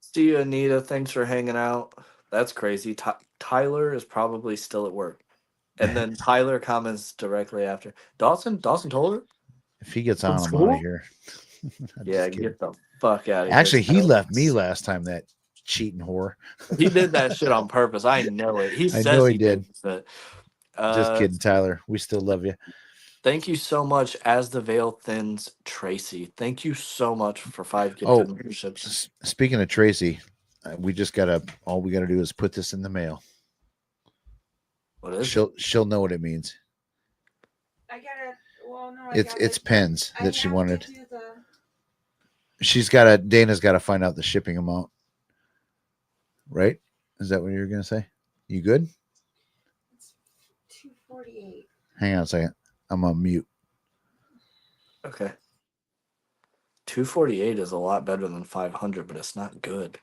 See you, Anita. Thanks for hanging out. That's crazy. Tyler is probably still at work. And then Tyler comments directly after. Dawson told her If he gets from on, I'm out of school? here. I'm Yeah, just kidding. get the fuck out of here, Actually, he Tyler. left me last time, that cheating whore. He did that shit on purpose. I know it. He I know says he he did, did. but Just uh kidding, Tyler. We still love you. thank you so much. As the veil thins, Tracy. Thank you so much for 5 gifted Oh, memberships. speaking of Tracy, we just gotta. All we gotta do is put this in the mail. What is it? She'll know what it means. I gotta. Well, no, It's pens that she wanted. do the. Dana's got to find out the shipping amount. Right? Is that what you're gonna say? You good? It's 248. Hang on a second. I'm on mute. Okay. 248 is a lot better than 500, but it's not good.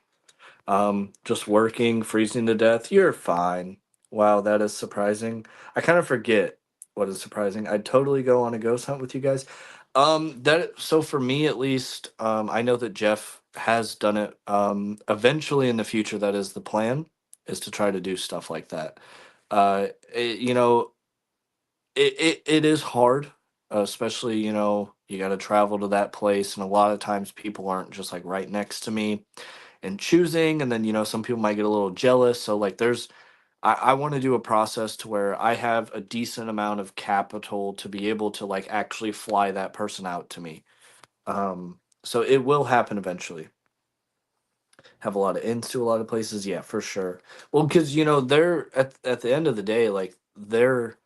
Just working, freezing to death. You're fine. Wow, that is surprising. I kind of forget what is surprising. I'd totally go on a ghost hunt with you guys. That so for me at least, I know that Jeff has done it. Eventually in the future, that is the plan, is to try to do stuff like that. It, it is hard, especially you got to travel to that place, and a lot of times people aren't just like right next to me and choosing, and then some people might get a little jealous. So like there's I want to do a process to where I have a decent amount of capital to be able to like actually fly that person out to me. So it will happen eventually. Have a lot of ins to a lot of places, yeah, for sure. Well, because they're at the end of the day, like they're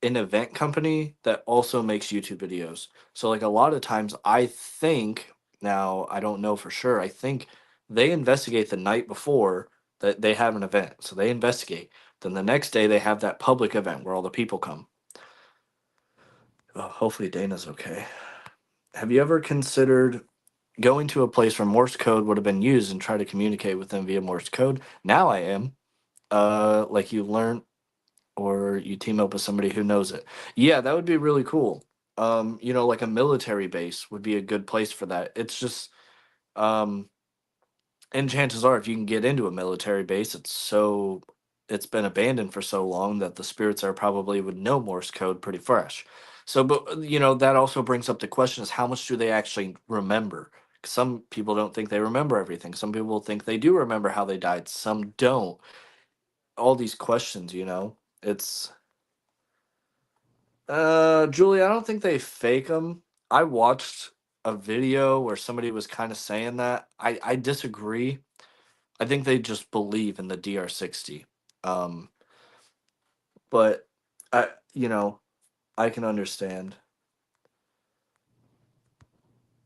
an event company that also makes YouTube videos. So like a lot of times I think, now I don't know for sure, I think they investigate the night before that they have an event. So they investigate. Then the next day they have that public event where all the people come. Hopefully Dana's okay. Have you ever considered going to a place where Morse code would have been used and try to communicate with them via Morse code? Now I am. Like you learn or you team up with somebody who knows it. Yeah, that would be really cool. Like a military base would be a good place for that. It's just um and chances are if you can get into a military base, it's been abandoned for so long that the spirits there probably would know Morse code pretty fresh. So but that also brings up the question is how much do they actually remember? 'Cause some people don't think they remember everything. Some people think they do remember how they died. Some don't. All these questions, it's Julie, I don't think they fake them. I watched a video where somebody was kind of saying that. I disagree. I think they just believe in the DR60. Um, but I, I can understand.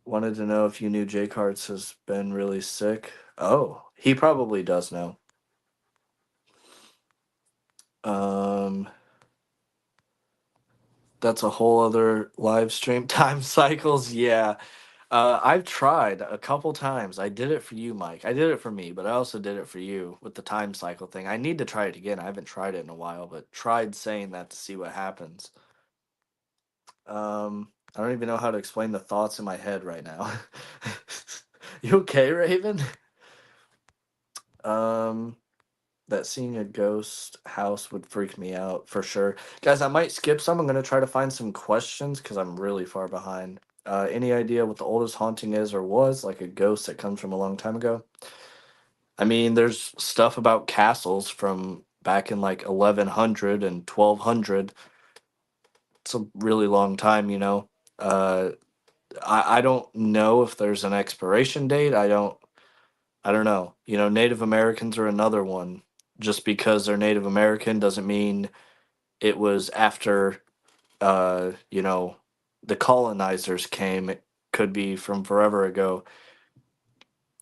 Wanted to know if you knew Jake Hartz has been really sick. Oh, he probably does know. Um, that's a whole other live stream time cycles. Yeah. I've tried a couple times. I did it for you, Mike. I did it for me, but I also did it for you with the time cycle thing. I need to try it again. I haven't tried it in a while, but tried saying that to see what happens. I don't even know how to explain the thoughts in my head right now. You okay, Raven? Um, that seeing a ghost house would freak me out for sure. Guys, I might skip some. I'm gonna try to find some questions because I'm really far behind. Any idea what the oldest haunting is or was, like a ghost that comes from a long time ago? I mean, there's stuff about castles from back in like 1100 and 1200. It's a really long time, you know. Uh, I don't know if there's an expiration date. I don't know. You know, Native Americans are another one. Just because they're Native American doesn't mean it was after you know, the colonizers came. It could be from forever ago.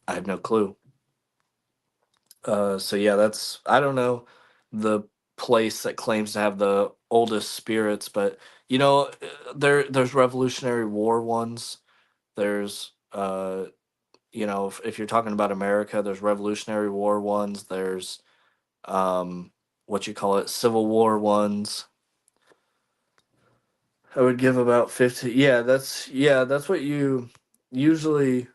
I have no clue. So yeah, that's I don't know the place that claims to have the oldest spirits, but you know, there's Revolutionary War ones. There's you know, if you're talking about America, there's Revolutionary War ones. There's what you call it, Civil War ones. I would give about 50. Yeah, that's what you usually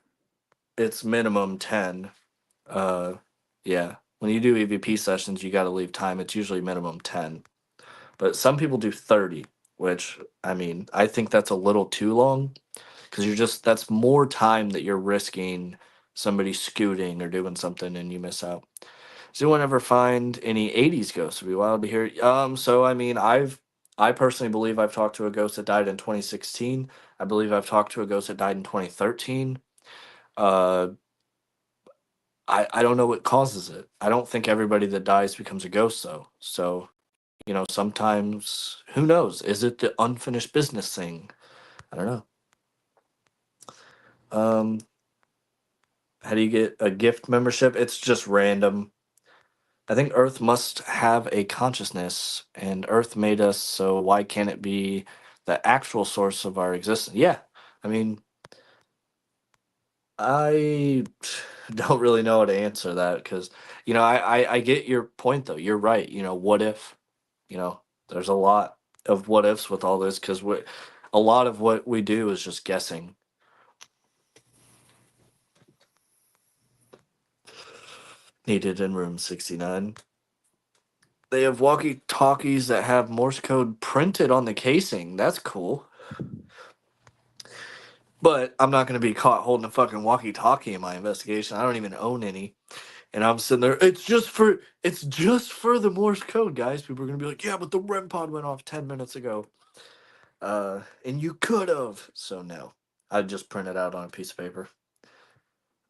it's minimum 10. Uh yeah. When you do EVP sessions, you got to leave time. It's usually minimum 10. But some people do 30, which I mean, I think that's a little too long because that's more time that you're risking somebody scooting or doing something and you miss out. Does anyone ever find any 80s ghosts? It'd be wild to hear. So I mean, I personally believe I've talked to a ghost that died in 2016. I believe I've talked to a ghost that died in 2013. Uh, I don't know what causes it. I don't think everybody that dies becomes a ghost though. So, you know, sometimes who knows? Is it the unfinished business thing? I don't know. Um, how do you get a gift membership? It's just random. I think Earth must have a consciousness, and Earth made us, so why can't it be the actual source of our existence? Yeah, I mean, I don't really know how to answer that because, you know, I get your point though. You're right. You know, what if, you know, there's a lot of what ifs with all this because a lot of what we do is just guessing. Needed in room 69. They have walkie talkies that have Morse code printed on the casing. That's cool. But I'm not going to be caught holding a fucking walkie-talkie in my investigation. I don't even own any. And I'm sitting there. It's just for the Morse code, guys. People are going to be like, yeah, but the REM pod went off 10 minutes ago. And you could have. So no, I'd just print it out on a piece of paper.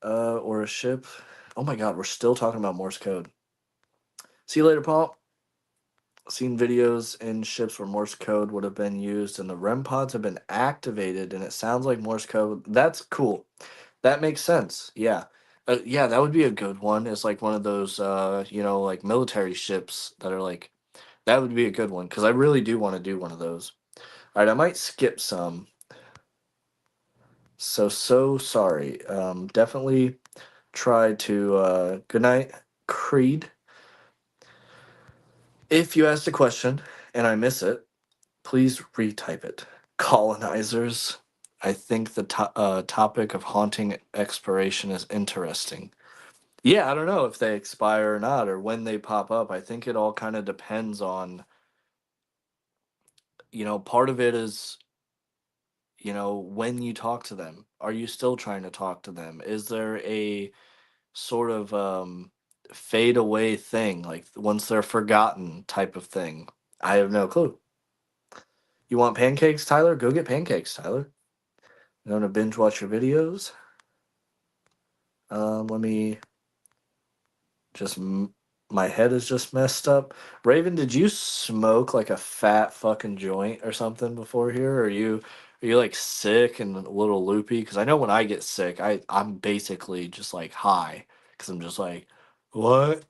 Or a ship. Oh my God, we're still talking about Morse code. See you later, Paul. Seen videos in ships where Morse code would have been used and the REM pods have been activated and it sounds like Morse code. That's cool. That makes sense. Yeah. Yeah, that would be a good one. It's like one of those, you know, like military ships that are like, that would be a good one because I really do want to do one of those. All right, I might skip some. So sorry. Definitely try to, good night, Creed. If you asked a question and I miss it, please retype it. Colonizers. I think the topic of haunting expiration is interesting. Yeah, I don't know if they expire or not or when they pop up. I think it all kind of depends on, you know, part of it is, you know, when you talk to them. Are you still trying to talk to them? Is there a sort of fade away thing, like once they're forgotten type of thing? I have no clue. You want pancakes, Tyler? Go get pancakes, Tyler. You want to binge watch your videos? Let me just. My head is just messed up. Raven, did you smoke like a fat fucking joint or something before here? Are you like sick and a little loopy? Because I know when I get sick, I'm basically just like high. Because I'm just like, what?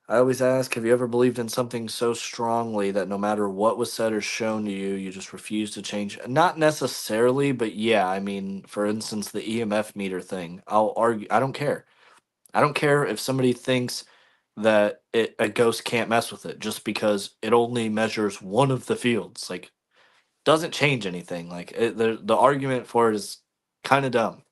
I always ask, have you ever believed in something so strongly that no matter what was said or shown to you, you just refuse to change? Not necessarily, but yeah, I mean, for instance, the EMF meter thing. I'll argue. I don't care. I don't care if somebody thinks that a ghost can't mess with it just because it only measures one of the fields. Like, doesn't change anything. Like, the argument for it is kind of dumb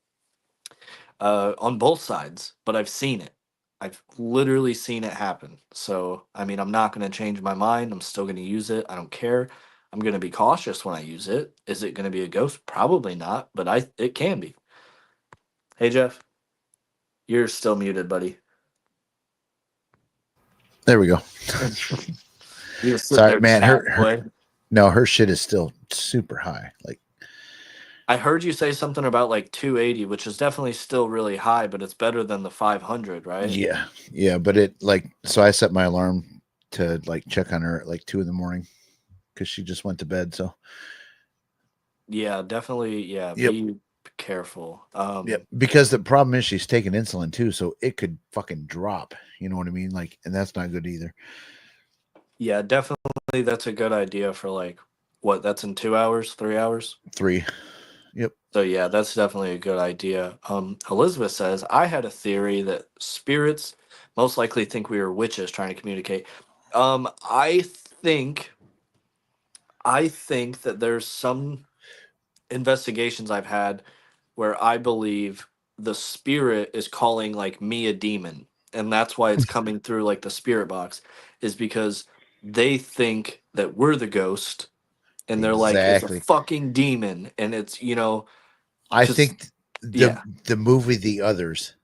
on both sides, but I've seen it. I've literally seen it happen. So, I mean, I'm not going to change my mind. I'm still going to use it. I don't care. I'm going to be cautious when I use it. Is it going to be a ghost? Probably not, but it can be. Hey, Jeff, you're still muted, buddy. There we go. You just sit Sorry, there man. chatting away. Her shit is still super high. Like, I heard you say something about like 280, which is definitely still really high, but it's better than the 500, right? yeah, but it like so I set my alarm to like check on her at like 2 a.m. because she just went to bed. So Yeah, definitely. Yeah, yep, be careful. yep. Because the problem is she's taking insulin too, so it could fucking drop. You know what I mean? Like, and that's not good either. Yeah, definitely. That's a good idea for like what? That's in 2 hours, 3 hours. 3. Yep. So yeah, that's definitely a good idea. Elizabeth says I had a theory that spirits most likely think we are witches trying to communicate. Um, I think I think that there's some investigations I've had where I believe the spirit is calling like me a demon, and that's why it's coming through like the spirit box, is because they think that we're the ghost, and they're like, it's a Exactly. fucking demon, and it's I because think yeah, the movie The Others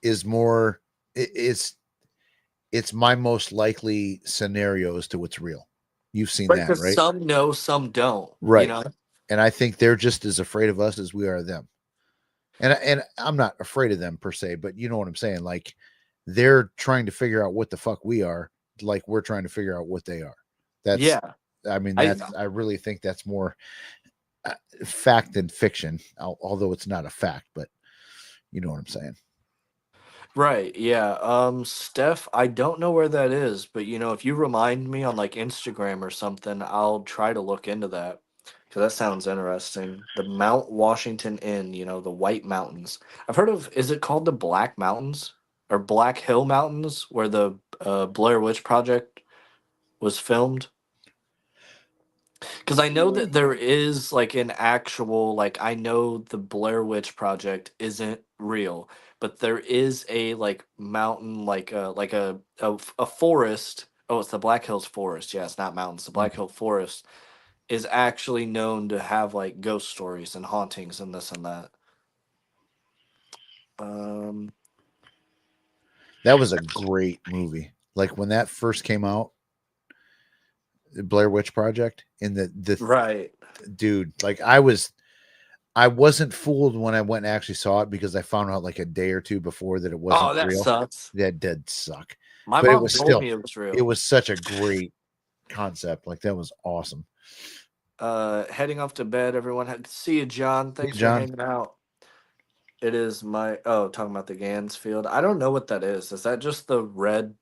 is more it's my most likely scenario as to what's real. You've seen right. that, Because right? some know, some don't. You Right. know, And I think they're just as afraid of us as we are of them. And I'm not afraid of them per se, but you know what I'm saying? Like they're trying to figure out what the fuck we are, like we're trying to figure out what they are. That's yeah. I mean I I really think that's more fact than fiction, although it's not a fact, but you know what I'm saying. Right, yeah. Steph, I don't know where that is, but if you remind me on like Instagram or something, I'll try to look into that because that sounds interesting. The Mount Washington Inn, the White Mountains. I've heard of, is it called the Black Mountains or Black Hill Mountains, where the Blair Witch Project was filmed? Because I know that there is like an actual, like, I know the Blair Witch Project isn't real, but there is a like mountain, like a forest. Oh, it's the Black Hills Forest. Yeah, it's not mountains. The Black Hill Forest is actually known to have like ghost stories and hauntings and this and that. Um, That was a great movie. Like when that first came out, the Blair Witch Project, and the right. dude, like I wasn't fooled when I went and actually saw it because I found out like a day or two before that it wasn't Oh, that real. sucks. That did suck. My But it mom was told still me it was it real. was such a great concept. Like that was awesome. Heading off to bed, everyone. See you, John. Hey, Thanks for John, hanging out. It is talking about the Gans field. I don't know what that is. Is that just the red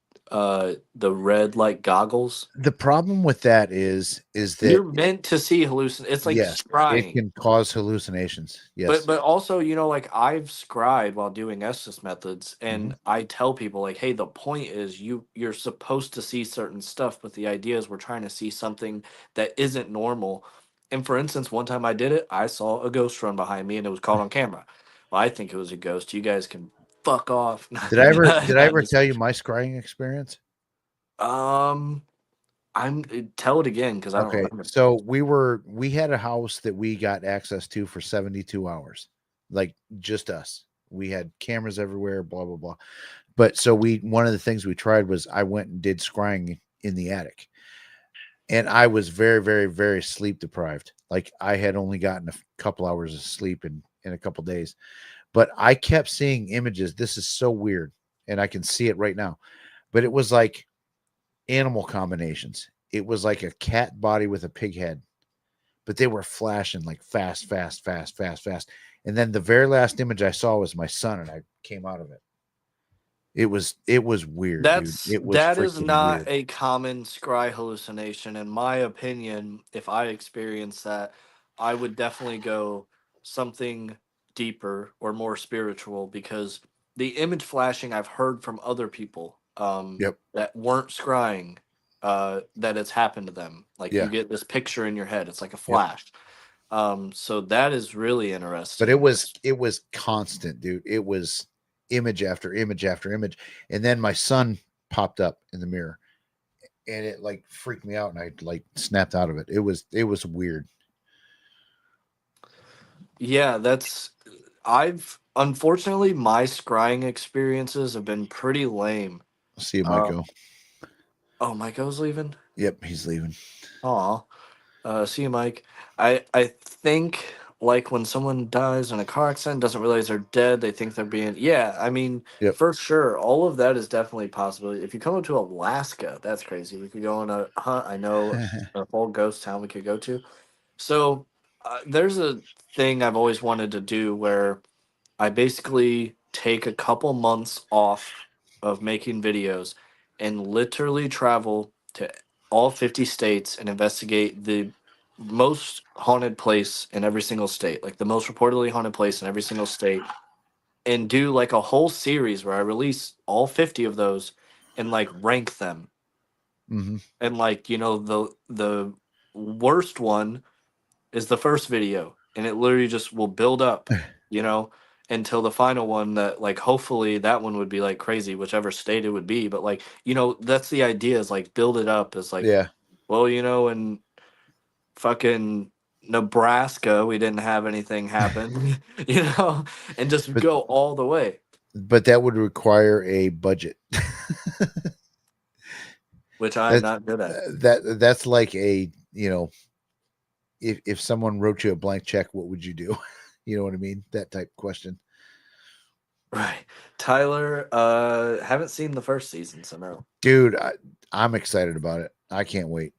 like goggles? the problem with that is that You're meant to see hallucin. It's like yes, it scrying. can cause hallucinations. But Yes. but also, like I've scried while doing Estes methods, Hmm. and I tell people like, hey, the point is you're supposed to see certain stuff, but the idea is we're trying to see something that isn't normal. And for instance, one time I did it, I saw a ghost run behind me, and it was caught on camera. Well, I think it was a ghost. You guys can fuck off. Did I I'm ever just tell you my scrying experience? um, I'm tell it again because I don't Okay, remember. so we had a house that we got access to for 72 hours. Like just us. We had cameras everywhere, blah blah blah. But so we one of the things we tried was I went and did scrying in the attic. And I was very very very sleep deprived. Like I had only gotten a couple hours of sleep in a couple days. But I kept seeing images. This is so weird and I can see it right now. But it was like animal combinations. It was like a cat body with a pig head, but they were flashing like fast, fast, fast, fast, fast. And then the very last image I saw was my son, and I came out of it. It was weird, dude. It was That is freaking not weird. a common scry hallucination. In my opinion, if I experienced that, I would definitely go something deeper or more spiritual because the image flashing I've heard from other people Yep. that weren't scrying, that it's happened to them. Like you Yeah. get this picture in your head, it's like a Yep. flash. So that is really But it interesting. was it was constant, dude. image after image after image. And then my son popped up in the mirror and it like freaked me out and I like snapped out of it. It was weird. Yeah, I've unfortunately my scrying experiences have been pretty lame. See you, Uh, Michael. oh, Mike leaving. Yep, he's leaving. Aw. See you, Mike. I think like when someone dies in a car accident, doesn't realize they're dead, they think they're being yeah. I mean, Yep. for sure, all of that is definitely a possibility. If you come up to Alaska, that's crazy. We could go on a hunt. I know a whole ghost town we could go to. So there's a thing I've always wanted to do where I basically take a couple months off of making videos and literally travel to all 50 states and investigate the most haunted place in every single state, like the most reportedly haunted place in every single state, and do like a whole series where I release all 50 of those and like rank them. Hmm. And like, the worst one is the first video and it literally just will build up, you know, until the final one that like hopefully that one would be like crazy, whichever state it would be. But like, that's the idea is like build it up as like, Yeah. well, in fucking Nebraska, we didn't have anything happen, and just But go all the way. that would require a budget. Which I'm That's not good at. that's like a, if someone wrote you a blank check, what would you do? You know what I mean? That type of question. Right. Tyler, haven't seen the first season, so no. Dude, I'm excited about it. I can't wait.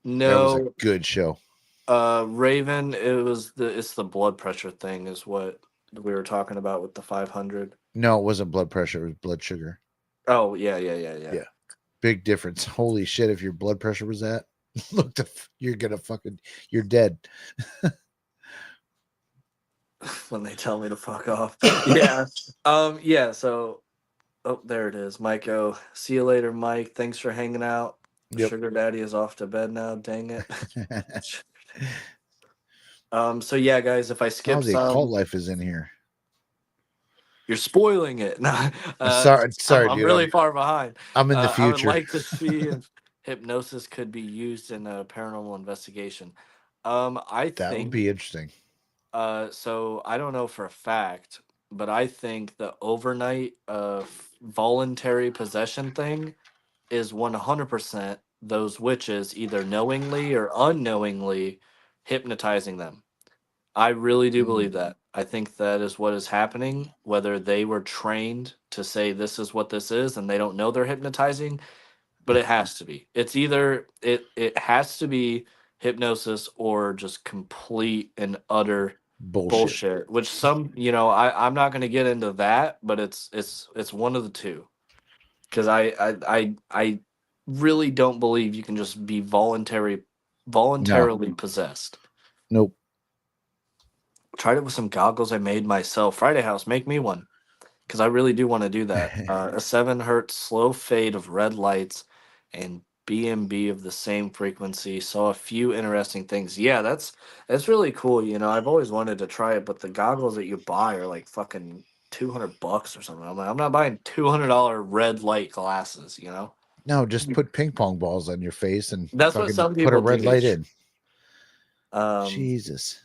That was a No, good show. Raven, it's the blood pressure thing is what we were talking about with the 500. No, it wasn't blood pressure. It was blood sugar. Oh, yeah, yeah, yeah, yeah. Yeah. Big difference. Holy shit. If your blood pressure was that, you're going to you're dead. When they tell me to fuck off. Yeah. Yeah, so oh, there it is. Mike O. See you later, Mike. Thanks for hanging out. Yep. Sugar Daddy is off to bed now, dang it. So yeah, guys, if I Oh, skip the occult some, life is in here. you're spoiling it. No, Sorry, I'm dude. really far behind. I'm in the I would future. like to see if hypnosis could be used in a paranormal investigation. I That would think be interesting. so I don't know for a fact, but I think the overnight voluntary possession thing is 100% those witches either knowingly or unknowingly hypnotizing them. I really do Mm, believe that. I think that is what is happening, whether they were trained to say this is what this is and they don't know they're hypnotizing, but it has to be. It's either it has to be hypnosis or just complete and utter bullshit. bullshit. Which I'm not going to get into that, but it's one of the two. Because I really don't believe you can just be No. voluntarily possessed. Nope. Tried it with some goggles I made myself. Friday House, make me one. Because I really do want to do that. A 7 hertz slow fade of red lights and BMB of the same frequency. Saw a few interesting things. Yeah, that's really cool. I've always wanted to try it, but the goggles that you buy are like fucking $200 or something. I'm like, I'm not buying $200 red light glasses. No, just put ping pong balls on your face and That's what fucking some put a people red do. light in. Um, Jesus.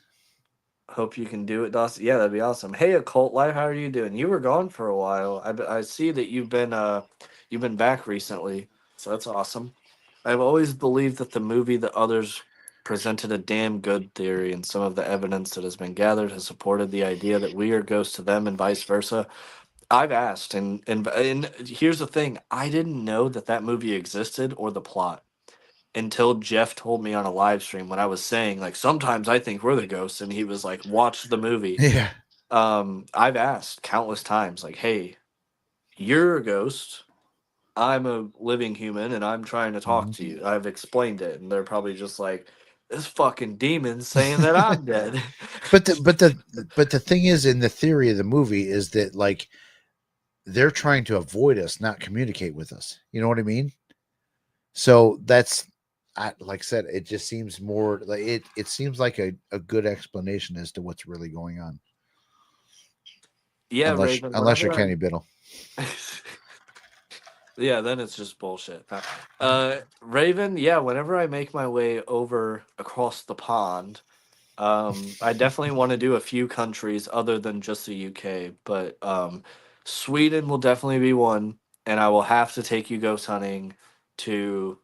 Hope you can do it, Dawson. Yeah, that'd be awesome. Hey, Occult Life, how are you doing? You were gone for a while. I see that you've been back recently, so that's awesome. I've always believed that the movie The Others presented a damn good theory, and some of the evidence that has been gathered has supported the idea that we are ghosts to them and vice versa. I've asked, and here's the thing: I didn't know that that movie existed or the plot until Jeff told me on a live stream when I was saying like sometimes I think we're the ghosts, and he was like, "Watch the movie." Yeah. I've asked countless times, like, "Hey, you're a ghost. I'm a living human, and I'm trying to talk Mhm. to you." I've explained it, and they're probably just like, "This fucking demon saying that I'm dead." But the thing is, in the theory of the movie is that like they're trying to avoid us, not communicate with us. You know what I mean? So like I said, it just seems more like it seems like a good explanation as to what's really going on. Yeah, Raven. Unless you're Whenever Kenny I'm, Biddle. yeah, then it's just bullshit. Raven. Yeah, whenever I make my way over across the pond, I definitely want to do a few countries other than just the UK, but Sweden will definitely be one, and I will have to take you ghost hunting to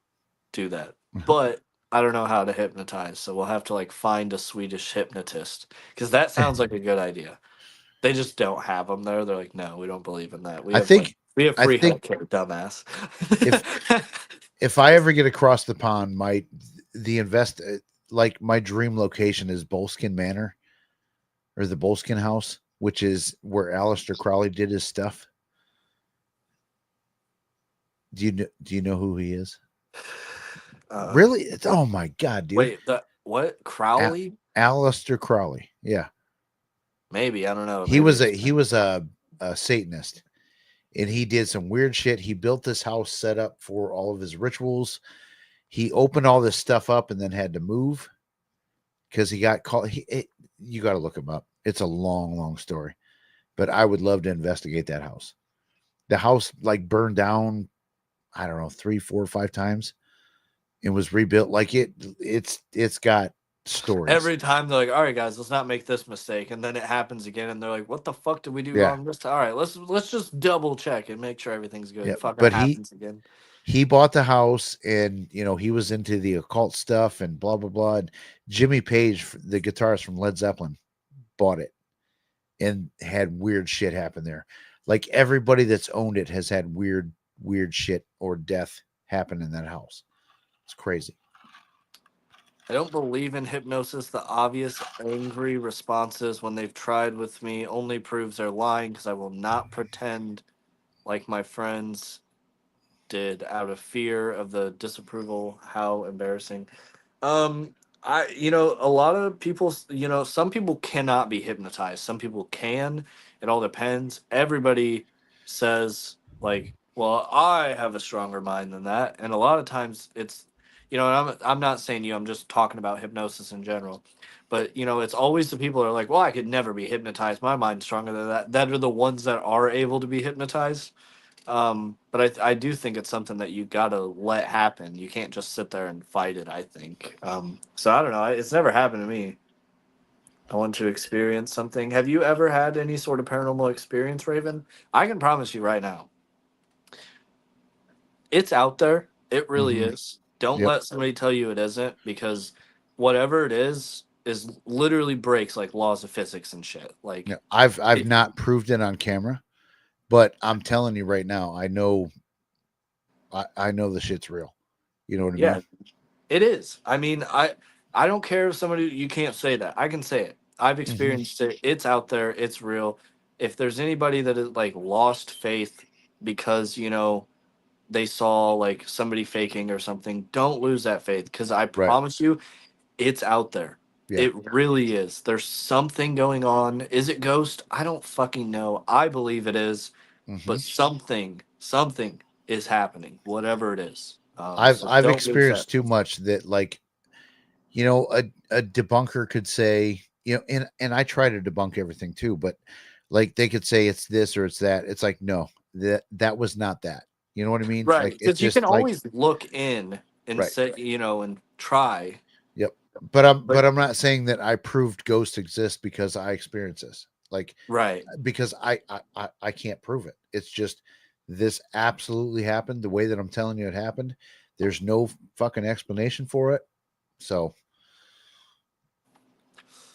do that. But I don't know how to hypnotize, so we'll have to like find a Swedish hypnotist because that sounds like a good idea. They just don't have them there. They're like, no, we don't believe in that. I think We have I free think healthcare, dumbass. if if I ever get across the pond, the invest like my dream location is Boleskine Manor or the Boleskine House, which is where Aleister Crowley did his stuff. Do you know who he is? uh, Really? Oh my god, dude. wait, the what? A- Crowley? Aleister Crowley. Yeah. Maybe I don't know. He Maybe was it's a Satanist, and he did some weird shit. He built this house set up for all of his rituals. He opened all this stuff up and then had to move because he got caught. You got to look him up. It's a long, long story, but I would love to investigate that house. The house like burned down, I don't know, 3, 4, 5 times and was rebuilt. Like it's got stories. every time they're like, all right, guys, let's not make this mistake, and then it happens again, and they're like, what the fuck did we do Yeah. wrong this time? All right, let's just double check and make sure everything's good. Yeah. It fucking But happens again. he bought the house and he was into the occult stuff and blah blah blah. And Jimmy Page, the guitarist from Led Zeppelin, bought it and had weird shit happen there. Like everybody that's owned it has had weird shit or death happen in that house. It's crazy. I don't believe in hypnosis. The obvious angry responses when they've tried with me only proves they're lying because I will not pretend like my friends did out of fear of the disapproval. How embarrassing. Um, a lot of people, some people cannot be hypnotized. Some people can. It all depends. Everybody says like, well, I have a stronger mind than that, and a lot of times it's, and I'm not saying you. I'm just talking about hypnosis in general. But it's always the people that are like, well, I could never be hypnotized. My mind's stronger than that. That are the ones that are able to be hypnotized. But I do think it's something that you gotta let happen. You can't just sit there and fight it, I think. So I don't know. It's never happened to me. I want to experience something. Have you ever had any sort of paranormal experience, Raven? I can promise you right now, it's out there. It really Mm-hmm. is. Don't Yep. let somebody tell you it isn't, because whatever it is literally breaks like laws of physics and shit. Yeah. Like I've it, not proved it on camera, but I'm telling you right now, I know the shit's real. You know what I yeah, mean? it is. I mean, I don't care if somebody you can't say that. I can say it. I've Mm-hmm. experienced it. It's out there. It's real. If there's anybody that is like lost faith because, they saw like somebody faking or something, don't lose that faith because I Right. promise you it's out there. Yeah. It really is. There's something going on. Is it ghost? I don't fucking know. I believe it is, Mm-hmm. but something is happening, whatever it is. I've So I've don't lose that. experienced too much that like a debunker could say, and I try to debunk everything too, but like they could say it's this or it's that. It's like, no, that was not that. You know what I mean? Right, Like it's because you can just like, always look in and right. say, and try. Yep. But I'm But but I'm not saying that I proved ghosts exist because I experienced this. Like right, because I can't prove it. It's just this absolutely happened the way that I'm telling you it happened. There's no fucking explanation for it. So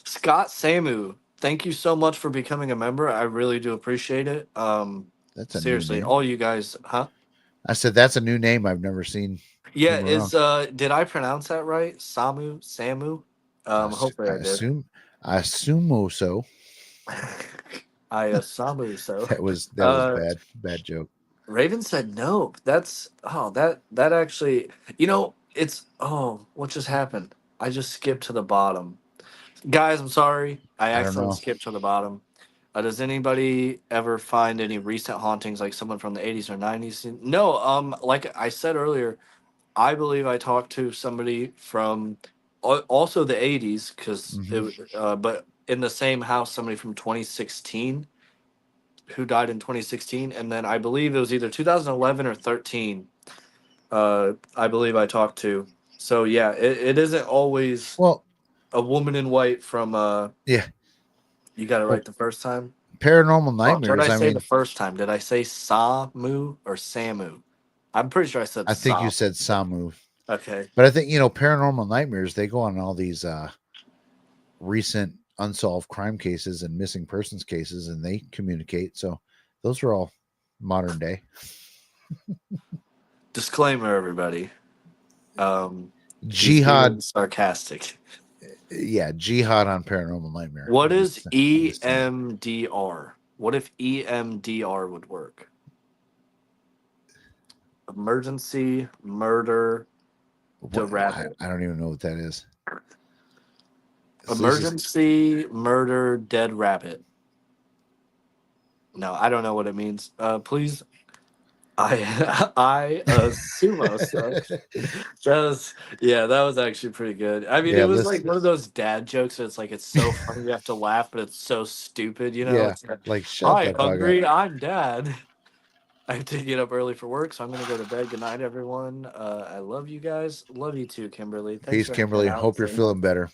Scott Samu, thank you so much for becoming a member. I really do appreciate it. that's a new Seriously, name. all you guys, huh? I said that's a new name I've never seen Yeah, came around. is did I pronounce that right? Samu? Hopefully I I did. assume I assume so. I Samu so. That was Uh, bad joke. Raven said no. That actually, it's what just happened? I just skipped to the bottom. Guys, I'm sorry. I I don't accidentally know. skipped to the bottom. Does anybody ever find any recent hauntings, like someone from the 80s or 90s? No. Like I said earlier, I believe I talked to somebody from also the 80s, because Hmm. but in the same house, somebody from 2016. who died in 2016, and then I believe it was either 2011 or 13. I believe I talked to. So yeah, it isn't always Well, a woman in white from. yeah. You got it Well, right the first time. paranormal What did I nightmares. I say the mean, first time? Did I say Samu or Samu? I'm pretty sure I said I think you Sa. said Samu, Okay. but I think paranormal nightmares. They go on all these recent unsolved crime cases and missing persons cases, and they communicate. So those are all modern day. Disclaimer, everybody. He's being Jihad, sarcastic. yeah, jihad on paranormal nightmare. What I'm is just saying. EMDR? What if EMDR would work? Emergency murder What, the rabbit. I don't even know what that is. So this is Emergency murder dead rabbit. No, I don't know what it means. Please, I sumo so. That was yeah, that was actually pretty good. I mean, it yeah, was this like one of those dad jokes. That's like it's so funny you have to laugh, but it's so stupid. You know, yeah, it's like, like shut "Hi, the fuck up. hungry. I'm dad. I have to get up early for work, so I'm gonna go to bed. Good night, everyone. I love you guys. Love you too, Kimberly. Thanks Peace, for hanging Kimberly. out and Hope you're saying hi. feeling better.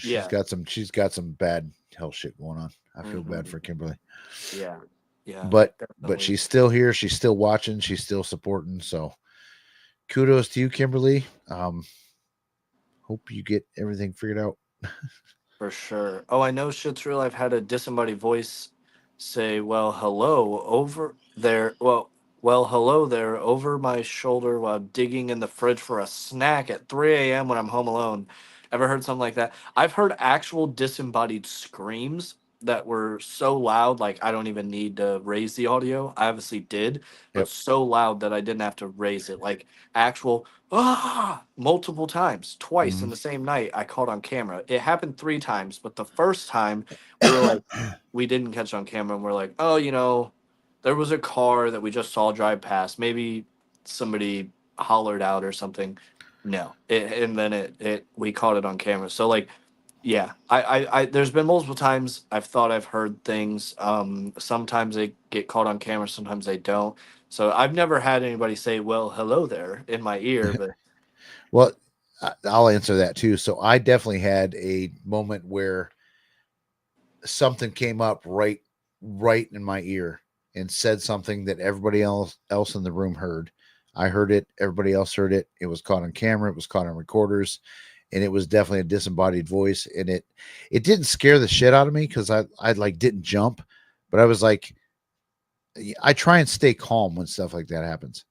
Yeah. She's got some bad health shit going on. I feel bad Hmm. for Kimberly. Yeah. Yeah. But Definitely. she's still here. She's still watching. She's still supporting. So kudos to you, Kimberly. Hope you get everything figured out. For sure. Oh, I know shit's real. I've had a disembodied voice say, "Well, hello over there." Well, hello there over my shoulder while digging in the fridge for a snack at 3 a.m. when I'm home alone. Ever heard something like that? I've heard actual disembodied screams that were so loud, like I don't even need to raise the audio. I obviously did, but Yep. so loud that I didn't have to raise it. Like actual multiple times, twice in Mhm. the same night. I caught on camera. It happened 3 times, but the first time we were like, we didn't catch on camera, and we're like, oh, there was a car that we just saw drive past. Maybe somebody hollered out or something. No, and then it we caught it on camera. So like, yeah, there's been multiple times I've thought I've heard things. Sometimes they get caught on camera, sometimes they don't. So I've never had anybody say, "Well, hello there" in my ear, but Well, I'll answer that too. So I definitely had a moment where something came up right in my ear and said something that everybody else in the room heard. I heard it, everybody else heard it. It was caught on camera, it was caught on recorders, and it was definitely a disembodied voice. And it didn't scare the shit out of me because I like didn't jump, but I was like, I try and stay calm when stuff like that happens.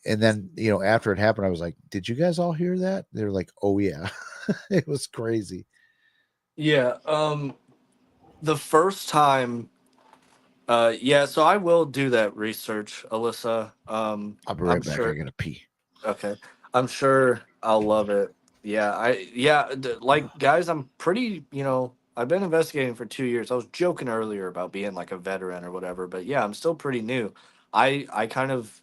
And then, after it happened, I was like, did you guys all hear that? They're like, oh yeah. It was crazy. yeah. The first time, yeah. So I will do that research, Alyssa. I'll be I'm right back. I sure. gotta pee. Okay, I'm sure I'll love it. Yeah, like guys, I'm pretty. I've been investigating for 2 years. I was joking earlier about being like a veteran or whatever, but yeah, I'm still pretty new. I kind of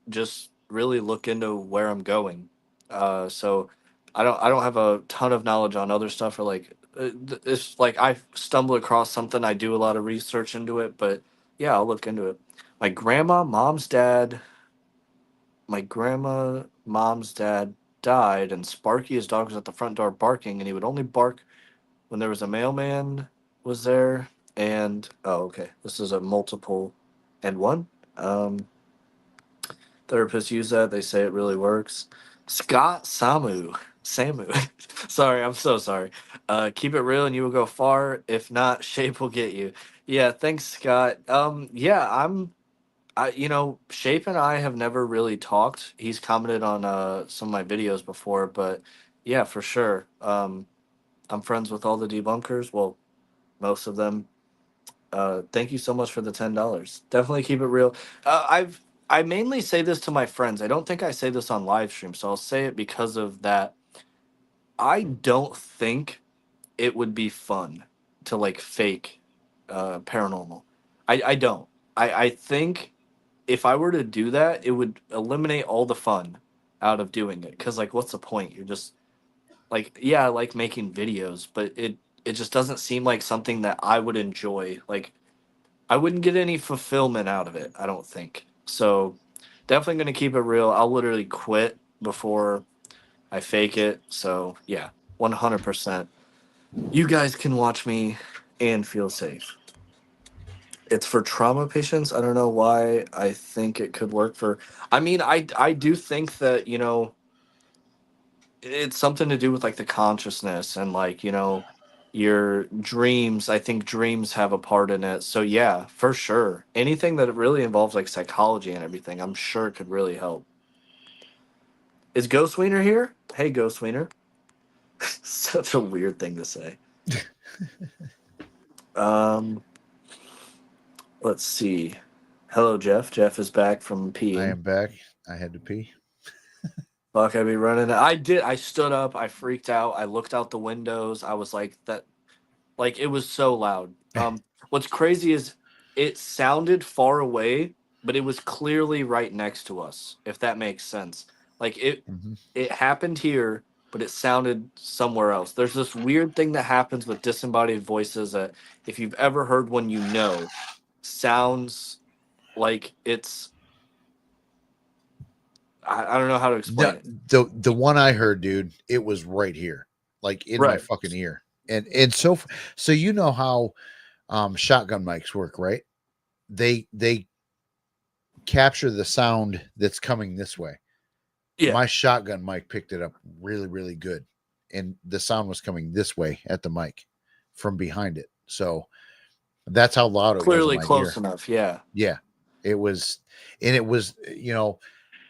just really look into where I'm going. So I don't have a ton of knowledge on other stuff or like it's like I stumble across something. I do a lot of research into it, but yeah, I'll look into it. My grandma, mom's dad, my grandma, mom's dad died, and Sparky, his dog, was at the front door barking, and he would only bark when there was a mailman was there. And oh, okay, this is a multiple and one. Um, Therapists use that. They say it really works. Scott Samu. Sorry, I'm so sorry. Keep it real and you will go far. If not, shape will get you. Yeah, thanks, Scott. Yeah, Shape and I have never really talked. He's commented on some of my videos before, but yeah, for sure. I'm friends with all the debunkers. Well, most of them. Thank you so much for the $10. Definitely keep it real. I mainly say this to my friends. I don't think I say this on live stream, so I'll say it because of that. I don't think it would be fun to like fake paranormal. I don't. I think if I were to do that, it would eliminate all the fun out of doing it. Cause like, what's the point? You're just like, yeah, I like making videos, but it just doesn't seem like something that I would enjoy. Like I wouldn't get any fulfillment out of it, I don't think. So definitely going to keep it real. I'll literally quit before I fake it. So yeah, 100%. You guys can watch me and feel safe. It's for trauma patients. I don't know why I think it could work for. I mean, I do think that, it's something to do with like the consciousness and like, your dreams. I think dreams have a part in it. So yeah, for sure. Anything that really involves like psychology and everything, I'm sure it could really help. Is Ghost Wiener here? Hey, Ghost Wiener. Such a weird thing to say. Um, let's see. Hello, Jeff. Jeff is back from I peeing. am back. I had to pee. Fuck, I'd be running. I did. I stood up. I freaked out. I looked out the windows. I was like, that. Like it was so loud. What's crazy is it sounded far away, but it was clearly right next to us. If that makes sense. Like Mhm. it happened here, but it sounded somewhere else. There's this weird thing that happens with disembodied voices that if you've ever heard one, sounds like it's. I don't know how to No, explain it. the one I heard, dude, it was right here, like in my Right. fucking ear. And so you know how shotgun mics work, right? They capture the sound that's coming this way. Yeah. My shotgun mic picked it up really, really good. And the sound was coming this way at the mic from behind it. So that's how loud it was in Clearly my close ear. enough. Yeah. Yeah. It was, and it was,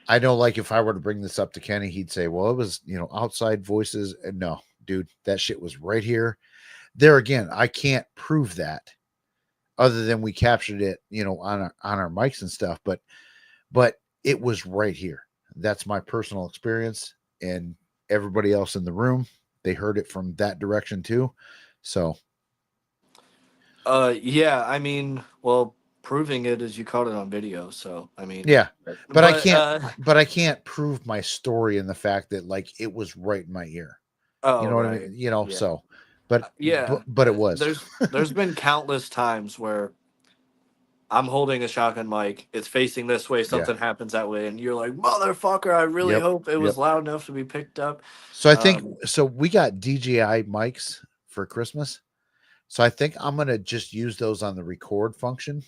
I know, like, if I were to bring this up to Kenny, he'd say, well, it was, outside voices. And no, dude, that shit was right here. There again, I can't prove that other than we captured it, on our mics and stuff. But it was right here. That's my personal experience. And everybody else in the room, they heard it from that direction too. So Yeah, I mean, well, proving it is you caught it on video, so I mean, yeah. But I but can't but I can't prove my story in the fact that, like, it was right in my ear. You oh know what I right, mean? yeah, So but yeah. but it was. There's been countless times where I'm holding a shotgun mic, it's facing this way, Yeah. something happens that way, and you're like, motherfucker, I really Yep. hope it Yep. was loud enough to be picked up. So I think Um, so we got DJI mics for Christmas. So I think I'm gonna just use those on the record function.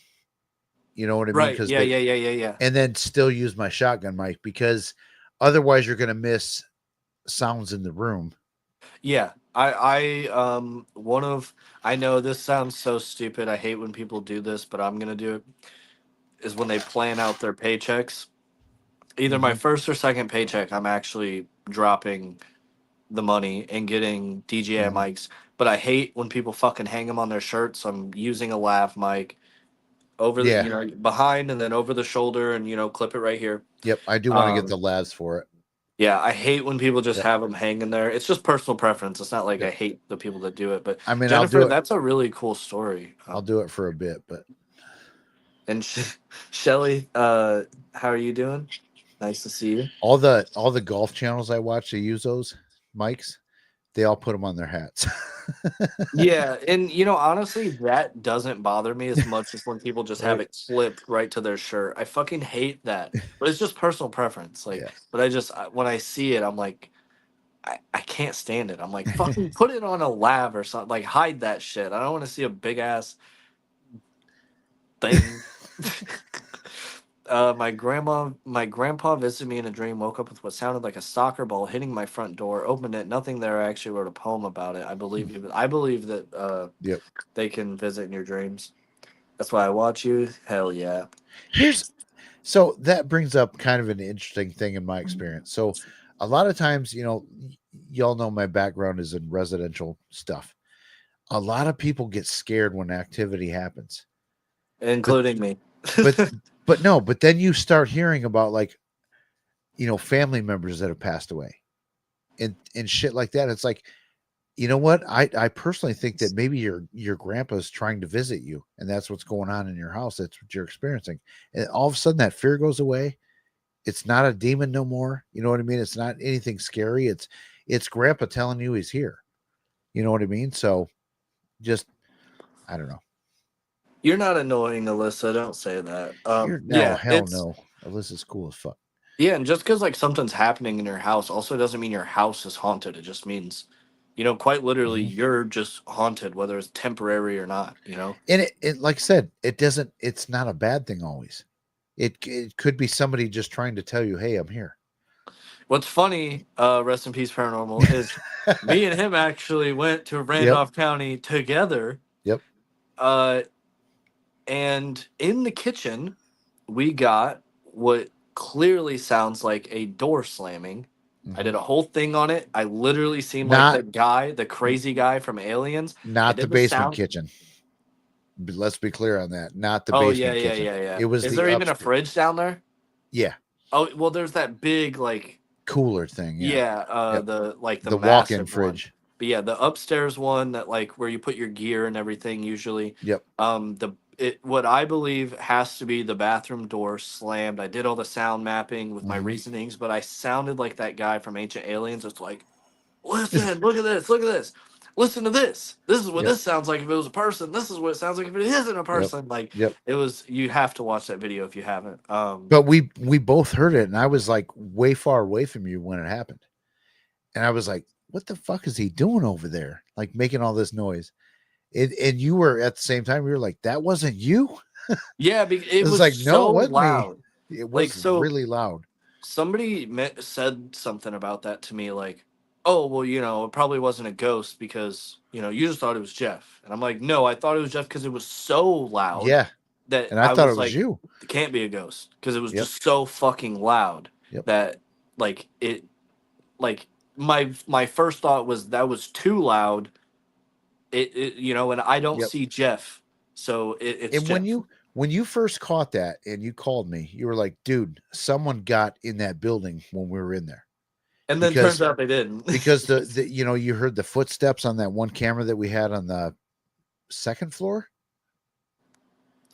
You know what I mean? right, Because yeah, they yeah, yeah, yeah, yeah. and then still use my shotgun mic because otherwise you're gonna miss sounds in the room. Yeah, one of, I know this sounds so stupid. I hate when people do this, but I'm gonna do it. Is when they plan out their paychecks. Either my Mhm. first or second paycheck, I'm actually dropping the money and getting DJI Mhm. mics. But I hate when people fucking hang them on their shirts. So I'm using a lav mic over the, Yeah. behind and then over the shoulder and, clip it right here. Yep. I do want to get Um, the labs for it. yeah, I hate when people just Yep. have them hanging there. It's just personal preference. It's not like I Yep. hate the people that do it. But I mean, I'll do Jennifer, it. that's a really cool story. I'll do it for a bit, but And Shelly, how are you doing? Nice to see you. all the golf channels I watch, they use those mics. They all put them on their hats. Yeah, and honestly, that doesn't bother me as much as when people just have Right. it clipped right to their shirt. I fucking hate that. But it's just personal preference. Like, Yeah. but when I see it, I'm like, I can't stand it. I'm like, fucking put it on a lav or something. Like, hide that shit. I don't want to see a big ass thing. My grandpa visited me in a dream, woke up with what sounded like a soccer ball hitting my front door, opened it, nothing there. I actually wrote a poem about it. I believe that Yep. they can visit in your dreams. That's why I watch you. Hell yeah. Here's So that brings up kind of an interesting thing in my experience. So a lot of times, y'all know my background is in residential stuff. A lot of people get scared when activity happens. But Including me. but but no, but then you start hearing about, like, family members that have passed away and shit like that. It's like, you know what? I personally think that maybe your grandpa's trying to visit you, and that's what's going on in your house. That's what you're experiencing. And all of a sudden that fear goes away. It's not a demon no more. You know what I mean? It's not anything scary. It's grandpa telling you he's here. You know what I mean? So just, I don't know. You're not annoying, Alyssa. Don't say that. You're no Yeah, hell no. Alyssa's cool as fuck. yeah, and just because like something's happening in your house also doesn't mean your house is haunted. It just means, quite literally, Mhm. you're just haunted, whether it's temporary or not. And it like I said, it doesn't. It's not a bad thing always. It could be somebody just trying to tell you, "Hey, I'm here." What's funny, rest in peace, Paranormal, is me and him actually went to Yep. Randolph County together, Yep. uh, and in the kitchen, we got what clearly sounds like a door slamming. I Mhm. did a whole thing on it. I literally seemed like Not the guy, the crazy guy from Aliens. I not the did the basement sound. kitchen. Let's be clear on that. Not the Oh yeah, basement yeah, kitchen. yeah, yeah. It was Is the there even a upstairs. fridge down there? Yeah, Oh well, there's that big like cooler thing. Yeah. yeah, Yep. the The walk-in massive one. fridge. But yeah, the upstairs one that like where you put your gear and everything usually. Yep. What I believe has to be the bathroom door slammed. I did all the sound mapping with my Mhm. reasonings, but I sounded like that guy from Ancient Aliens. It's like, listen, look at this, look at this. Listen to this. This is what Yep. this sounds like if it was a person. This is what it sounds like if it isn't a Yep. person. Like Yep. it was you have to watch that video if you haven't. But we both heard it, and I was like way far away from you when it happened, and I was like, "What the fuck is he doing over there? Like making all this noise?" And you were at the same time. You were like, "That wasn't you." Yeah, It it was was like, "No, so it wasn't me." loud. It Like was so really loud. somebody said something about that to me like, oh well, it probably wasn't a ghost because you just thought it was Jeff. And I'm like, no, I thought it was Jeff because it was so loud Yeah, that and I I thought it was was like, you. it can't be a ghost because it was Yep. just so fucking loud Yep. that like it like my first thought was that was too loud. And I don't Yep. see Jeff, so it's And when Jeff. you first caught that and you called me, you were like, "Dude, someone got in that building when we were in there." And then turns Because out they didn't. the you heard the footsteps on that one camera that we had on the second floor.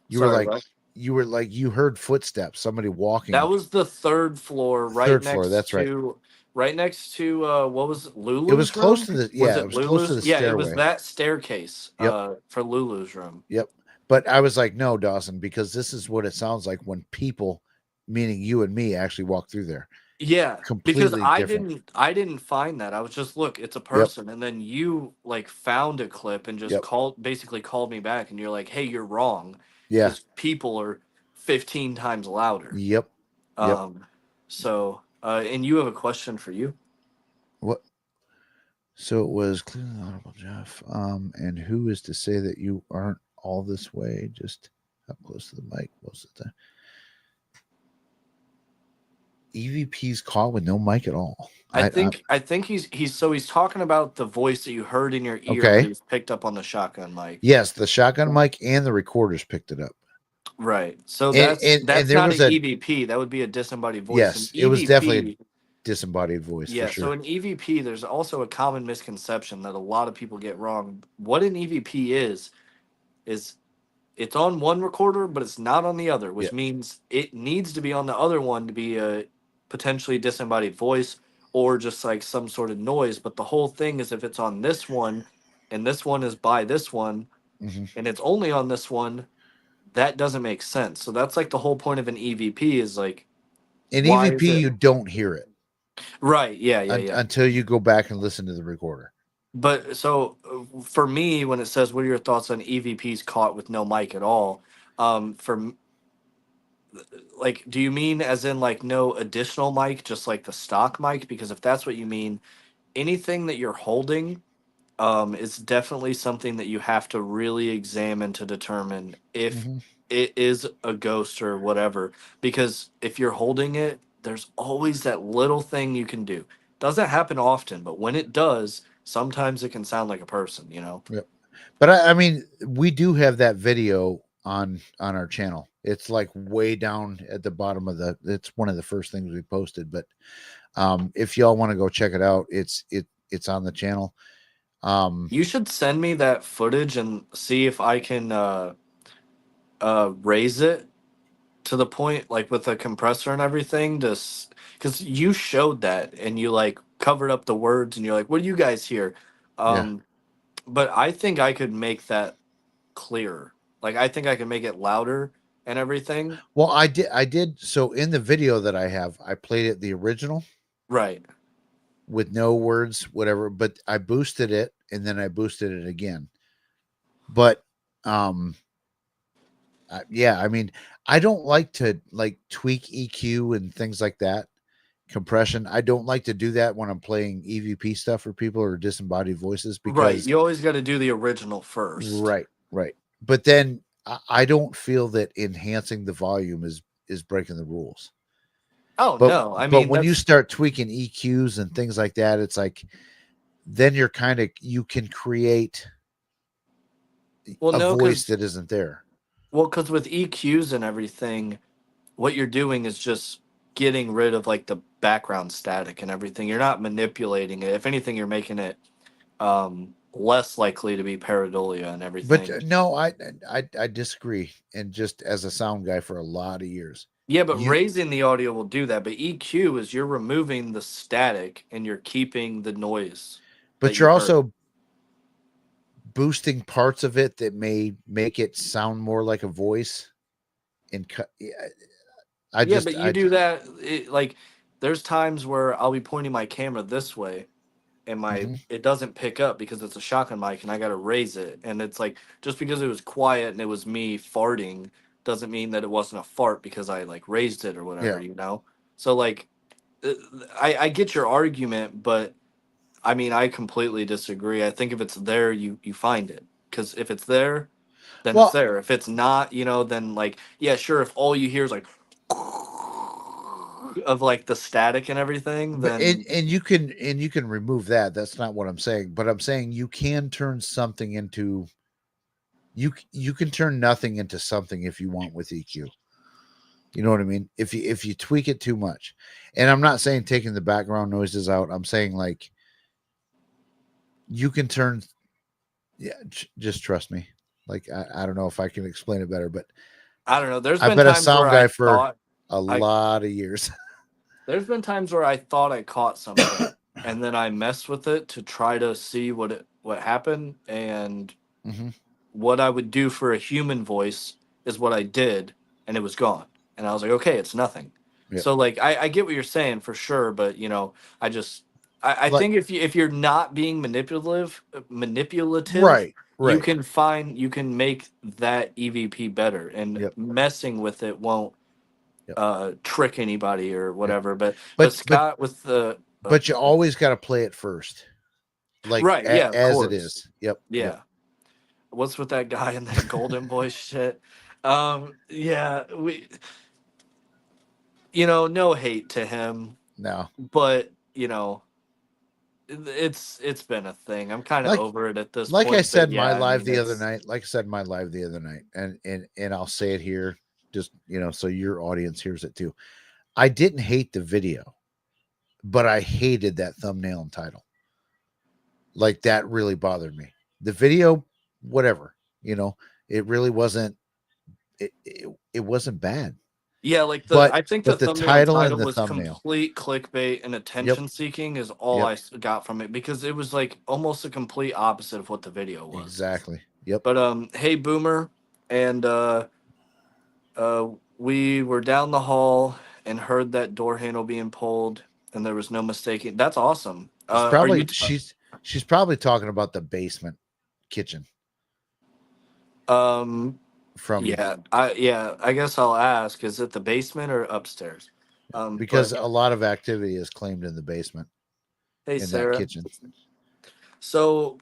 You were Sorry, like bro. you heard footsteps, somebody That walking. was the third floor, Third floor, that's right. right next to what was it, It was Lulu's close room? to the Was yeah, it it was close to Lulu's? the Yeah, it was stairway. that staircase Yep. for Lulu's room. Yep. But I was like, "No, Dawson, because this is what it sounds like when people, meaning you and me, actually walk through there. Yeah, because Completely I different." didn't find that. I was just look, it's a Yep. person, and then you like found a clip and just Yep. called me back, and you're like, hey, you're wrong, Yeah. because people are 15 times louder. Yep. Yep. Um, so and you have a question for you. What? So it was clearly the Honorable Jeff. And who is to say that you aren't all this way? Just up close to the mic most of the time. EVP's caught with no mic at all. I think he's talking about the voice that you heard in your ear, but Okay. he's picked up on the shotgun mic. Yes, the shotgun mic and the recorders picked it up. Right. So And that's there not was an a EVP. That would be a disembodied voice. An yes, it was definitely EVP, a disembodied voice for yeah. So sure. an EVP, there's also a common misconception that a lot of people get wrong. What an EVP is it's on one recorder, but it's not on the other, Yeah. which means it needs to be on the other one to be a potentially disembodied voice or just like some sort of noise. But the whole thing is if it's on this one and this one is by this one Mm-hmm. and it's only on this one, that doesn't make sense. So that's like the whole point of an EVP is like, In why is EVP, it you don't hear it right? Yeah, yeah, yeah. until you go back and listen to the recorder. But so for me, when it says, what are your thoughts on EVPs caught with no mic at all? Like, do you mean as in like no additional mic, just like the stock mic? Because if that's what you mean, anything that you're holding is definitely something that you have to really examine to determine if Mm-hmm. it is a ghost or whatever. Because if you're holding it, there's always that little thing you can do. Doesn't happen often, but when it does, sometimes it can sound like a person. Yep. But I mean, we do have that video on our channel. It's like way down at the bottom of the. It's one of the first things we posted. But if y'all want to go check it out, it's on the channel. You should send me that footage and see if I can raise it to the point like with a compressor and everything just because you showed that and you like covered up the words and you're like, what do you guys hear? Yeah. But I think I could make that clearer. Like I think I can make it louder and everything. Well, I did. So in the video that I have, I played it the original Right. with no words, whatever. But I boosted it and then I boosted it again. But um, yeah, I mean, I don't like to like tweak EQ and things like that. Compression. I don't like to do that when I'm playing EVP stuff for people or disembodied voices Right. because You always got to do the original first. right. But then I don't feel that enhancing the volume is breaking the rules. Oh But no. I but mean when you that's start tweaking EQs and things like that, it's like then you're kind of you can create well a no voice cuz that isn't there. cuz with EQs and everything, what you're doing is just getting rid of like the background static and everything. You're not manipulating it. If anything, you're making it less likely to be pareidolia and But everything. no, I disagree. And just as a sound guy for a lot of years, Yeah, but you raising the audio will do that. But EQ is you're removing the static and you're keeping the noise that but you you're heard. also boosting parts of it that may make it sound more like a voice. And yeah, I Yeah, just but you I do that like there's times where I'll be pointing my camera this way and my mhm, it doesn't pick up because it's a shotgun mic and I got to raise it and it's like just because it was quiet and it was me farting doesn't mean that it wasn't a fart because I like raised it or yeah. whatever, you know? So like uh, I get your argument, but I mean I completely disagree. I think if it's there you find it cuz if it's there then it's Well, there. If it's not, you know, then like yeah, sure if all you hear is like of like the static and everything, but then and you can remove that. That's not what I'm saying. But I'm saying you can turn something into you can turn nothing into something if you want with EQ. You know what I mean? If you tweak it too much, and I'm not saying taking the background noises out. I'm saying like you can turn. Yeah, just trust me. Like I don't know if I can explain it better, but I don't know. There's I've been been a times where sound I guy for thought a I lot of years. there's been times where I thought I caught something and then I messed with it to try to see what happened and Hmm. what I would do for a human voice is what I did and it was gone. And I was like, okay, it's nothing. Yeah, So like I get what you're saying for sure, but you know, I just I like think if you're not being manipulative, right, right. you can make that EVP better and Yep, messing with it won't yep, trick anybody or yep. whatever. But But but Scott with the but you always got to play it first, like right, yeah, of as it course. is. Yep, yep. Yeah. What's with that guy and that golden boy shit? Yeah, we no hate to him, No, but it's been a thing. I'm kind of like over it at this like I point, but said, yeah, my I live mean the other it's night. Like I said, my live the other night, and I'll say it here, just so your audience hears it too. I didn't hate the video, but I hated that thumbnail and title. Like that really bothered me. The video, whatever, it really wasn't. It wasn't bad, yeah, like but I think the but the thumbnail and title and title the was thumbnail. complete clickbait and Yep, attention seeking is all yep, got from it because it was like almost a complete opposite of what the video was. exactly. Yep. But hey Boomer, and uh we were down the hall and heard that door handle being pulled and there was no mistaking. That's awesome. She's Are probably you she's probably talking about the basement kitchen um from I guess I'll ask, is it the basement or upstairs? because But a lot of activity is claimed in the basement hey in that Sarah. kitchen. So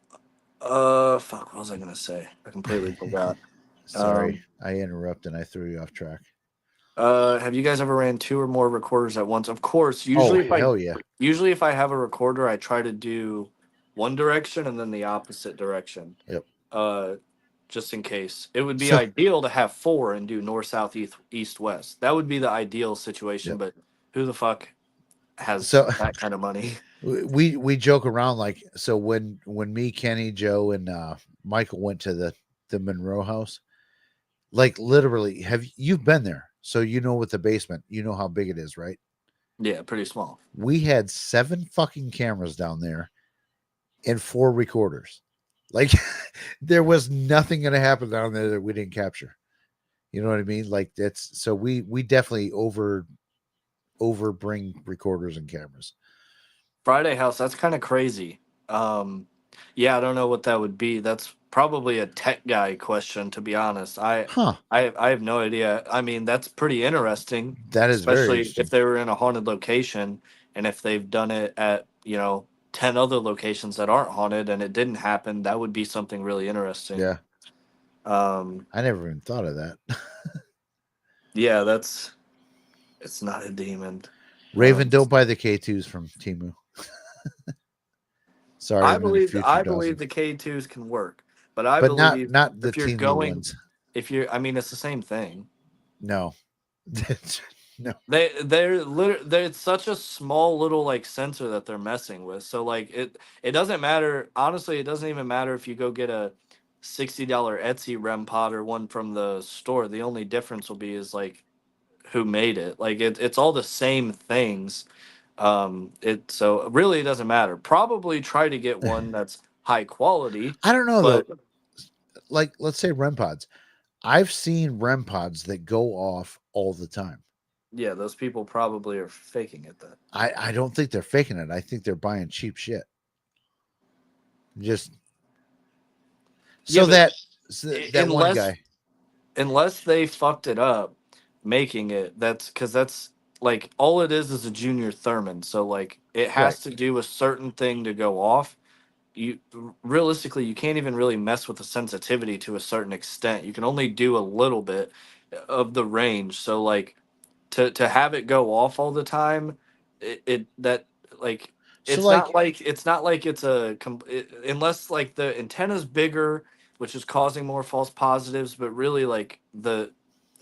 fuck, what was I gonna say? I completely forgot. Sorry, Um I interrupted. I threw you off track. have you guys ever ran two or more recorders at once? Of course, Oh hell yeah! usually if I have a recorder, I try to do one direction and then the opposite direction. Yep. Uh just in case. It would be So ideal to have four and do north, south, east, west. That would be the ideal situation, yep. but who the fuck has So that kind of money? we joke around like so when me, Kenny, Joe, and Michael went to the Monroe house. Like literally, have you've been there? So you know what the basement. You know how big it is, right? Yeah, pretty small. We had 7 fucking cameras down there and 4 recorders. Like there was nothing going to happen down there that we didn't capture. You know what I mean? Like that's so we definitely over bring recorders and cameras. Friday House, that's kind of crazy. Um, yeah, I don't know what that would be. That's probably a tech guy question, to be honest. Huh. I have no idea. I mean, that's pretty interesting, That is very especially if interesting. they were in a haunted location and if they've done it at, 10 other locations that aren't haunted and it didn't happen, that would be something really interesting. Yeah. Um, I never even thought of that. yeah, it's not a demon. Raven, don't buy the K2s from Timu. Sorry, I'm in the future I believe doesn't. the K2s can work, but I But believe not the if you're Timu going, ones. if you're, I mean, it's the same thing. No. No. They're it's such a small little like sensor that they're messing with. So like it doesn't matter. Honestly, it doesn't even matter if you go get a $60 Etsy REM pod or one from the store. The only difference will be is like who made it. Like it's all the same things. It so really it doesn't matter. Probably try to get one that's high quality, I don't know though. but Like let's say REM pods. I've seen REM pods that go off all the time. yeah, those people probably are faking it then. I don't think they're faking it. I think they're buying cheap shit. Just Yeah, so but that one unless guy. they fucked it up making it, that's because that's like all it is a junior Thurman. So like it Right. has to do a certain thing to go off. You realistically you can't even really mess with the sensitivity to a certain extent. You can only do a little bit of the range. So like to have it go off all the time, it that like So like it's not like it's unless like the antenna's bigger, which is causing more false positives, but really like the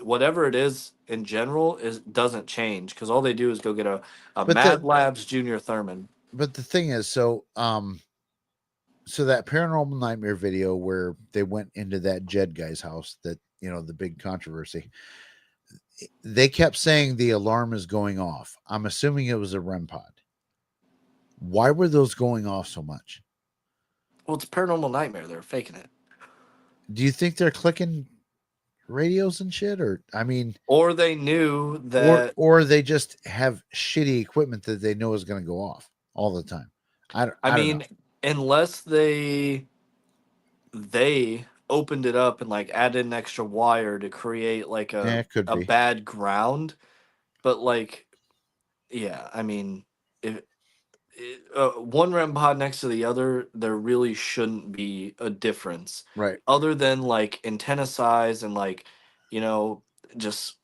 whatever it is in general is doesn't change because all they do is go get a but Mad Labs Junior Thurman. the thing is so that paranormal nightmare video where they went into that Jed guy's house, that the big controversy, they kept saying the alarm is going off. I'm assuming it was a REM pod. Why were those going off so much? Well, it's Paranormal Nightmare. They're faking it. Do you think they're clicking radios and shit, or I mean, Or they knew or that. or they just have shitty equipment that they know is going to go off all the time? I I don't know. mean, unless they opened it up and like added an extra wire to create like Yeah, it could a be. bad ground, but like yeah, I mean if one REM pod next to the other, there really shouldn't be a difference Right. other than like antenna size and like you know just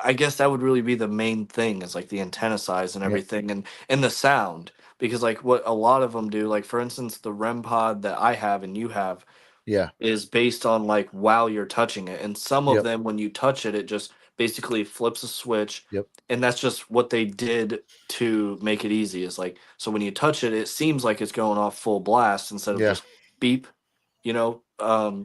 I guess that would really be the main thing is like the antenna size and Yep. everything and the sound because like what a lot of them do like for instance the REM pod that I have and you have Yeah. is based on like while you're touching it. And some of Yep. them, when you touch it, it just basically flips a switch. Yep. And that's just what they did to make it easy. Is like so when you touch it, it seems like it's going off full blast instead of Yeah. just beep.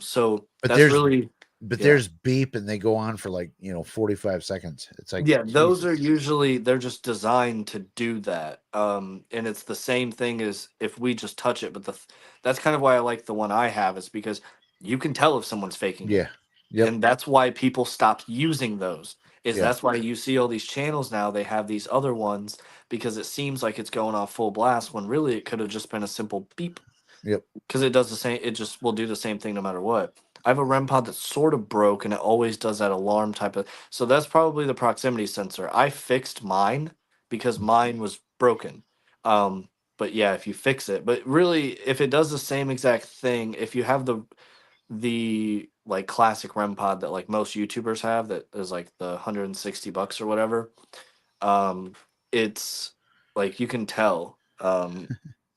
So But that's there's really but yeah. there's beep and they go on for like 45 seconds. It's like Yeah, those are Jesus. usually they're just designed to do that. And it's the same thing as if we just touch it, but that's kind of why I like the one I have is because you can tell if someone's faking it. Yeah. Yep. And that's why people stopped using those. Is Yeah. that's why you see all these channels now they have these other ones because it seems like it's going off full blast when really it could have just been a simple beep Yep. because it does the same. It just will do the same thing no matter what. I have a REM pod that's sort of broke, and it always does that alarm type of. So that's probably the proximity sensor. I fixed mine because mine was broken. But yeah, if you fix it, but really, if it does the same exact thing, if you have the like classic REM pod that like most YouTubers have, that is like the $160 or whatever, um, it's like you can tell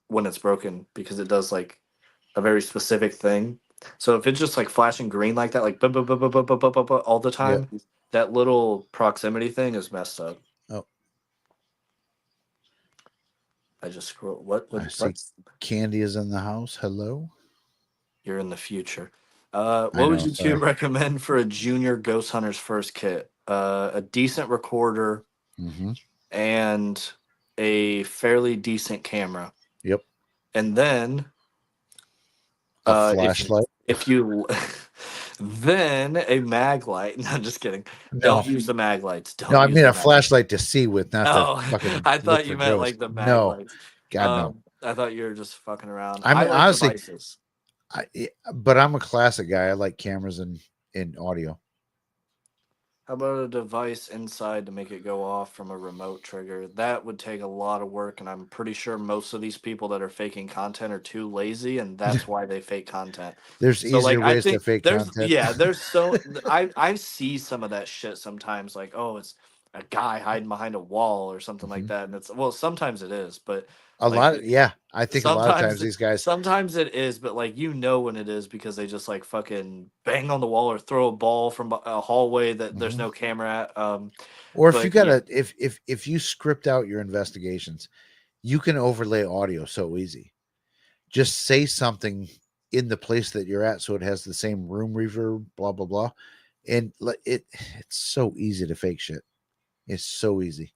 when it's broken because it does like a very specific thing. So if it's just like flashing green like that, like all the Yep. time, that little proximity thing is messed up. Oh, I just scroll. What? I What? see What? Candy is in the house. Hello. You're in the future. I What would know. you two Sorry. recommend for a junior ghost hunter's first kit? A decent recorder Mm-hmm. and a fairly decent camera, Yep. and then A If flashlight? if you then a mag light. No, just kidding. No, Don't use the mag lights. no, Don't I use mean the a mag lights. flashlight to see with, not to Oh, fucking I look thought for you meant ghosts. like the mag No, lights. God no. I thought you were just fucking around. I I mean, like honestly, devices. but I'm a classic guy. I like cameras and audio. How about a device inside to make it go off from a remote trigger? That would take a lot of work, and I'm pretty sure most of these people that are faking content are too lazy, and that's why they fake content. There's So, like, easier I ways to think fake content. there's so I see some of that shit sometimes, like, oh, it's a guy hiding behind a wall or something like Mhm. that, and it's well, sometimes it is, but A like lot, yeah. I think a lot of times these guys. sometimes it is, but like when it is because they just like fucking bang on the wall or throw a ball from a hallway that there's Mhm. no camera at. Or if you But yeah, gotta, if you script out your investigations, you can overlay audio so easy. Just say something in the place that you're at, so it has the same room reverb, blah blah blah, and it's so easy to fake shit. It's so easy.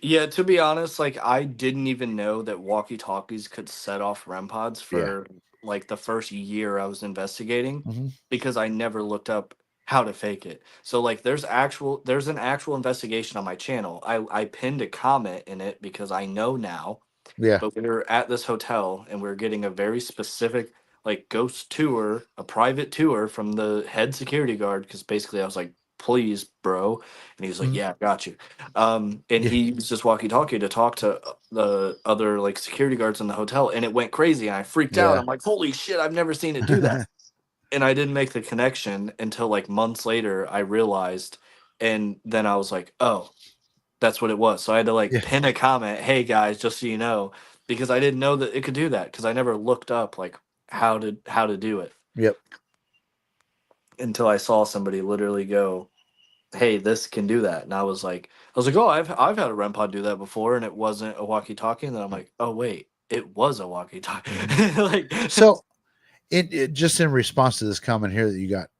yeah, to be honest, like I didn't even know that walkie-talkies could set off REM pods Yeah. for like the first year I was investigating Hmm. because I never looked up how to fake it. So like there's an actual investigation on my channel. I pinned a comment in it because I know now, Yeah. but we were at this hotel and we are getting a very specific like ghost tour, a private tour from the head security guard because basically I was like, please, bro. And he's like, Mhm. yeah, got you. And Yeah. he used this walkie-talkie to talk to the other like security guards in the hotel, and it went crazy. And I freaked out. Yeah. I'm like, holy shit, I've never seen it do that. And I didn't make the connection until like months later. I realized, and then I was like, oh, that's what it was. So I had to like Yeah. pin a comment, "Hey guys, just so you know," because I didn't know that it could do that because I never looked up like how to do it Yep. until I saw somebody literally go, "Hey, this can do that." And I was like, "Oh, I've had a REM pod do that before and it wasn't a walkie-talkie." And then I'm Yep. like, "Oh wait, it was a Hmm. walkie-talkie." Like So it just in response to this comment here that you got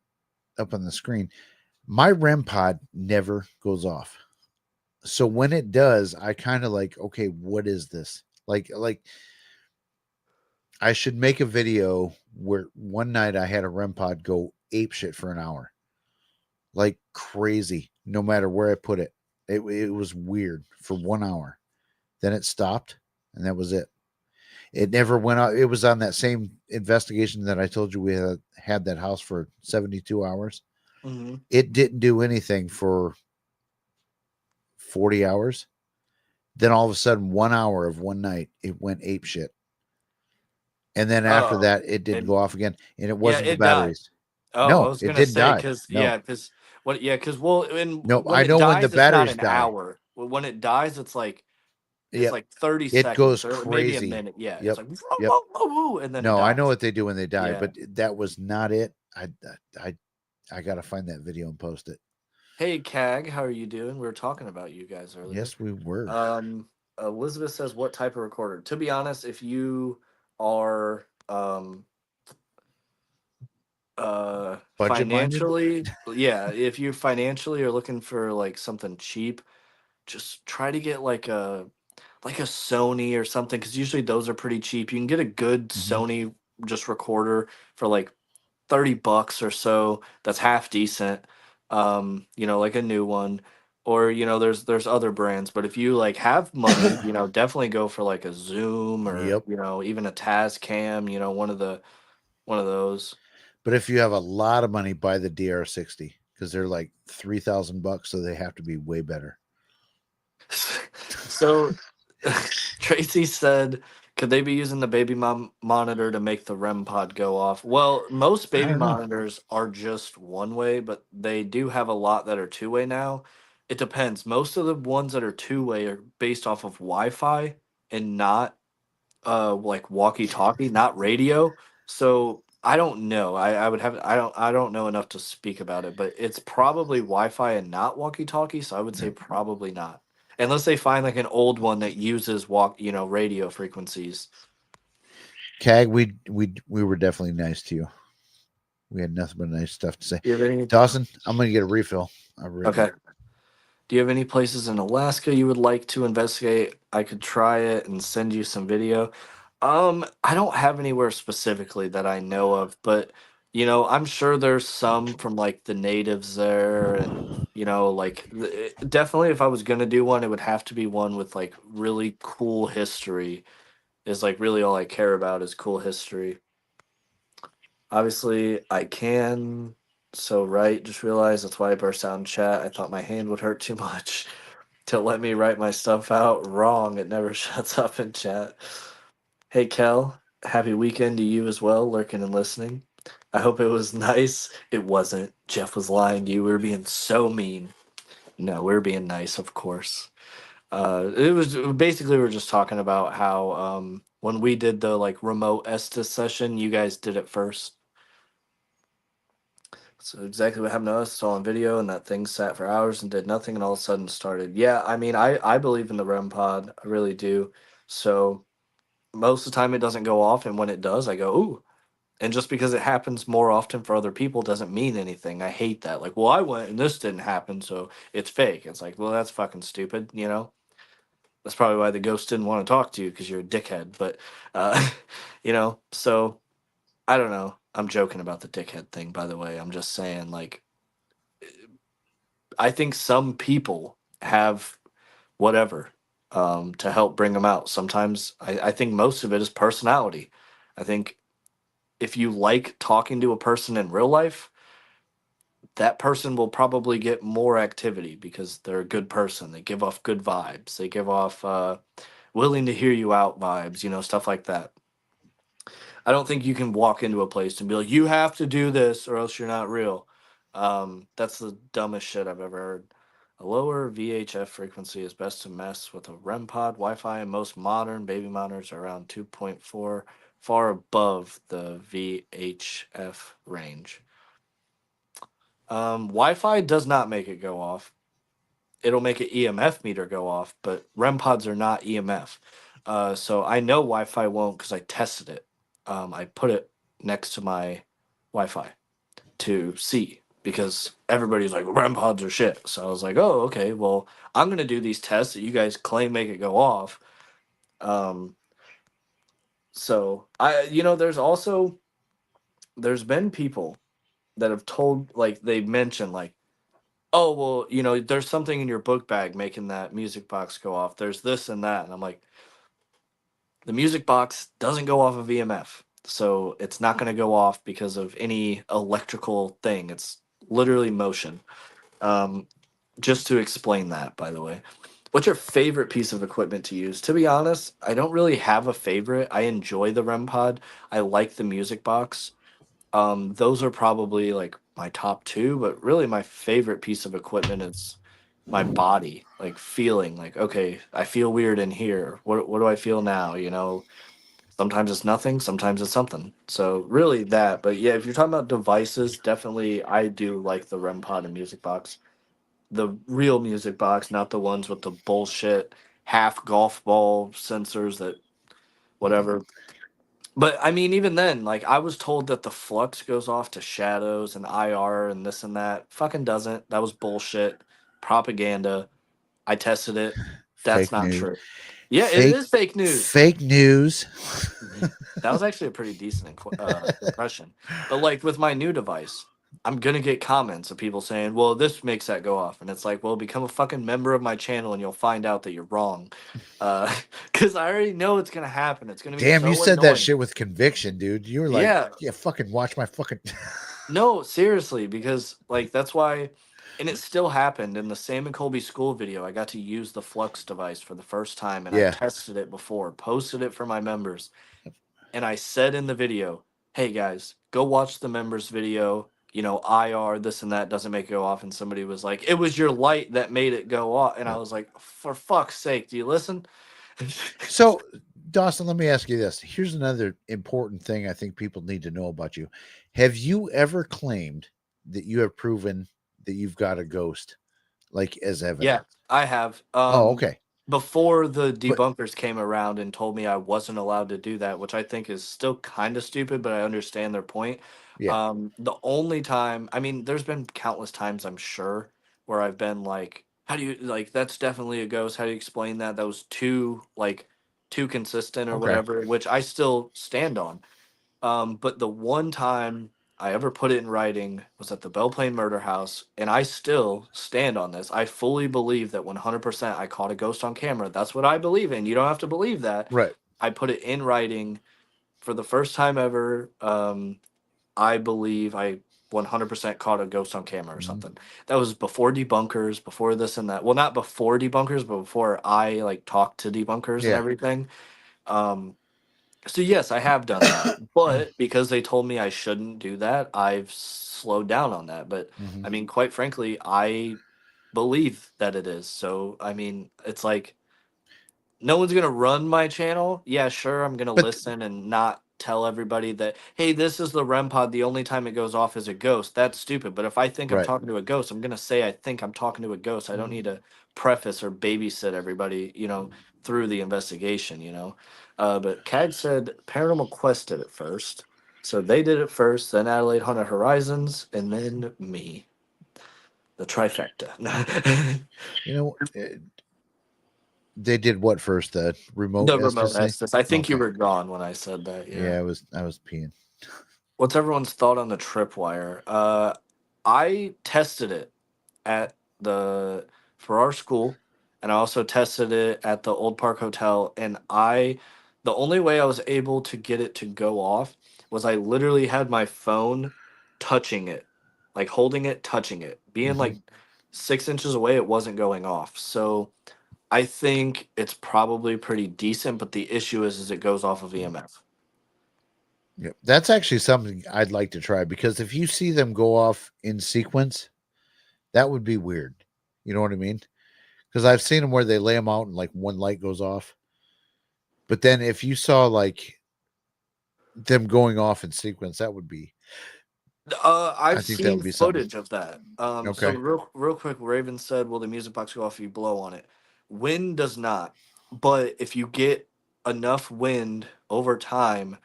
up on the screen, my REM pod never goes off. So when it does, I kind of like, okay, what is this? Like I should make a video where one night I had a REM pod go ape shit for an hour, like crazy, no matter where I put it. It was weird for 1 hour. Then it stopped, and that was it. It never went out. It was on that same investigation that I told you we had that house for 72 hours. mhm. It didn't do anything for 40 hours. Then all of a sudden, 1 hour of one night, it went ape shit. And then after Oh, that, it didn't it go off again. And it yeah, wasn't the it died. batteries. Oh, I No, was it gonna didn't say die. because No, yeah, because what? Yeah, because well, no. when I it know when the dies, it's not batteries an die. hour. When it dies, it's Yep. like 30 It goes seconds or maybe a crazy. minute. Yeah, it's Yep. like Yep. and then it No, I know dies. what they do when they die, Yeah. but that was not it. I I gotta find that video and post it. Hey, Cag, how are you doing? We were talking about you guys earlier. Yes, we were. Um, Elizabeth says, "What type of recorder?" To be honest, if you are Budget minded. financially, yeah, if you financially are looking for like something cheap, just try to get like a Sony or something because usually those are pretty cheap. You can get a good Hmm. Sony just recorder for like $30 or so. That's half decent. Like a new one. Or, there's other brands, but if you like have money, definitely go for like a Zoom or, Yep. even a Tascam, one of those. But if you have a lot of money, buy the DR60 because they're like $3,000, so they have to be way better. So Tracy said, could they be using the baby mom monitor to make the REM pod go off? Well, most I baby don't know. monitors are just one way, but they do have a lot that are two way now. It depends. Most of the ones that are two way are based off of Wi-Fi and not like walkie-talkie, not radio. So I don't know. I would have I don't know enough to speak about it, but it's probably Wi-Fi and not walkie-talkie, so I would say Yep. probably not. Unless they find like an old one that uses radio frequencies. CAG, we were definitely nice to you. We had nothing but nice stuff to say. Do you have any Dawson, I'm gonna get a refill. I'll be right Okay. back. Do you have any places in Alaska you would like to investigate? I could try it and send you some video. I don't have anywhere specifically that I know of, but I'm sure there's some from like the natives there, and like definitely if I was gonna do one, it would have to be one with like really cool history. Is like really all I care about is cool history. Obviously, I can. So right, just realized that's why I burst out in chat. I thought my hand would hurt too much to let me write my stuff out. Wrong. It never shuts up in chat. Hey, Kel, happy weekend to you as well, lurking and listening. I hope it was nice. It wasn't. Jeff was lying to you. We were being so mean. No, we were being nice, of course. It was basically we were just talking about how when we did the like remote Estes session, you guys did it first. So exactly what happened to us, saw on video, and that thing sat for hours and did nothing, and all of a sudden started. Yeah, I mean, I believe in the REM pod, I really do. So most of the time it doesn't go off, and when it does, I go ooh. And just because it happens more often for other people doesn't mean anything. I hate that. Like, well, I went and this didn't happen, so it's fake. It's like, well, that's fucking stupid. That's probably why the ghost didn't want to talk to you because you're a dickhead. But, so I don't know. I'm joking about the dickhead thing, by the way. I'm just saying, like, I think some people have whatever to help bring them out. Sometimes I think most of it is personality. I think if you like talking to a person in real life, that person will probably get more activity because they're a good person. They give off good vibes. They give off willing to hear you out vibes, stuff like that. I don't think you can walk into a place and be like, you have to do this or else you're not real. That's the dumbest shit I've ever heard. A lower VHF frequency is best to mess with a REM pod. Wi-Fi and most modern baby monitors are around 2.4, far above the VHF range. Wi-Fi does not make it go off. It'll make an EMF meter go off, but REM pods are not EMF. So I know Wi-Fi won't because I tested it. I put it next to my Wi-Fi to see because everybody's like REM pods are shit. So I was like, oh, okay. Well, I'm gonna do these tests that you guys claim make it go off. Um, so there's been people that have told like they mentioned like, oh well, there's something in your book bag making that music box go off. There's this and that, and I'm like, the music box doesn't go off of EMF, so it's not going to go off because of any electrical thing. It's literally motion. Um, just to explain that, by the way, what's your favorite piece of equipment to use? To be honest, I don't really have a favorite. I enjoy the REM pod. I like the music box. Those are probably like my top two, but really my favorite piece of equipment is my body, like feeling like, okay, I feel weird in here. What do I feel now? Sometimes it's nothing, sometimes it's something. So really that, but yeah, if you're talking about devices, definitely I do like the REM pod and music box. The real music box, not the ones with the bullshit half golf ball sensors that whatever. But I mean, even then, like I was told that the flux goes off to shadows and IR and this and that. Fucking doesn't. That was bullshit. Propaganda. I tested it. That's Fake not news. true. Yeah, it is fake news. Fake news. Mhm. That was actually a pretty decent impression. But like with my new device, I'm gonna get comments of people saying, "Well, this makes that go off," and it's like, "Well, become a fucking member of my channel, and you'll find out that you're wrong," because I already know it's gonna happen. It's gonna be Damn, you so said that annoying. shit with conviction, dude. You were like, Yeah, yeah, fucking watch my fucking. no, seriously, because like that's why, and it still happened in the Sam and Colby school video. I got to use the Flux device for the first time, and I Yeah. tested it before, posted it for my members, and I said in the video, "Hey guys, go watch the members video. IR this and that doesn't make it go off." And somebody was like, "It was your light that made it go off," and I Yeah. was like, "For fuck's sake, do you listen?" So, Dawson, let me ask you this. Here's another important thing I think people need to know about you. Have you ever claimed that you have proven that you've got a ghost, like as Yeah, evidence? I have. Oh, okay. Before the But debunkers came around and told me I wasn't allowed to do that, which I think is still kind of stupid, but I understand their point. yeah, The only time, I mean, there's been countless times, I'm sure, where I've been like, how do you, like, that's definitely a ghost. How do you explain that? That was too consistent or Okay. whatever, which I still stand on. But the one time I ever put it in writing was at the Belle Plaine murder house, and I still stand on this. I fully believe that 100% I caught a ghost on camera. That's what I believe in. You don't have to believe that. Right. I put it in writing for the first time ever. I believe I 100% caught a ghost on camera or Mm-hmm. something. That was before debunkers, before this and that. Well, not before debunkers, but before I like talked to debunkers and Yeah. everything. Um, so yes, I have done that, but because they told me I shouldn't do that, I've slowed down on that. But Mm-hmm. I mean, quite frankly, I believe that it is. So I mean, it's like no one's gonna run my channel. Yeah, sure, I'm gonna But listen and not tell everybody that, hey, this is the REM pod. The only time it goes off is a ghost. That's stupid. But if I think I'm right. talking to a ghost, I'm gonna say I think I'm talking to a ghost. I don't need to preface or babysit everybody, through the investigation. But CAG said Paranormal Quest did it first. So they did it first, then Adelaide Haunted Horizons, and then me. The trifecta. You know, they did what first? The remote The remote Estes? Estes. I think you Okay. were gone when I said that. Yeah, Yeah. I was peeing. What's everyone's thought on the tripwire? I tested it at the for our school, and I also tested it at the Old Park Hotel. And the only way I was able to get it to go off was I literally had my phone touching it, like holding it, touching it, being Mm-hmm. like 6 inches away. It wasn't going off. So I think it's probably pretty decent. But the issue is it goes off of EMF. Yeah, that's actually something I'd like to try because if you see them go off in sequence, that would be weird. You know what I mean? Because I've seen them where they lay them out and like one light goes off. But then if you saw like them going off in sequence, that would be, I I've think that seen would be something. footage of that. So Okay. real quick, Raven said, "Will the music box go off if you blow on it?" Wind does not, but if you get enough wind over time,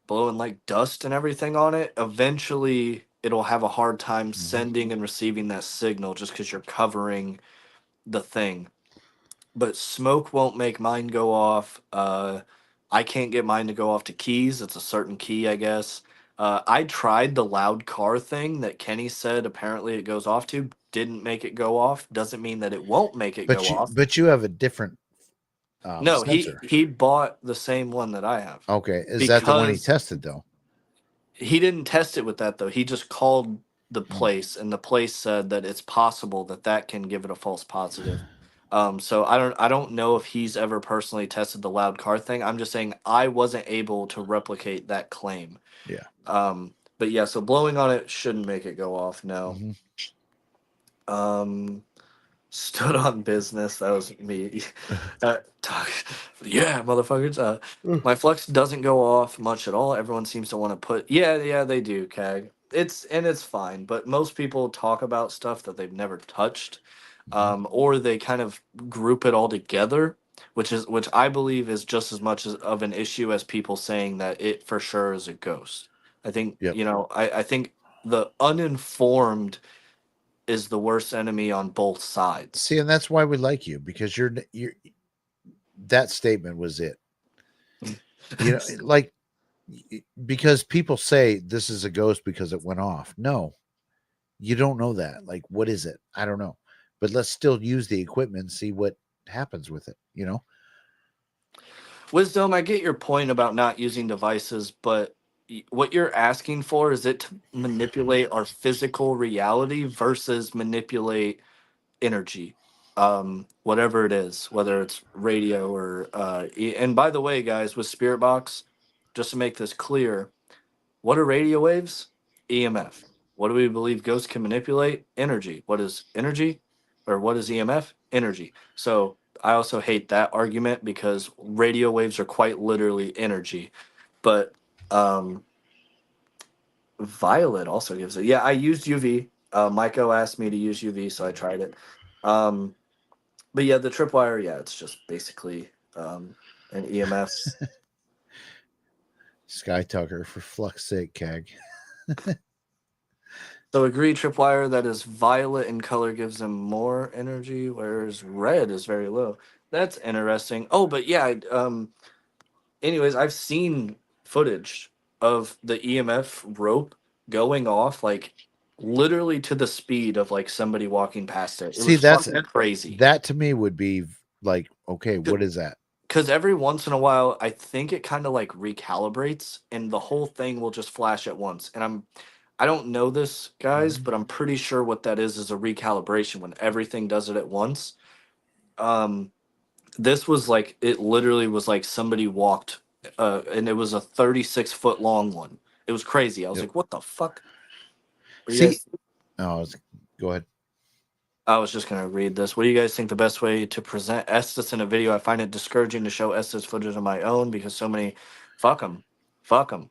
blowing like dust and everything on it, eventually it'll have a hard time Mm-hmm. sending and receiving that signal just because you're covering the thing. But smoke won't make mine go off. I can't get mine to go off to keys. It's a certain key, I guess. I tried the loud car thing that Kenny said apparently it goes off to. Didn't make it go off. Doesn't mean that it won't make it go off. But you have a different No, he sensor. he bought the same one that I have Okay. Is that the one he because tested though? he didn't test it with that though. He just called the Mm, place, and the place said that it's possible that that can give it a false positive. So I don't know if he's ever personally tested the loud car thing. I'm just saying I wasn't able to replicate that claim. yeah. But yeah, so blowing on it shouldn't make it go off. No. Mm-hmm. Um, Stood on business. That was me. Talk, yeah, motherfuckers. My flux doesn't go off much at all. Everyone seems to want to put. Yeah, they do. Cag. It's fine, but most people talk about stuff that they've never touched, Mm-hmm. or they kind of group it all together, which I believe is just as much of an issue as people saying that it for sure is a ghost. I think Yep. I think the uninformed is the worst enemy on both sides. See, and that's why we like you because you're that statement was it. You know, like because people say this is a ghost because it went off. No, you don't know that. Like, what is it? I don't know. But let's still use the equipment and see what happens with it, you know? Wisdom, I get your point about not using devices, but what you're asking for is it to manipulate our physical reality versus manipulate energy, whatever it is, whether it's radio or and by the way, guys, with Spirit Box, just to make this clear, what are radio waves? EMF. What do we believe ghosts can manipulate? Energy. What is energy? Or what is EMF? Energy. So I also hate that argument because radio waves are quite literally energy. But um, Violet also gives it. Yeah, I used UV. Maiko asked me to use UV, so I tried it. Um, but yeah, the tripwire, yeah, it's just basically an EMF. Sky Tucker, for fuck's sake, Cag. So agree, tripwire that is violet in color gives them more energy, whereas red is very low. That's interesting. Oh, but yeah, anyways, I've seen footage of the EMF rope going off like literally to the speed of like somebody walking past it. It See, was that's fucking crazy. that to me would be like, okay, what is that? Because every once in a while, I think it kind of like recalibrates, and the whole thing will just flash at once. And I don't know this, guys, Mhm. but I'm pretty sure what that is a recalibration when everything does it at once. Um, this was like it literally was like somebody walked, and it was a 36-foot long one. It was crazy. I was Yep. like, "What the fuck?" What do you See, guys? oh, go ahead. I was just gonna read this. What do you guys think the best way to present Estes in a video? I find it discouraging to show Estes footage of my own because so many, fuck them, fuck them.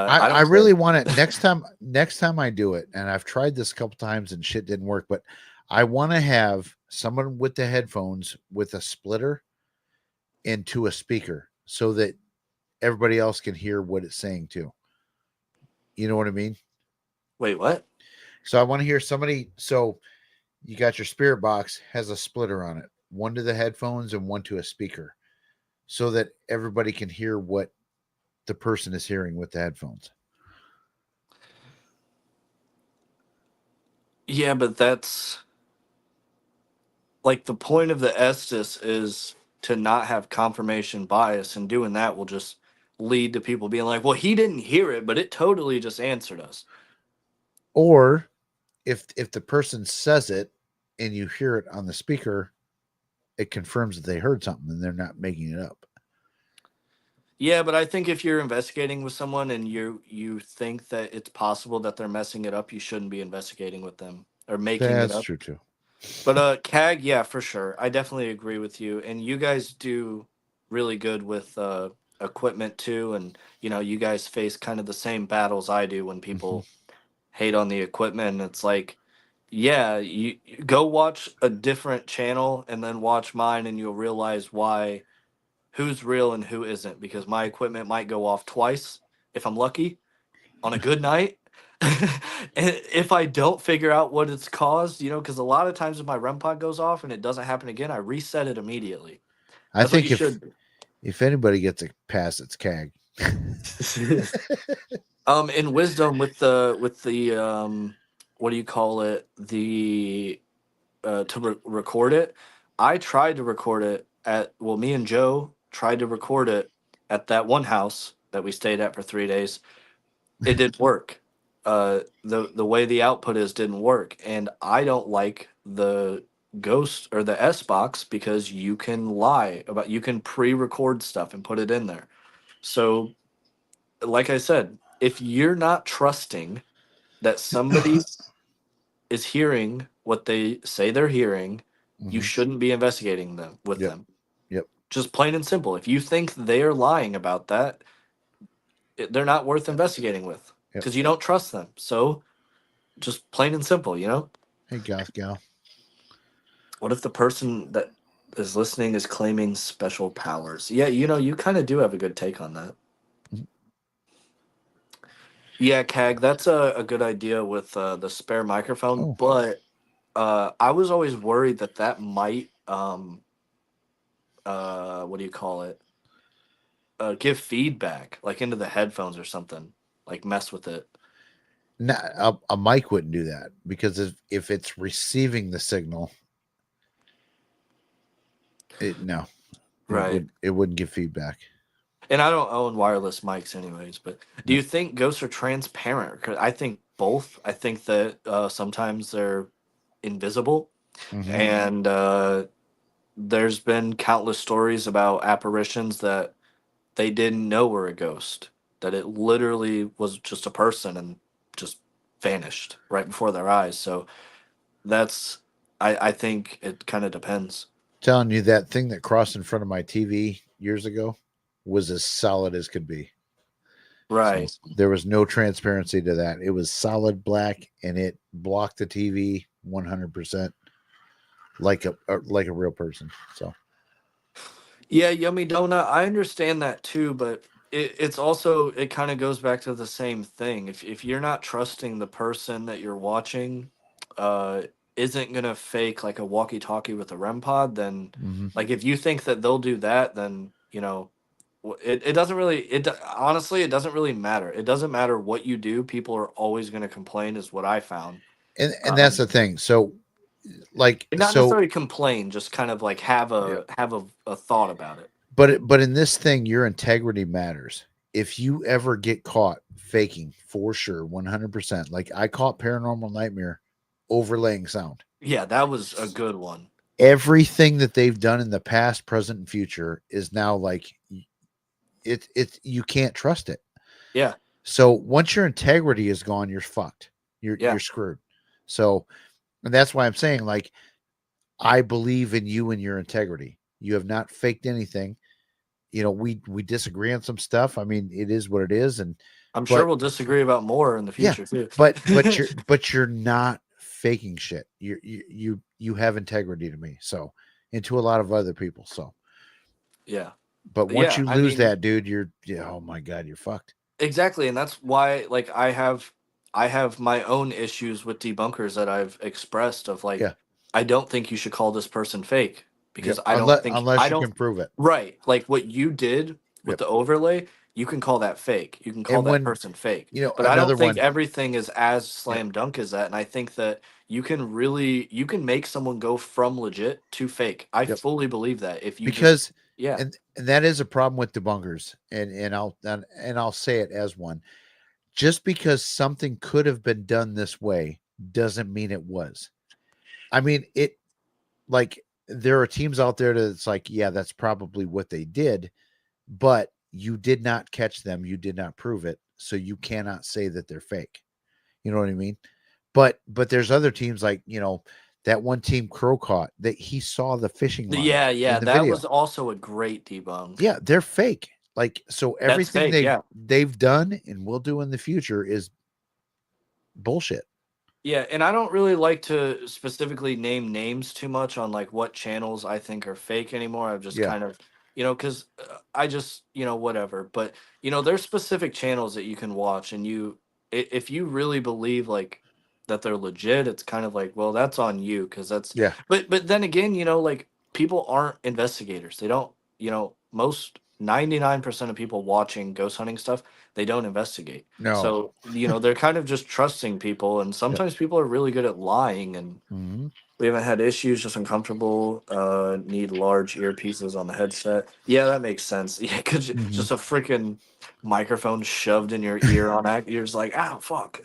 I I don't care. really want it next time. Next time I do it, and I've tried this a couple times and shit didn't work, but I want to have someone with the headphones with a splitter into a speaker so that everybody else can hear what it's saying too. You know what I mean? Wait, what? So I want to hear somebody. So you got your spirit box has a splitter on it, one to the headphones and one to a speaker, so that everybody can hear what the person is hearing with the headphones. Yeah, but that's like the point of the Estes is to not have confirmation bias, and doing that will just lead to people being like, "Well, he didn't hear it, but it totally just answered us." Or if the person says it and you hear it on the speaker, it confirms that they heard something and they're not making it up. Yeah, but I think if you're investigating with someone and you think that it's possible that they're messing it up, you shouldn't be investigating with them or making it That's up. true too. But CAG, yeah, for sure. I definitely agree with you. And you guys do really good with equipment too. And you guys face kind of the same battles I do when Mm-hmm. people hate on the equipment. It's like, yeah, you go watch a different channel and then watch mine, and you'll realize why who's real and who isn't. Because my equipment might go off twice if I'm lucky on a good night. And if I don't figure out what it's caused, because a lot of times if my REM pod goes off and it doesn't happen again, I reset it immediately. I That's what you think should if anybody gets a pass, it's CAG. do. In wisdom with the what do you call it? The to record it. I tried to record it me and Joe tried to record it at that one house that we stayed at for 3 days. It didn't work. The way the output is didn't work, and I don't like the Ghost or the S box because you can pre-record stuff and put it in there. So, like I said, if you're not trusting that somebody is hearing what they say they're hearing, you Mm-hmm. shouldn't be investigating them with Yep. them. Yep. Just plain and simple. If you think they are lying about that, they're not worth investigating with Yep. because you don't trust them. So just plain and simple. Hey, goth gal. What if the person that is listening is claiming special powers? Yeah, you kind of do have a good take on that. Mhm. Yeah, Cag, that's a good idea with the spare microphone, Oh, but I was always worried that that might what do you call it? Give feedback like into the headphones or something, like mess with it. a mic wouldn't do that because if it's receiving the signal, no, Right. it wouldn't give feedback. And I don't own wireless mics anyways, but do Yep. you think ghosts are transparent? 'Cause I think both. I think that sometimes they're invisible, Mm-hmm. and there's been countless stories about apparitions that they didn't know were a ghost, that it literally was just a person and just vanished right before their eyes. So that's, I think it kind of depends. Telling you that thing that crossed in front of my TV years ago was as solid as could be. So Right. there was no transparency to that. It was solid black and it blocked the TV 100% like a real person. So Yeah, Yummy Donut, I understand that too, but it's also it kind of goes back to the same thing. If you're not trusting the person that you're watching, uh, isn't gonna fake like a walkie-talkie with a REM pod, then Mm-hmm. like if you think that they'll do that, then it doesn't really honestly it doesn't really matter. It doesn't matter what you do. People are always gonna complain, is what I found. And that's Um, the thing. So like Not so necessarily complain, just kind of like yeah. have a thought about it. But in this thing, your integrity matters. If you ever get caught faking, for sure, 100%. Like I caught Paranormal Nightmare overlaying sound. Yeah, that was a good one. Everything that they've done in the past, present, and future is now like it you can't trust it. Yeah, So once your integrity is gone, you're fucked. You're yeah. screwed. So and that's why I'm saying like I believe in you and your integrity. You have not faked anything. You know, we disagree on some stuff. I mean, it is what it is, and I'm sure but we'll disagree about more in the yeah, future too. but you're not faking shit. You have integrity to me, so and to a lot of other people. So, Yeah. but once Yeah, you I lose mean, that, dude, you're yeah, oh my god, you're fucked. exactly, and that's why like I have my own issues with debunkers that I've expressed of like Yeah, I don't think you should call this person fake yep. because I Unless you don't can prove it. right, like what you did with Yep. the overlay, you can call that fake. You can call And that when person fake. But I don't another think one. everything is as Yep. slam dunk as that, and I think that you can make someone go from legit to fake. I Yep. fully believe that if you just Because yeah. and that is a problem with debunkers, and I'll say it as one. Just because something could have been done this way doesn't mean it was. I mean, it like there are teams out there that's like, yeah, that's probably what they did, but you did not catch them, you did not prove it, so you cannot say that they're fake. You know what I mean? But there's other teams like, that one team Crow caught that he saw the fishing line Yeah, in yeah, the that video. was also a great debunk. Yeah, they're fake. Like so That's everything fake, yeah. they've done and will do in the future is bullshit. Yeah, and I don't really like to specifically name names too much on like what channels I think are fake anymore. I've just Yeah. kind of, because I just, whatever. But there's specific channels that you can watch, and if you really believe like that they're legit, it's kind of like, well, that's on you because that's. Yeah. But then again, like people aren't investigators. They don't, most 99% of people watching ghost hunting stuff, they don't investigate. No. So, they're kind of just trusting people, and Yep. sometimes people are really good at lying, and Hmm. we haven't had issues, just uncomfortable, need large earpieces on the headset. Yeah, that makes sense. Yeah, cause Hmm. just a freaking microphone shoved in your ear on act, you're just like, ow, fuck.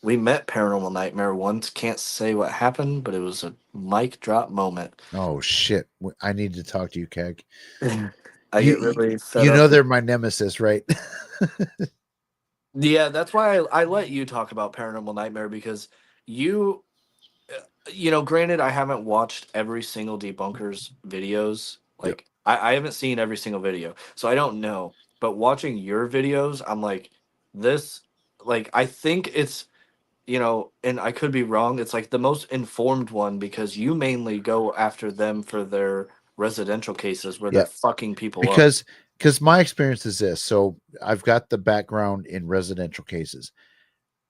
We met Paranormal Nightmare once. Can't say what happened, but it was a mic drop moment. Oh shit! I need to talk to you, Keg. I You get you, really fed you up. know they're my nemesis, right? Yeah, that's why I let you talk about Paranormal Nightmare because you, granted, I haven't watched every single debunker's videos. Yep. Like, I haven't seen every single video, so I don't know. But watching your videos, I'm like, this, like, I think it's, and I could be wrong. It's like the most informed one because you mainly go after them for their residential cases where they're Yep. fucking people up. Because my experience is this. So I've got the background in residential cases.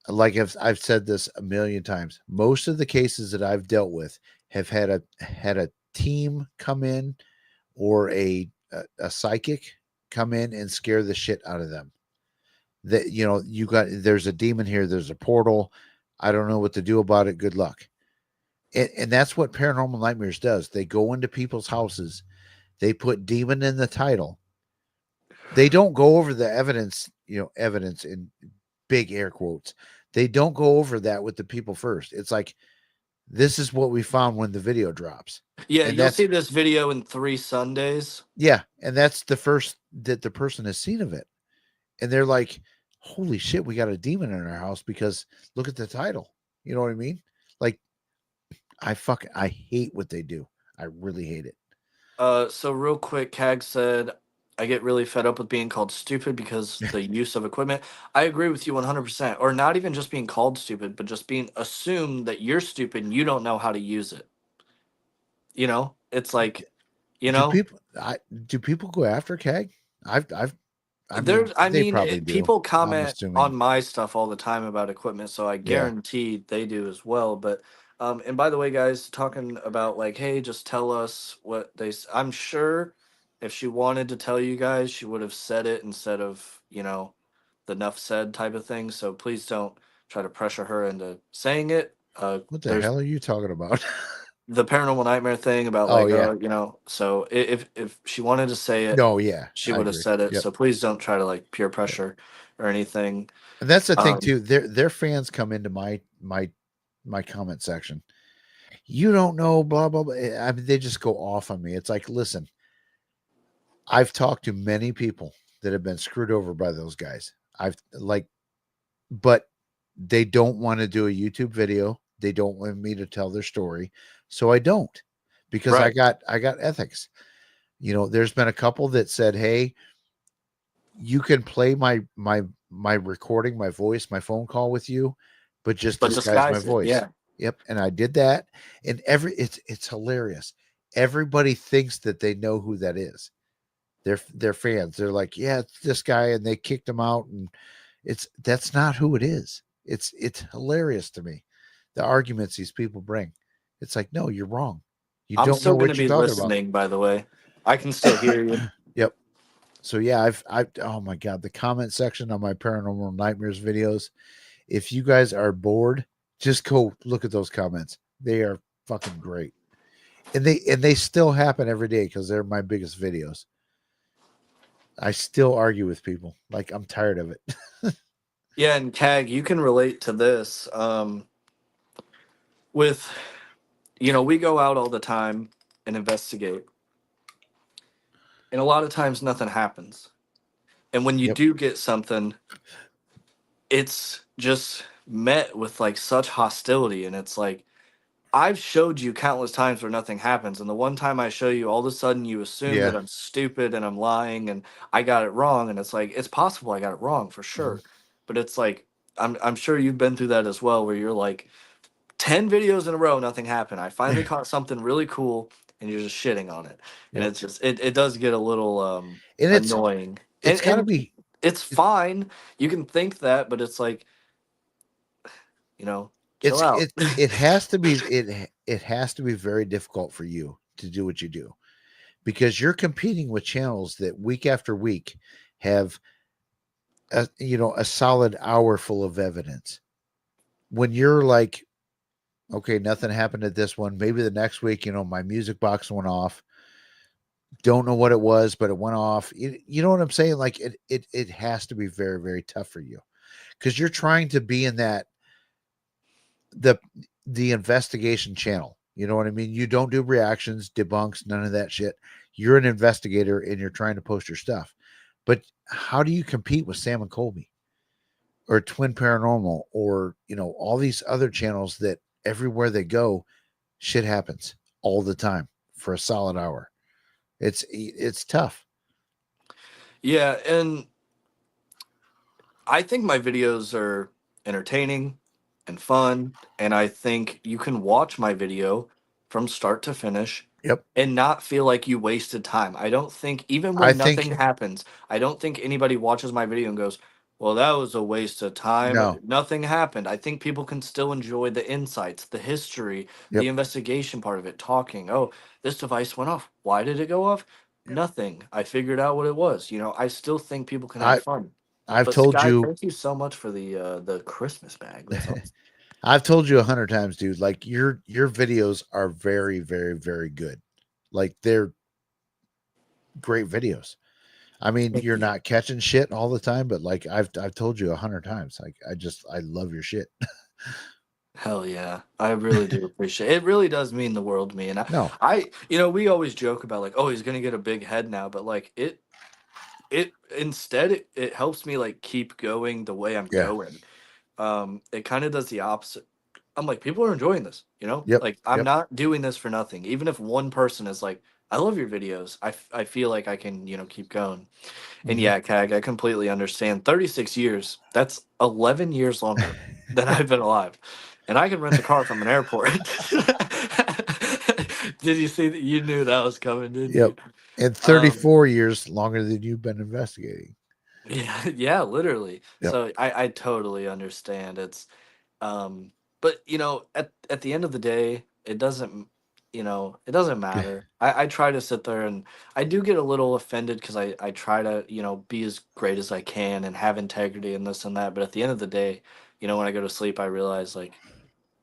Like I've said this a million times. Most of the cases that I've dealt with have had a team come in or a psychic come in and scare the shit out of them. That there's a demon here, there's a portal. I don't know what to do about it. Good luck. And that's what Paranormal Nightmares does. They go into people's houses, they put demon in the title. They don't go over the evidence, evidence in big air quotes. They don't go over that with the people first. It's like, this is what we found when the video drops. Yeah, And you'll that's, see this video in 3 Sundays. yeah. And that's the first that the person has seen of it. And they're like, holy shit, we got a demon in our house because look at the title. You know what I mean? Like, I hate what they do. I really hate it. So real quick, Cag said, I get really fed up with being called stupid because the use of equipment. I agree with you 100%. Or not even just being called stupid, but just being assumed that you're stupid and you don't know how to use it. It's like, you Do know, people I do people go after Keg? I've I mean, I they mean, probably do. people I'm comment assuming. on my stuff all the time about equipment, so I Yeah. guarantee they do as well. But, and by the way, guys, talking about like, hey, just tell us what I'm sure if she wanted to tell you guys, she would have said it instead of, the enough said type of thing. So please don't try to pressure her into saying it. What the There's hell are you talking about? the paranormal nightmare thing about Oh like, yeah. so if she wanted to say it, No, yeah, she I would have agree. said it. Yep. So please don't try to like peer Yep. pressure or anything. And that's the thing Um, too. Their fans come into my comment section. You don't know, blah blah blah. I mean, they just go off on me. It's like, listen, I've talked to many people that have been screwed over by those guys. I've like, but they don't want to do a YouTube video. They don't want me to tell their story, so I don't, because right. I got ethics. There's been a couple that said, "Hey, you can play my recording, my voice, my phone call with you, but just But disguise my disguise it. voice." Yeah. Yep, and I did that, and it's hilarious. Everybody thinks that they know who that is. They're fans. They're like, "Yeah, it's this guy," and they kicked him out, and that's not who it is. It's hilarious to me, the arguments these people bring. It's like, no, you're wrong. You I'm don't know still going to what you're be talking about. listening, by the way. I can still hear you. Yep. So yeah, I've oh my god, the comment section on my paranormal nightmares videos. If you guys are bored, just go look at those comments. They are fucking great. And they still happen every day because they're my biggest videos. I still argue with people. Like, I'm tired of it. Yeah, and Cag, you can relate to this. With, we go out all the time and investigate, and a lot of times nothing happens. And when you Yep. do get something, it's just met with like such hostility, and it's like, I've showed you countless times where nothing happens, and the one time I show you, all of a sudden you assume that Yeah. I'm stupid and I'm lying and I got it wrong, and it's like it's possible I got it wrong for Mhm. sure, but it's like I'm sure you've been through that as well, where you're like 10 videos in a row, nothing happened. I finally caught something really cool, and you're just shitting on it, and Yep. it's just it does get a little And annoying, it's got to and be it's fine. You can think that, but it's like chill out. it has to be it has to be very difficult for you to do what you do, because you're competing with channels that week after week have a solid hour full of evidence. When you're like, okay, nothing happened at this one, maybe the next week, my music box went off, don't know what it was, but it went off. You know what I'm saying? Like, it has to be very, very tough for you, because you're trying to be in the the investigation channel. You know what I mean? You don't do reactions, debunks, none of that shit. You're an investigator and you're trying to post your stuff. But how do you compete with Sam and Colby or Twin Paranormal or, all these other channels that everywhere they go, shit happens all the time for a solid hour? It's tough. Yeah, and I think my videos are entertaining and fun, and I think you can watch my video from start to finish Yep. and not feel like you wasted time. I don't think, even I when nothing think happens, I don't think anybody watches my video and goes, well, that was a waste of time. no. Nothing happened. I think people can still enjoy the insights, the history, the Yep. investigation part of it, talking. Oh, this device went off. Why did it go off? Yep. Nothing. I figured out what it was. I still think people can have I fun. I've But told Sky, you thank you so much for the Christmas bag. That's awesome. I've told you 100 times, dude. Like, your videos are very, very, very good. Like, they're great videos. I mean, Thank you're you. not catching shit all the time, but like I've told you 100 times. Like, I love your shit. Hell yeah. I really do appreciate it. It really does mean the world to me. And No. we always joke about like, oh, he's gonna get a big head now, but like it instead it helps me like keep going the way I'm Yeah. going. It kind of does the opposite. I'm like, people are enjoying this, Yep. like I'm Yep. not doing this for nothing. Even if one person is like, I love your videos, I feel like I can, keep going. And Mhm. yeah, Cag, I completely understand. 36 years, that's 11 years longer than I've been alive. And I can rent a car from an airport. Did you see that? You knew that was coming, didn't Yep. you? And Um, 34 years longer than you've been investigating. Yeah, yeah, literally. Yep. So I totally understand. It's but at the end of the day, it doesn't it doesn't matter. I try to sit there and I do get a little offended because I try to, be as great as I can and have integrity and this and that. But at the end of the day, when I go to sleep, I realize like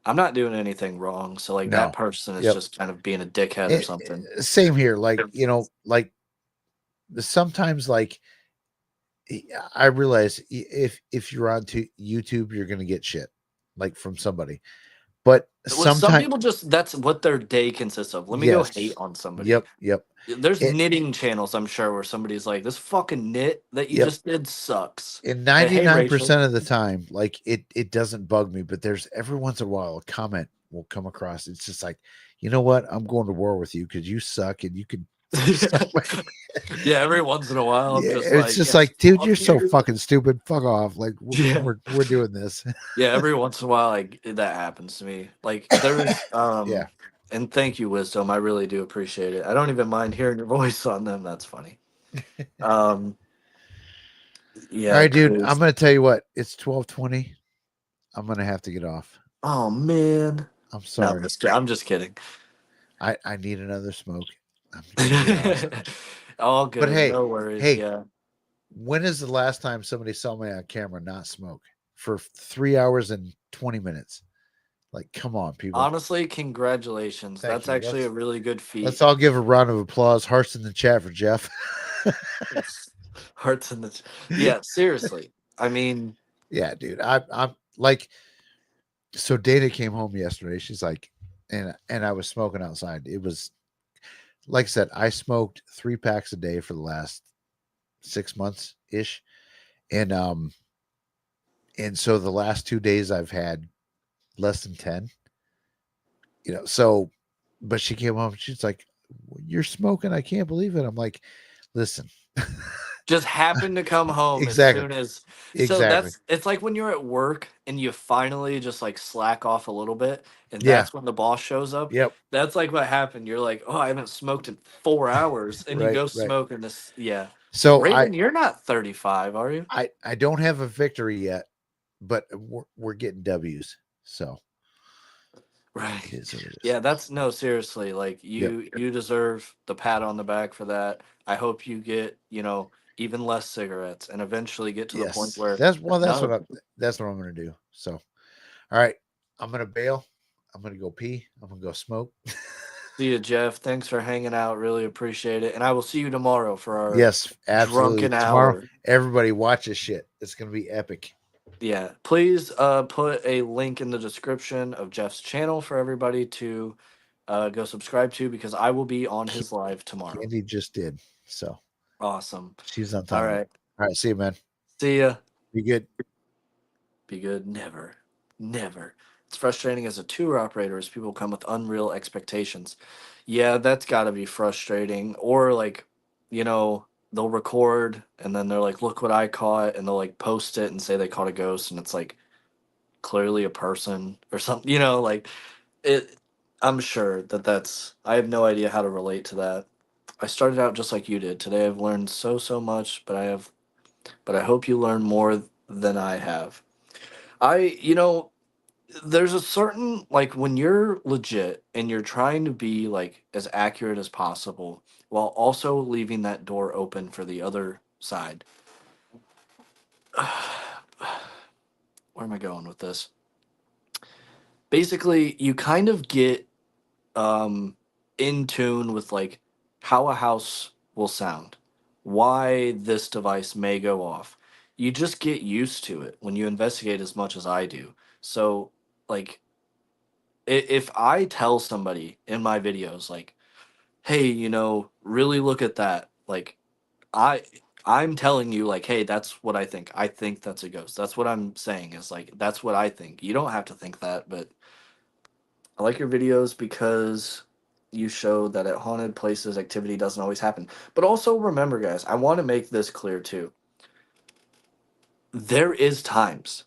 I'm not doing anything wrong. So like that No. person is Yep. just kind of being a dickhead or something. Same here. Like, like sometimes like I realize if you're on to YouTube, you're gonna get shit like from somebody. But Well, some sometimes people just that's what their day consists of. Let me go hate yes. on somebody. Yep, yep. There's It, knitting channels, I'm sure, where somebody's like, "This fucking knit that you yep. just did sucks." And Hey, Rachel. 99% of the time, like it doesn't bug me, but there's every once in a while a comment will come across. It's just like, you know what? I'm going to war with you because you suck and you could suck my Yeah, every once in a while, I'm yeah, just it's like, just "Yes, like, dude, you're fuck so you." fucking stupid. Fuck off. Like Yeah, we're doing this. yeah. Every once in a while, like that happens to me. Like there's Yeah. and thank you, Wisdom. I really do appreciate it. I don't even mind hearing your voice on them. That's funny. Um, All yeah, right, dude. I'm 'cause- gonna tell you what, it's 12:20. I'm gonna have to get off. oh man. I'm No, sorry. I'm just kidding. I need another smoke. I'm gonna be honest. All But good. hey, No worries. hey, Yeah. when is the last time somebody saw me on camera not smoke for 3 hours and 20 minutes? Like, come on, people. Honestly, congratulations. Thank That's you. actually a really good Let's feat. all give a round of applause. Hearts in the chat for Jeff. Hearts in the yeah, seriously. I mean, Yeah, dude. I'm like, so Dana came home yesterday. She's like, and I was smoking outside. It was like I said, I smoked 3 packs a day for the last 6 months ish. And and so the last 2 days I've had less than 10. So but she came home, she's like, "You're smoking, I can't believe it." I'm like, listen. just happened to come home as Exactly. soon as so Exactly. it's like when you're at work and you finally just like slack off a little bit and Yeah. that's when the boss shows up. Yep. That's like what happened. You're like, "Oh, I haven't smoked in 4 hours." And you Right. go Right. smoke and this yeah. So Raven, you're not 35, are you? I don't have a victory yet, but we're getting W's. So it Right. is what it is. Yeah, that's no, seriously, like Yep. you deserve the pat on the back for that. I hope you get, even less cigarettes and eventually get to the point Yes. where no, That's what I'm gonna do. So all right. I'm gonna bail. I'm gonna go pee. I'm gonna go smoke. see you, Jeff. Thanks for hanging out. Really appreciate it. And I will see you tomorrow for our Yes, absolutely. drunken Tomorrow, hour. everybody watch this shit. It's gonna be epic. Yeah. Please put a link in the description of Jeff's channel for everybody to go subscribe to because I will be on his live tomorrow. Candy just did. So Awesome. she's on All top of it. right. All right, see you, man. See ya. Be good. Be good. Never. Never. It's frustrating as a tour operator as people come with unreal expectations. Yeah, that's got to be frustrating. Or like, they'll record and then they're like, "Look what I caught," and they'll like post it and say they caught a ghost, and it's like clearly a person or something. Like it. I'm sure that's. I have no idea how to relate to that. I started out just like you did. Today I've learned so much, but I hope you learn more than I have. There's a certain like when you're legit and you're trying to be like as accurate as possible while also leaving that door open for the other side. Where am I going with this? Basically, you kind of get um in tune with like how a house will sound, why this device may go off. You just get used to it when you investigate as much as I do. So, like if I tell somebody in my videos like, "Hey, really look at that." Like I I'm telling you like, "Hey, that's what I think. I think that's a ghost." That's what I'm saying is like that's what I think. You don't have to think that, but I like your videos because you show that at haunted places activity doesn't always happen. But also remember guys, I want to make this clear too. There is times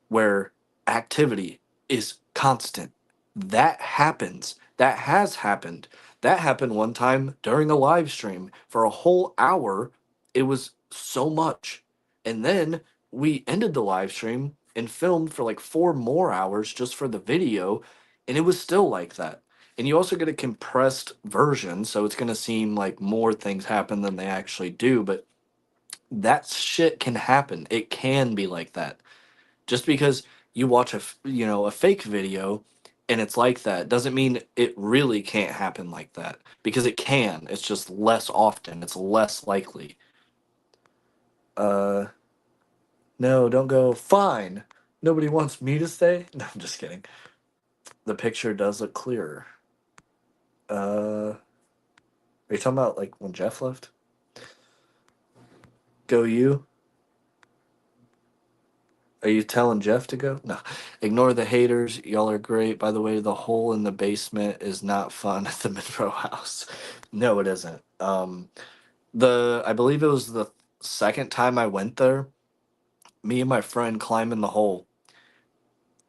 where activity is constant. That happens. That has happened. That happened one time during a live stream for a whole hour. It was so much. And then we ended the live stream and filmed for like 4 more hours just for the video, and it was still like that. And you also get a compressed version, so it's going to seem like more things happen than they actually do, but that shit can happen. It can be like that. Just because you watch a fake video and it's like that doesn't mean it really can't happen like that, because it can. It's just less often. It's less likely. Uh no, don't go. Fine. Nobody wants me to stay? No, I'm just kidding. The picture does look clearer. Are you talking about like when Jeff left? Go you? Are you telling Jeff to go? No. Ignore the haters. Y'all are great. By the way, the hole in the basement is not fun at the Monroe house. No, it isn't. I believe it was the second time I went there. Me and my friend climb in the hole,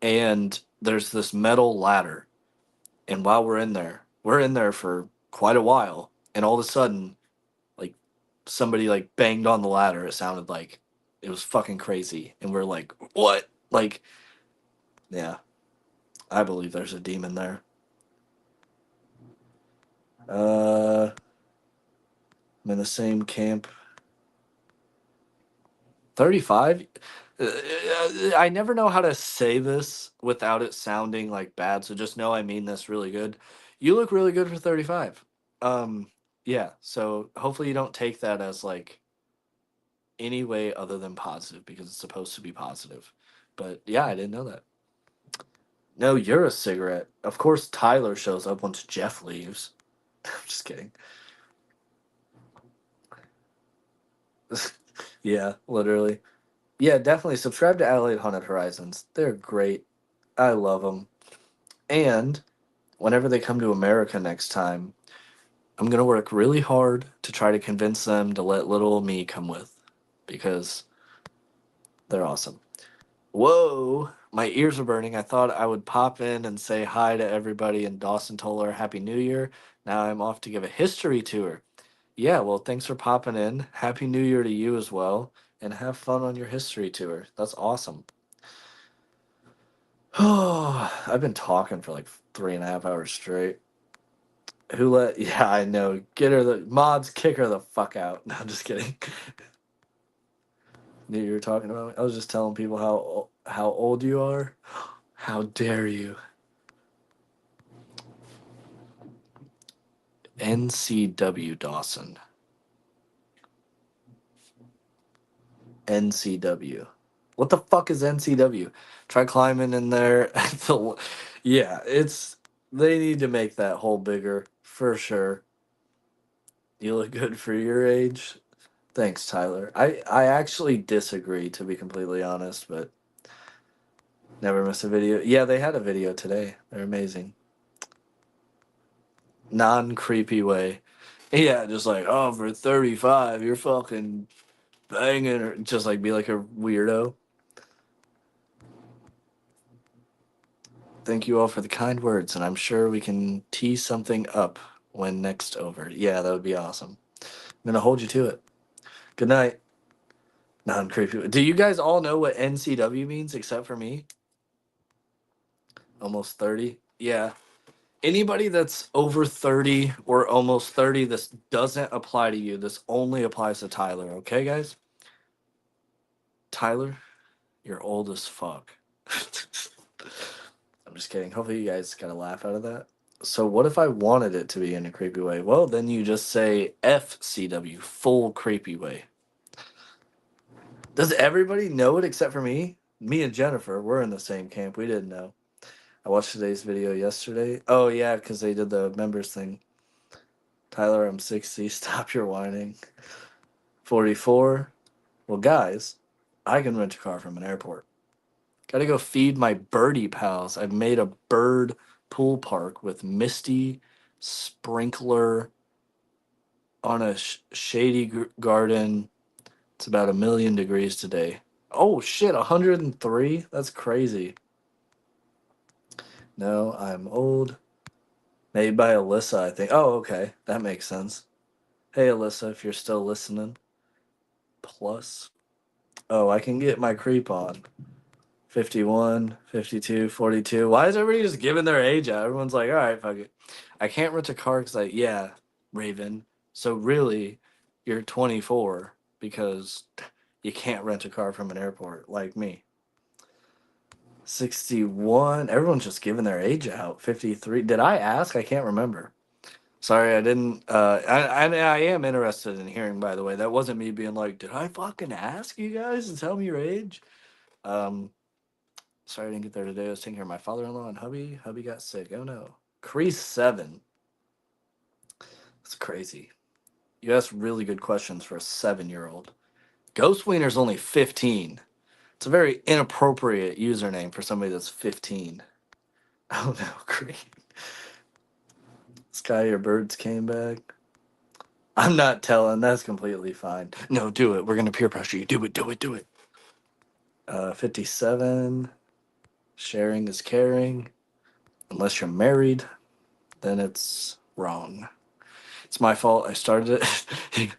and there's this metal ladder. And while we're in there for quite a while, and all of a sudden, like somebody like banged on the ladder. It sounded like it was fucking crazy, and we're like, what? Like, yeah. I believe there's a demon there. I'm in the same camp. 35? I never know how to say this without it sounding like bad, so just know I mean this really good. You look really good for 35. Yeah, so hopefully you don't take that as like any way other than positive, because it's supposed to be positive. But yeah, I didn't know that. No, you're a cigarette. Of course Tyler shows up once Jeff leaves. I'm just kidding. Yeah, literally. Yeah, definitely subscribe to Adelaide Haunted Horizons. They're great. I love them. And whenever they come to America next time, I'm going to work really hard to try to convince them to let little me come with, because they're awesome. Whoa, my ears are burning. I thought I would pop in and say hi to everybody in Dawson Toller. Happy New Year. Now I'm off to give a history tour. Yeah, well, thanks for popping in. Happy New Year to you as well. And have fun on your history tour. That's awesome. Oh, I've been talking for like 3.5 hours straight. Who let? Yeah, I know. Get her the mods. Kick her the fuck out. No, I'm just kidding. Knew you were talking about me. I was just telling people how old you are. How dare you? NCW Dawson. NCW. What the fuck is NCW? Try climbing in there. Yeah, it's they need to make that hole bigger for sure. You look good for your age. Thanks, Tyler. I actually disagree, to be completely honest, but never miss a video. Yeah, they had a video today. They're amazing. Non-creepy way. Yeah, just like, oh, for 35, you're fucking banging, or just like be like a weirdo. Thank you all for the kind words, and I'm sure we can tee something up when next over. Yeah, that would be awesome. I'm gonna hold you to it. Good night. Non-creepy. Do you guys all know what NCW means except for me? Almost 30? Yeah. Anybody that's over 30 or almost 30, this doesn't apply to you. This only applies to Tyler, okay, guys? Tyler, you're old as fuck. I'm just kidding. Hopefully you guys got a laugh out of that. So what if I wanted it to be in a creepy way? Well, then you just say FCW, full creepy way. Does everybody know it except for me? Me and Jennifer, we're in the same camp. We didn't know. I watched today's video yesterday. Oh, yeah, because they did the members thing. Tyler, I'm 60. Stop your whining. 44. Well, guys, I can rent a car from an airport. Gotta go feed my birdie pals. I've made a bird pool park with misty sprinkler on a shady garden. It's about 1,000,000 degrees today. Oh shit, 103? That's crazy. No, I'm old. Made by Alyssa, I think. Oh, okay. That makes sense. Hey, Alyssa, if you're still listening. Plus. Oh, I can get my creep on. 51, 52, 42. Why is everybody just giving their age out? Everyone's like, all right, fuck it. I can't rent a car because yeah, Raven. So really, you're 24 because you can't rent a car from an airport like me. 61. Everyone's just giving their age out. 53. Did I ask? I can't remember. Sorry, I didn't. I am interested in hearing, by the way. That wasn't me being like, did I fucking ask you guys to tell me your age? Um, Sorry I didn't get there today. I was taking care of my father-in-law and hubby. Hubby got sick. Oh no. Crease 7. That's crazy. You asked really good questions for a 7-year-old. Ghost Wiener's only 15. It's a very inappropriate username for somebody that's 15. Oh no, great. Sky, your birds came back. I'm not telling. That's completely fine. No, do it. We're gonna peer pressure you. Do it. Do it. Do it. 57. Sharing is caring. Unless you're married, then it's wrong. It's my fault. I started it.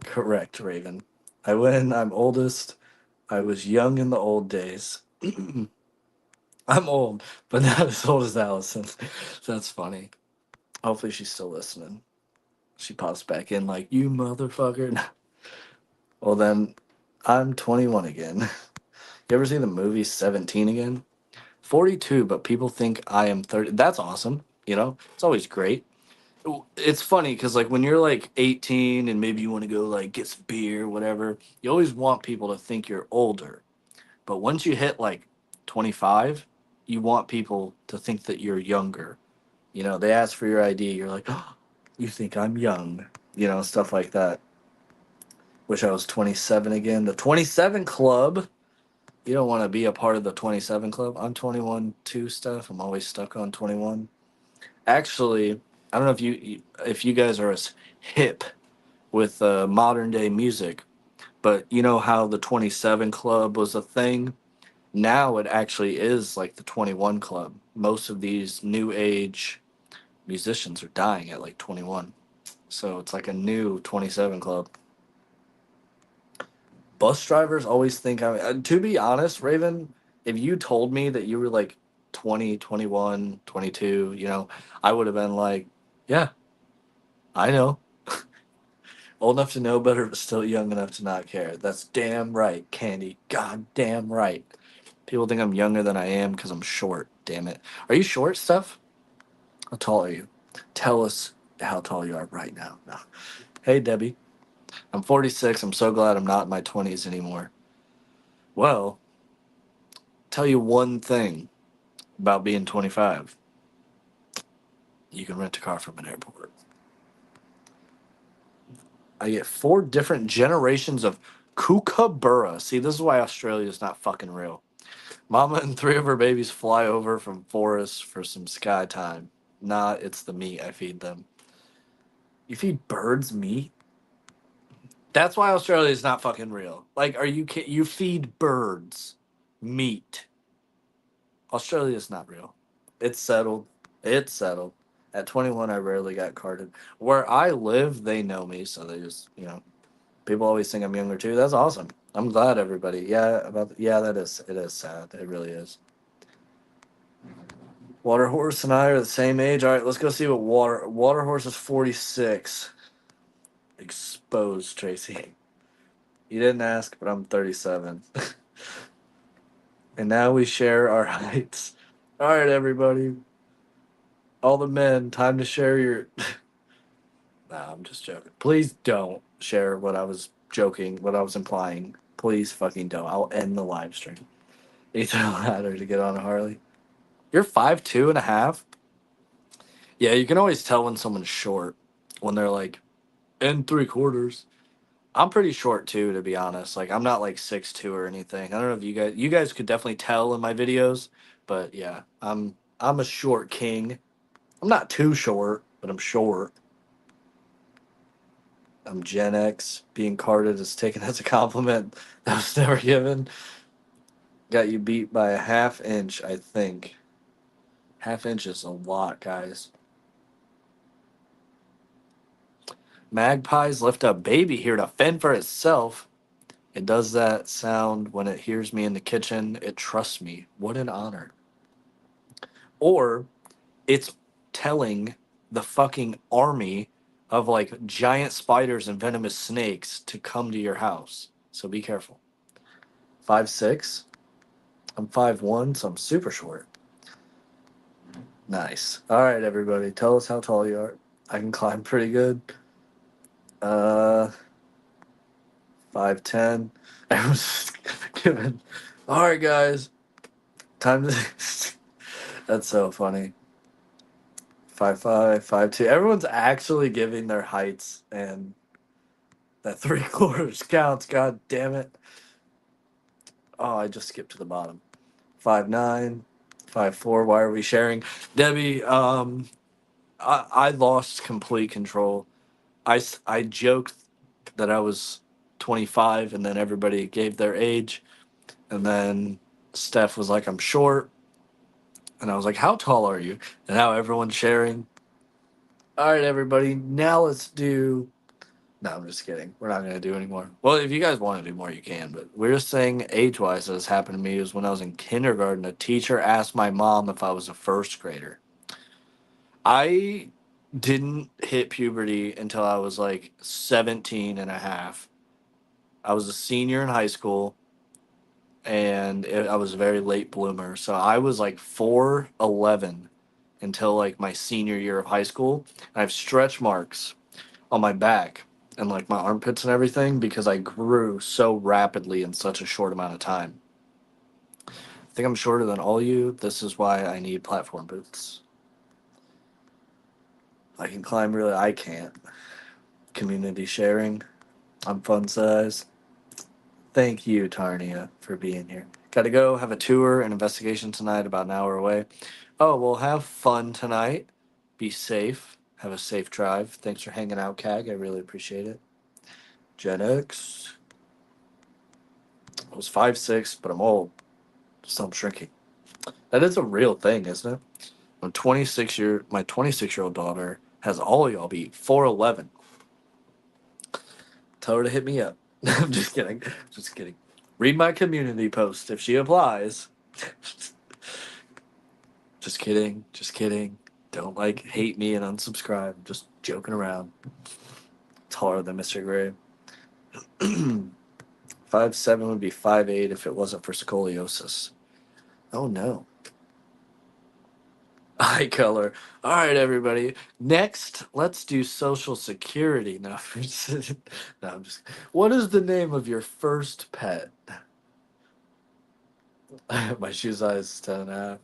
Correct, Raven. I win. I'm oldest. I was young in the old days. I'm old, but not as old as Allison. That's funny. Hopefully she's still listening. She pops back in like, you motherfucker. Well, then I'm 21 again. You ever see the movie 17 again? 42, but people think I am 30. That's awesome. You know, it's always great. It's funny because like when you're like 18 and maybe you want to go like get some beer, whatever, you always want people to think you're older. But once you hit like 25, you want people to think that you're younger. You know, they ask for your ID, you're like, oh, you think I'm young, you know, stuff like that. Wish I was 27 again. The 27 club. You don't want to be a part of the 27 club. I'm 21 too stuff. I'm always stuck on 21. Actually, I don't know if you guys are as hip with modern day music, but you know how the 27 club was a thing? Now it actually is like the 21 club. Most of these new age musicians are dying at like 21. So it's like a new 27 club. Bus drivers always think to be honest, Raven, if you told me that you were like 20, 21, 22, you know, I would have been like, yeah, I know. Old enough to know better, but still young enough to not care. That's damn right, Candy. God damn right. People think I'm younger than I am because I'm short. Damn it. Are you short, Steph? How tall are you? Tell us how tall you are right now. No. Hey, Debbie. I'm 46. I'm so glad I'm not in my 20s anymore. Well, tell you one thing about being 25. You can rent a car from an airport. I get 4 different generations of kookaburra. See, this is why Australia is not fucking real. Mama and 3 of her babies fly over from forests for some sky time. Nah, it's the meat I feed them. You feed birds meat? That's why Australia is not fucking real. Like, are you kidding? You feed birds meat. Australia is not real. It's settled. It's settled. At 21, I rarely got carded. Where I live, they know me, so they just, you know, people always think I'm younger too. That's awesome. I'm glad everybody. Yeah, that is. It is sad. It really is. Water Horse and I are the same age. All right, let's go see what Water Horse is 46. Exposed, Tracy. You didn't ask, but I'm 37. And now we share our heights. All right, everybody. All the men, time to share your. Nah, I'm just joking. Please don't share what I was joking, what I was implying. Please fucking don't. I'll end the live stream. Ethan Ladder to get on a Harley. You're 5'2" and a half? Yeah, you can always tell when someone's short when they're like, and 3/4. I'm pretty short too, to be honest. Like I'm not like 6'2" or anything. I don't know if you guys could definitely tell in my videos, but yeah, I'm a short king. I'm not too short, but I'm short. I'm Gen X. Being carded is taken as a compliment that was never given. Got you beat by a ½ inch, I think. ½ inch is a lot, guys. Magpies left a baby here to fend for itself. It does that sound when it hears me in the kitchen. It trusts me. What an honor. Or it's telling the fucking army of like giant spiders and venomous snakes to come to your house. So be careful. 5'6". I'm 5'1", so I'm super short. Nice. All right, everybody. Tell us how tall you are. I can climb pretty good. 5'10". I was giving. All right, guys. Time to. That's so funny. 5'5", 5'2". Everyone's actually giving their heights, and that 3/4 counts. God damn it. Oh, I just skipped to the bottom. 5'9", 5'4". Why are we sharing? Debbie, I lost complete control. I joked that I was 25, and then everybody gave their age. And then Steph was like, I'm short. And I was like, how tall are you? And now everyone's sharing. All right, everybody. Now let's do. No, I'm just kidding. We're not going to do anymore. Well, if you guys want to do more, you can. But we're just saying age wise, that has happened to me is when I was in kindergarten, a teacher asked my mom if I was a first grader. I didn't hit puberty until I was like 17 and a half. I was a senior in high school, and I was a very late bloomer. So I was like 4'11" until like my senior year of high school. I have stretch marks on my back and like my armpits and everything because I grew so rapidly in such a short amount of time. I think I'm shorter than all you. This is why I need platform boots. I can climb really. I can't. Community sharing. I'm fun size. Thank you, Tarnia, for being here. Got to go have a tour and investigation tonight, about an hour away. Oh, well, have fun tonight. Be safe. Have a safe drive. Thanks for hanging out, CAG. I really appreciate it. Gen X. I was 5'6", but I'm old, so I'm shrinking. That is a real thing, isn't it? My 26-year-old daughter has all y'all beat 4'11". Tell her to hit me up. I'm just kidding. Just kidding. Read my community post if she applies. Just kidding. Just kidding. Don't like hate me and unsubscribe. Just joking around. Taller than Mr. Gray. 5'7" would be 5'8" if it wasn't for scoliosis. Oh no. Eye color. All right, everybody. Next, let's do Social Security. No, no, I'm just. What is the name of your first pet? My shoe size is 10 and a half.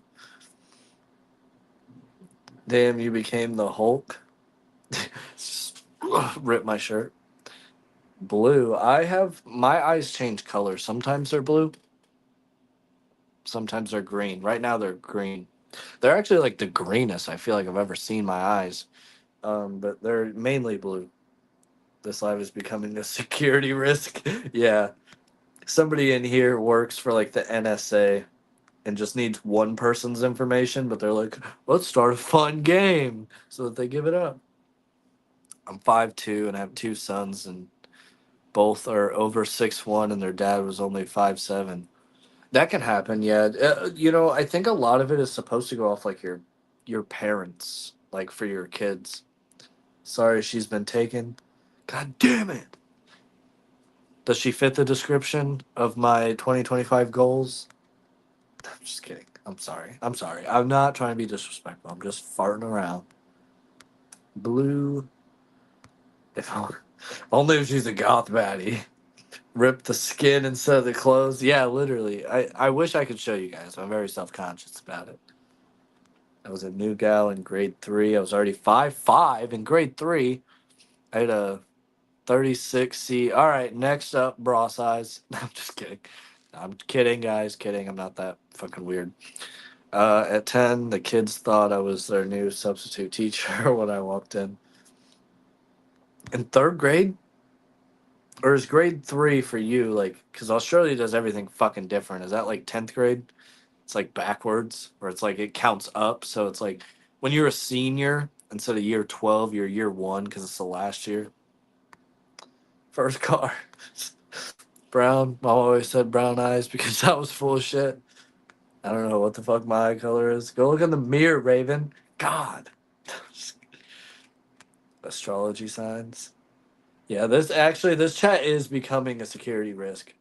Damn, you became the Hulk. Rip my shirt. Blue. I have my eyes change color. Sometimes they're blue. Sometimes they're green. Right now they're green. They're actually like the greenest I feel like I've ever seen my eyes. But they're mainly blue. This live is becoming a security risk. Yeah. Somebody in here works for like the NSA and just needs one person's information, but they're like, let's start a fun game so that they give it up. I'm 5'2" and I have two sons, and both are over 6'1", and their dad was only 5'7". That can happen, yeah. I think a lot of it is supposed to go off like your parents, like for your kids. Sorry, she's been taken. God damn it. Does she fit the description of my 2025 goals? I'm just kidding. I'm sorry. I'm sorry. I'm not trying to be disrespectful. I'm just farting around. Blue. If only if she's a goth baddie. Rip the skin instead of the clothes. Yeah, literally. I wish I could show you guys. I'm very self-conscious about it. I was a new gal in grade 3. I was already 5'5" in grade 3. I had a 36C. All right, next up, bra size. I'm just kidding. I'm kidding, guys. Kidding. I'm not that fucking weird. At 10, the kids thought I was their new substitute teacher when I walked in. In third grade? Or is grade 3 for you, like, because Australia does everything fucking different. Is that like 10th grade? It's like backwards, where it's like it counts up. So it's like when you're a senior, instead of year 12, you're year 1 because it's the last year. First car. brown. Mom always said brown eyes because I was full of shit. I don't know what the fuck my eye color is. Go look in the mirror, Raven. God. Astrology signs. Yeah, this chat is becoming a security risk.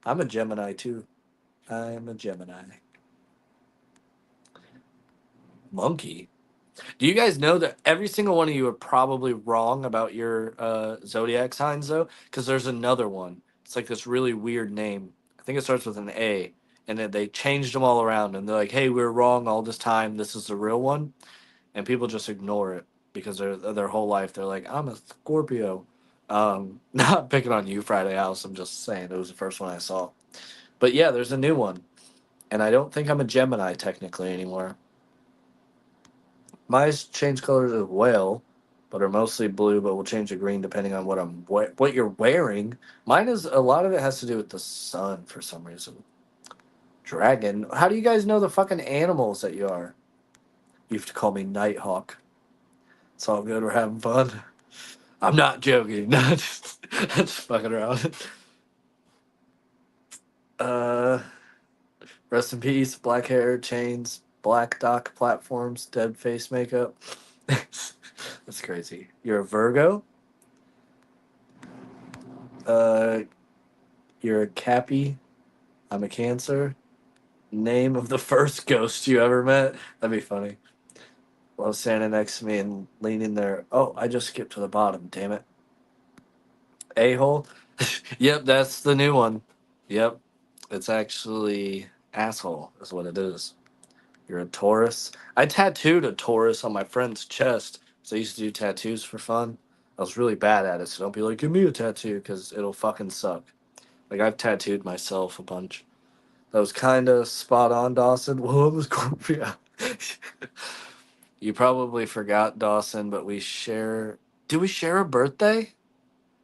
I'm a Gemini too. I am a Gemini. Monkey. Do you guys know that every single one of you are probably wrong about your zodiac signs though? Because there's another one. It's like this really weird name. I think it starts with an A, and then they changed them all around, and they're like, "Hey, we were wrong all this time. This is the real one," and people just ignore it because their whole life they're like, "I'm a Scorpio." Not picking on you, Friday House. I'm just saying it was the first one I saw. But yeah, there's a new one, and I don't think I'm a Gemini technically anymore. My change colors as well, but are mostly blue, but will change to green depending on what you're wearing. Mine is a lot of it has to do with the sun for some reason. Dragon. How do you guys know the fucking animals that you are? You have to call me Nighthawk. It's all good. We're having fun. I'm not joking. Just fucking around. Uh, Rest in peace. Black hair, chains, black dock platforms, dead face makeup. That's crazy. You're a Virgo. Uh, you're a Cappy. I'm a Cancer. Name of the first ghost you ever met. That'd be funny. Love standing next to me and leaning there. Oh, I just skipped to the bottom. Damn it. A hole. Yep, that's the new one. Yep, it's actually asshole is what it is. You're a Taurus. I tattooed a Taurus on my friend's chest. So I used to do tattoos for fun. I was really bad at it, so don't be like, give me a tattoo, because it'll fucking suck. Like, I've tattooed myself a bunch. That was kind of spot on, Dawson. Well, I'm a Scorpio. You probably forgot, Dawson, but we share. Do we share a birthday?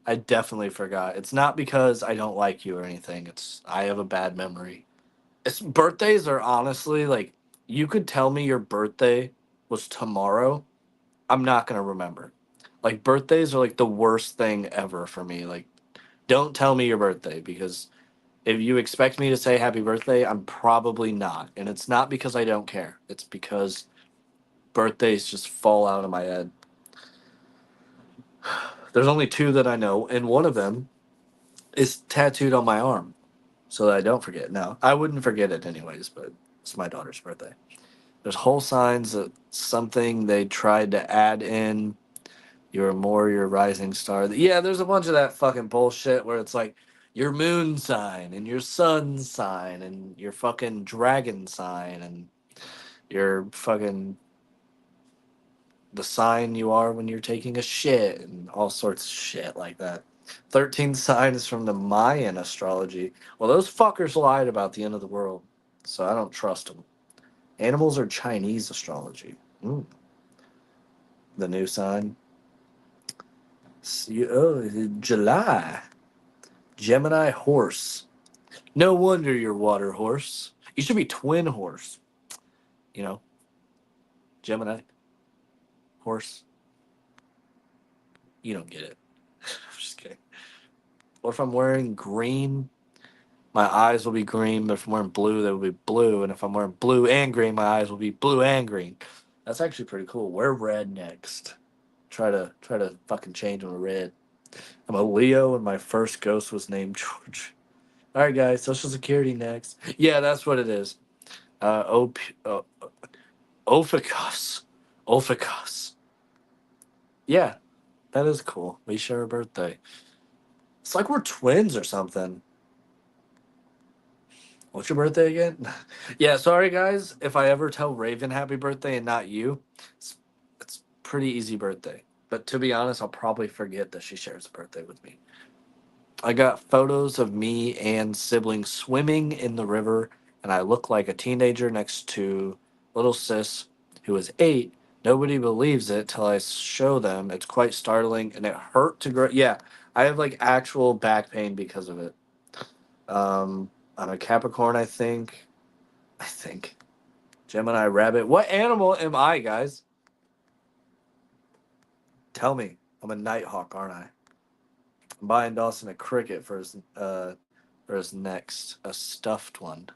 I definitely forgot. It's not because I don't like you or anything. It's I have a bad memory. Birthdays are honestly like you could tell me your birthday was tomorrow. I'm not gonna remember. Like birthdays are like the worst thing ever for me. Like don't tell me your birthday because if you expect me to say happy birthday, I'm probably not. And it's not because I don't care. It's because birthdays just fall out of my head. There's only two that I know, and one of them is tattooed on my arm so that I don't forget. No, I wouldn't forget it anyways, but it's my daughter's birthday. There's whole signs that something they tried to add in. You're more your rising star. Yeah, there's a bunch of that fucking bullshit where it's like your moon sign and your sun sign and your fucking dragon sign and your fucking the sign you are when you're taking a shit and all sorts of shit like that. 13 signs from the Mayan astrology. Well, those fuckers lied about the end of the world, so I don't trust them. Animals are Chinese astrology. Mm. The new sign. Oh, July. Gemini horse. No wonder you're water horse. You should be twin horse. You know, Gemini horse. You don't get it. I'm just kidding. What if I'm wearing green? My eyes will be green, but if I'm wearing blue, they will be blue. And if I'm wearing blue and green, my eyes will be blue and green. That's actually pretty cool. Wear red next. Try to fucking change them to red. I'm a Leo, and my first ghost was named George. All right, guys. Social Security next. Yeah, that's what it is. Ophikus. Ophikus. Yeah, that is cool. We share a birthday. It's like we're twins or something. What's your birthday again? Yeah, sorry guys if I ever tell Raven happy birthday and not you. It's pretty easy birthday. But to be honest, I'll probably forget that she shares a birthday with me. I got photos of me and siblings swimming in the river, and I look like a teenager next to little sis who is 8. Nobody believes it till I show them. It's quite startling, and it hurt to grow. Yeah, I have like actual back pain because of it. I'm a Capricorn, I think. I think. Gemini rabbit. What animal am I, guys? Tell me. I'm a Nighthawk, aren't I? I'm buying Dawson a cricket for or is next? A stuffed one.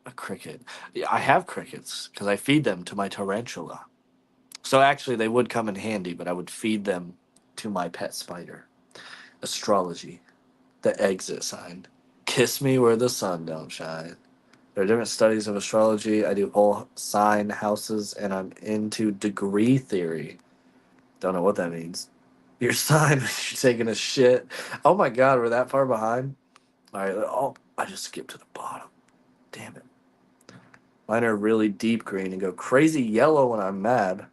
A cricket. Yeah, I have crickets because I feed them to my tarantula. So actually, they would come in handy, but I would feed them to my pet spider. Astrology. The exit sign. Kiss me where the sun don't shine. There are different studies of astrology. I do whole sign houses, and I'm into degree theory. Don't know what that means. Your sign when you're taking a shit. Oh my god, we're that far behind. All right. Oh, I just skipped to the bottom. Damn it. Mine are really deep green and go crazy yellow when I'm mad.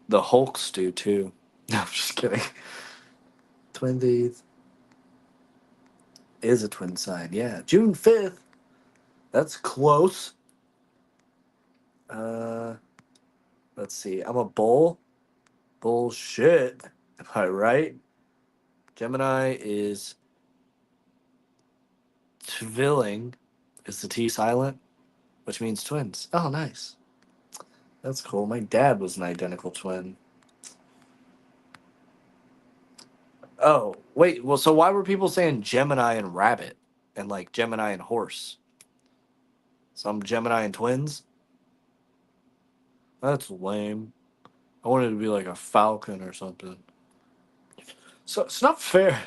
The Hulks do too. No, I'm just kidding. Twinsies is a twin sign. Yeah, June 5th. That's close. Uh, let's see. I'm a bull. Bullshit. Am I right? Gemini is tvilling. Is the T silent? Which means twins. Oh, nice. That's cool. My dad was an identical twin. Oh, wait. Well, so why were people saying Gemini and rabbit and like Gemini and horse? Some Gemini and twins? That's lame. I wanted to be like a falcon or something. So it's not fair.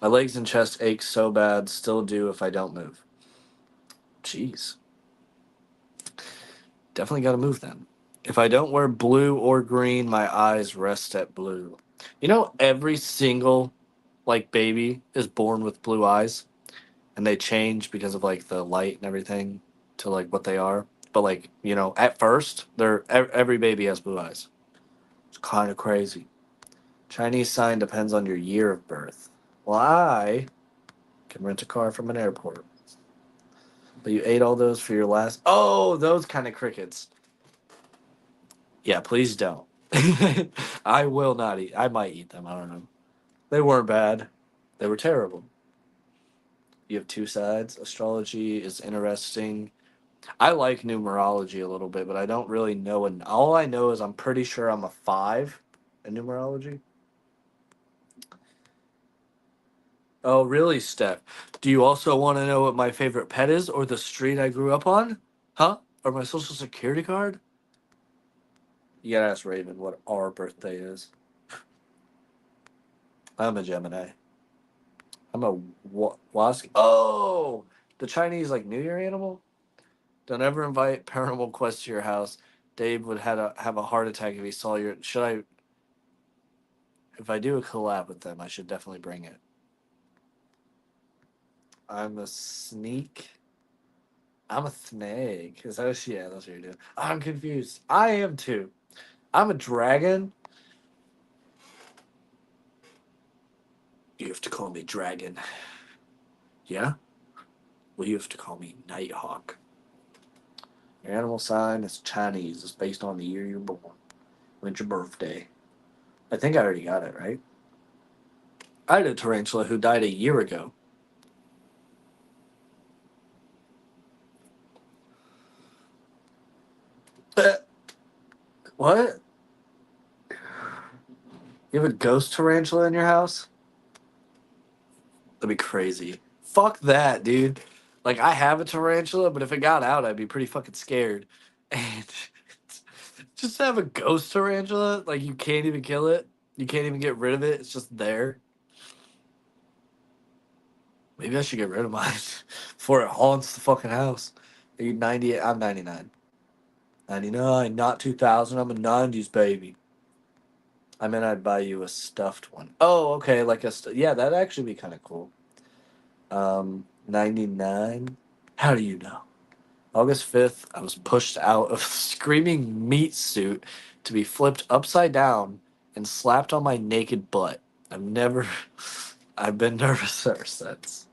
My legs and chest ache so bad, still do if I don't move. Jeez. Definitely got to move then. If I don't wear blue or green, my eyes rest at blue. You know, every single like baby is born with blue eyes, and they change because of like the light and everything to like what they are. But like you know, at first, every baby has blue eyes. It's kind of crazy. Chinese sign depends on your year of birth. Well, I can rent a car from an airport. But you ate all those for your last. Oh, those kind of crickets. Yeah, please don't. I will not eat. I might eat them. I don't know. They weren't bad. They were terrible. You have two sides. Astrology is interesting. I like numerology a little bit, but I don't really know. And all I know is I'm pretty sure I'm a 5 in numerology. Oh, really, Steph? Do you also want to know what my favorite pet is, or the street I grew up on? Huh? Or my social security card? You gotta ask Raven what our birthday is. I'm a Gemini. I'm a wasp. Oh, the Chinese like New Year animal. Don't ever invite Paranormal Quest to your house. Dave would have a heart attack if he saw your. Should I? If I do a collab with them, I should definitely bring it. I'm a sneak. I'm a snake. Is that what she? Yeah, that's what you're doing. I'm confused. I am too. I'm a dragon. You have to call me dragon. Yeah? Well, you have to call me Nighthawk. Your animal sign is Chinese. It's based on the year you're born. When's your birthday? I think I already got it, right? I had a tarantula who died a year ago. What? You have a ghost tarantula in your house? That'd be crazy. Fuck that, dude. Like, I have a tarantula, but if it got out, I'd be pretty fucking scared. And just have a ghost tarantula, like, you can't even kill it. You can't even get rid of it. It's just there. Maybe I should get rid of mine before it haunts the fucking house. Are you 98? I'm 99. 99, not 2000. I'm a 90s baby. I meant I'd buy you a stuffed one. Oh, okay, like yeah, that'd actually be kind of cool. 99. How do you know? August 5th, I was pushed out of a screaming meat suit to be flipped upside down and slapped on my naked butt. I've never, I've been nervous ever since.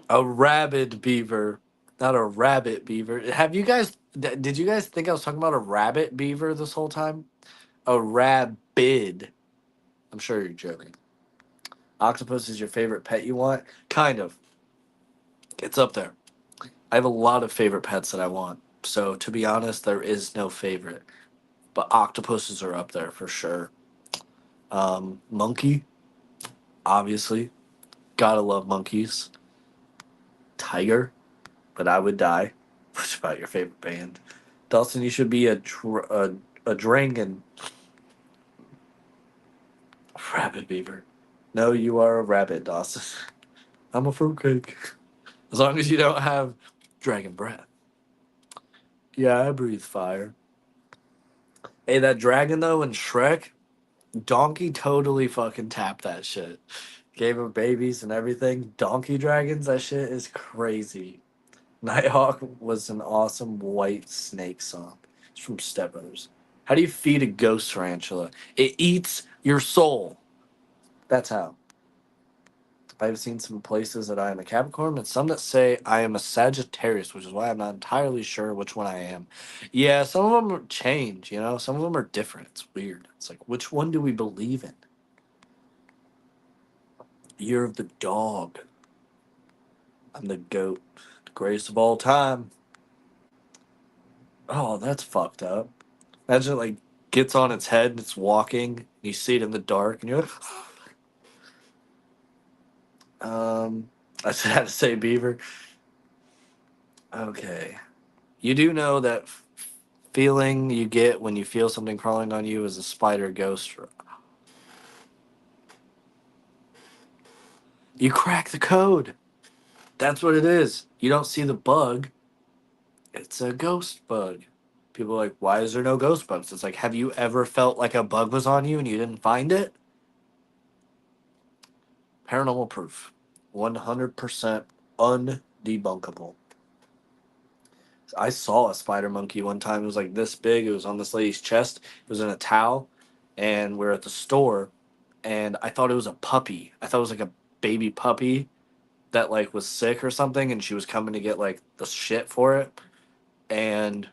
A rabid beaver, not a rabbit beaver. Have you guys, did you guys think I was talking about a rabbit beaver this whole time? A rabid. I'm sure you're joking. Octopus is your favorite pet you want? Kind of. It's up there. I have a lot of favorite pets that I want. So to be honest, there is no favorite. But octopuses are up there for sure. Monkey, obviously. Gotta love monkeys. Tiger, but I would die. What's about your favorite band? Dawson, you should be a dragon. Rabbit beaver. No, you are a rabbit, Dawson. I'm a fruitcake. As long as you don't have dragon breath. Yeah, I breathe fire. Hey, that dragon though in Shrek, Donkey totally fucking tapped that shit. Gave him babies and everything. Donkey dragons, that shit is crazy. Nighthawk was an awesome white snake song. It's from Step Brothers. How do you feed a ghost tarantula? It eats your soul. That's how. I've seen some places that I am a Capricorn and some that say I am a Sagittarius, which is why I'm not entirely sure which one I am. Yeah, some of them change, you know? Some of them are different. It's weird. It's like, which one do we believe in? Year of the dog. I'm the goat. The greatest of all time. Oh, that's fucked up. Imagine it, like, gets on its head and it's walking. And you see it in the dark and you're like, I just had to say beaver. Okay. You do know that feeling you get when you feel something crawling on you is a spider ghost. You crack the code. That's what it is. You don't see the bug. It's a ghost bug. People are like, why is there no ghost bugs? It's like, have you ever felt like a bug was on you and you didn't find it? Paranormal proof. 100% undebunkable. I saw a spider monkey one time. It was like this big. It was on this lady's chest. It was in a towel. And we're at the store. And I thought it was a puppy. I thought it was like a baby puppy that like was sick or something. And she was coming to get like the shit for it. And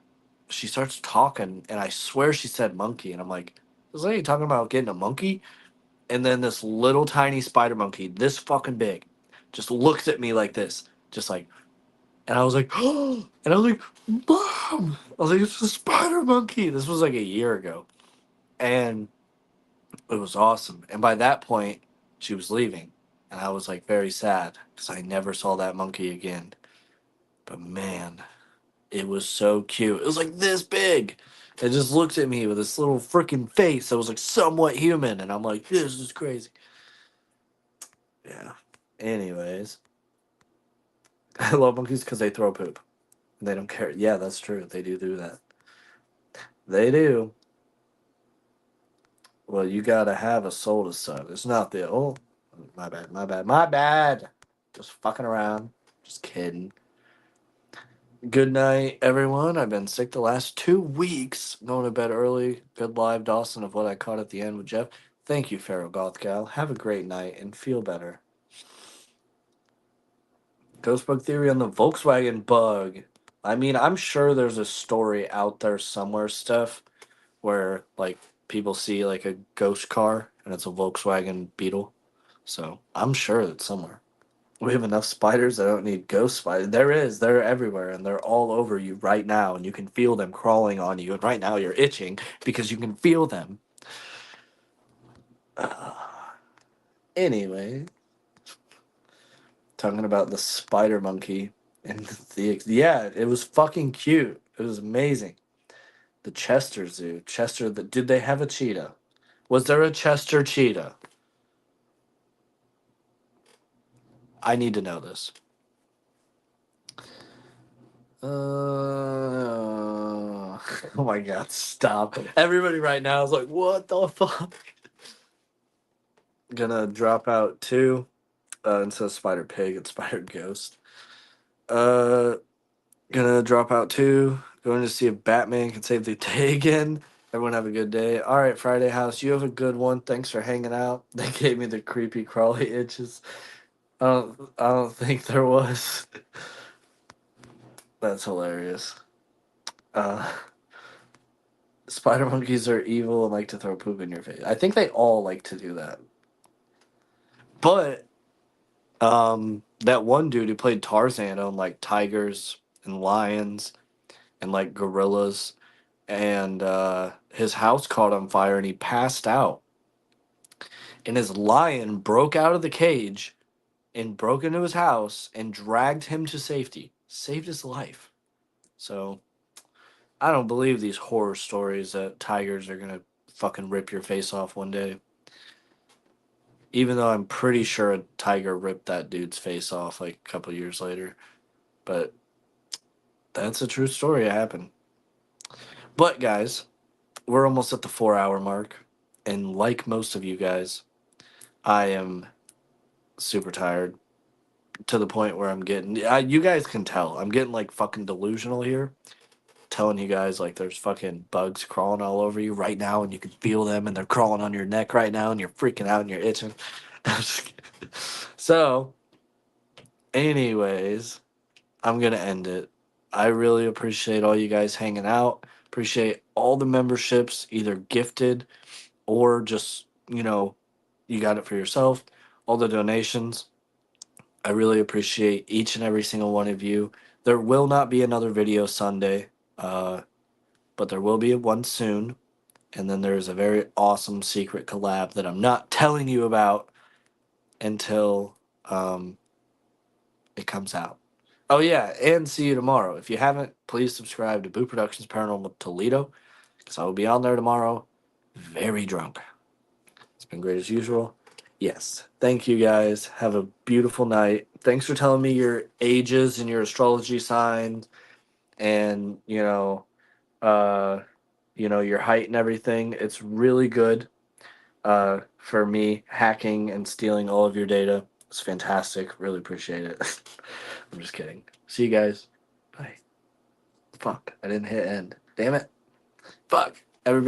she starts talking. And I swear she said monkey. And I'm like, is lady talking about getting a monkey? And then this little tiny spider monkey, this fucking big, just looks at me like this. Just like, and I was like, oh, and I was like, Mom! I was like, it's a spider monkey. This was like a year ago. And it was awesome. And by that point, she was leaving. And I was like very sad because I never saw that monkey again. But man, it was so cute. It was like this big. It just looked at me with this little freaking face that was like somewhat human. And I'm like, this is crazy. Yeah. Anyways, I love monkeys because they throw poop. And they don't care. Yeah, that's true. They do that. They do. Well, you gotta have a soul to suck. It's not the my bad. Just fucking around. Just kidding. Good night, everyone. I've been sick the last 2 weeks. Going to bed early. Good live, Dawson, of what I caught at the end with Jeff. Thank you, Pharaoh Goth Gal. Have a great night and feel better. Ghost bug theory on the Volkswagen bug. I mean, I'm sure there's a story out there somewhere, Steph, where like people see like a ghost car and it's a Volkswagen Beetle. So I'm sure it's somewhere. We have enough spiders. I don't need ghost spiders. There is. They're everywhere and they're all over you right now and you can feel them crawling on you. And right now you're itching because you can feel them. Uh, anyway, talking about the spider monkey and yeah, it was fucking cute. It was amazing. The Chester Zoo. Did they have a cheetah? Was there a Chester cheetah? I need to know this. Oh my god, stop. Everybody right now is like, what the fuck? Gonna drop out two. Instead of Spider Pig, it's Spider Ghost. Uh, gonna drop out two. Going to see if Batman can save the day again. Everyone have a good day. All right, Friday House, you have a good one. Thanks for hanging out. They gave me the creepy crawly itches. I don't think there was. That's hilarious. Uh, Spider monkeys are evil and like to throw poop in your face. I think they all like to do that. But that one dude who played Tarzan owned like tigers and lions and like gorillas and his house caught on fire and he passed out. and his lion broke out of the cage and broke into his house and dragged him to safety, saved his life. So I don't believe these horror stories that tigers are gonna fucking rip your face off one day. Even though I'm pretty sure a tiger ripped that dude's face off like a couple years later. But that's a true story. It happened. But guys, we're almost at the 4 hour mark. And like most of you guys, I am super tired to the point where I'm getting, you guys can tell, I'm getting like fucking delusional here. Telling you guys like there's fucking bugs crawling all over you right now and you can feel them and they're crawling on your neck right now and you're freaking out and you're itching. I'm just kidding. So, anyways, I'm gonna end it. I really appreciate all you guys hanging out. Appreciate all the memberships, either gifted or just, you got it for yourself. All the donations. I really appreciate each and every single one of you. There will not be another video Sunday, but there will be one soon. And then there's a very awesome secret collab that I'm not telling you about until it comes out. Oh yeah, and see you tomorrow. If you haven't, please subscribe to Boo Productions Paranormal Toledo, because I will be on there tomorrow, very drunk. It's been great as usual. Yes. Thank you guys. Have a beautiful night. Thanks for telling me your ages and your astrology signs and, your height and everything. It's really good for me hacking and stealing all of your data. It's fantastic. Really appreciate it. I'm just kidding. See you guys. Bye. Fuck. I didn't hit end. Damn it. Fuck. Everybody.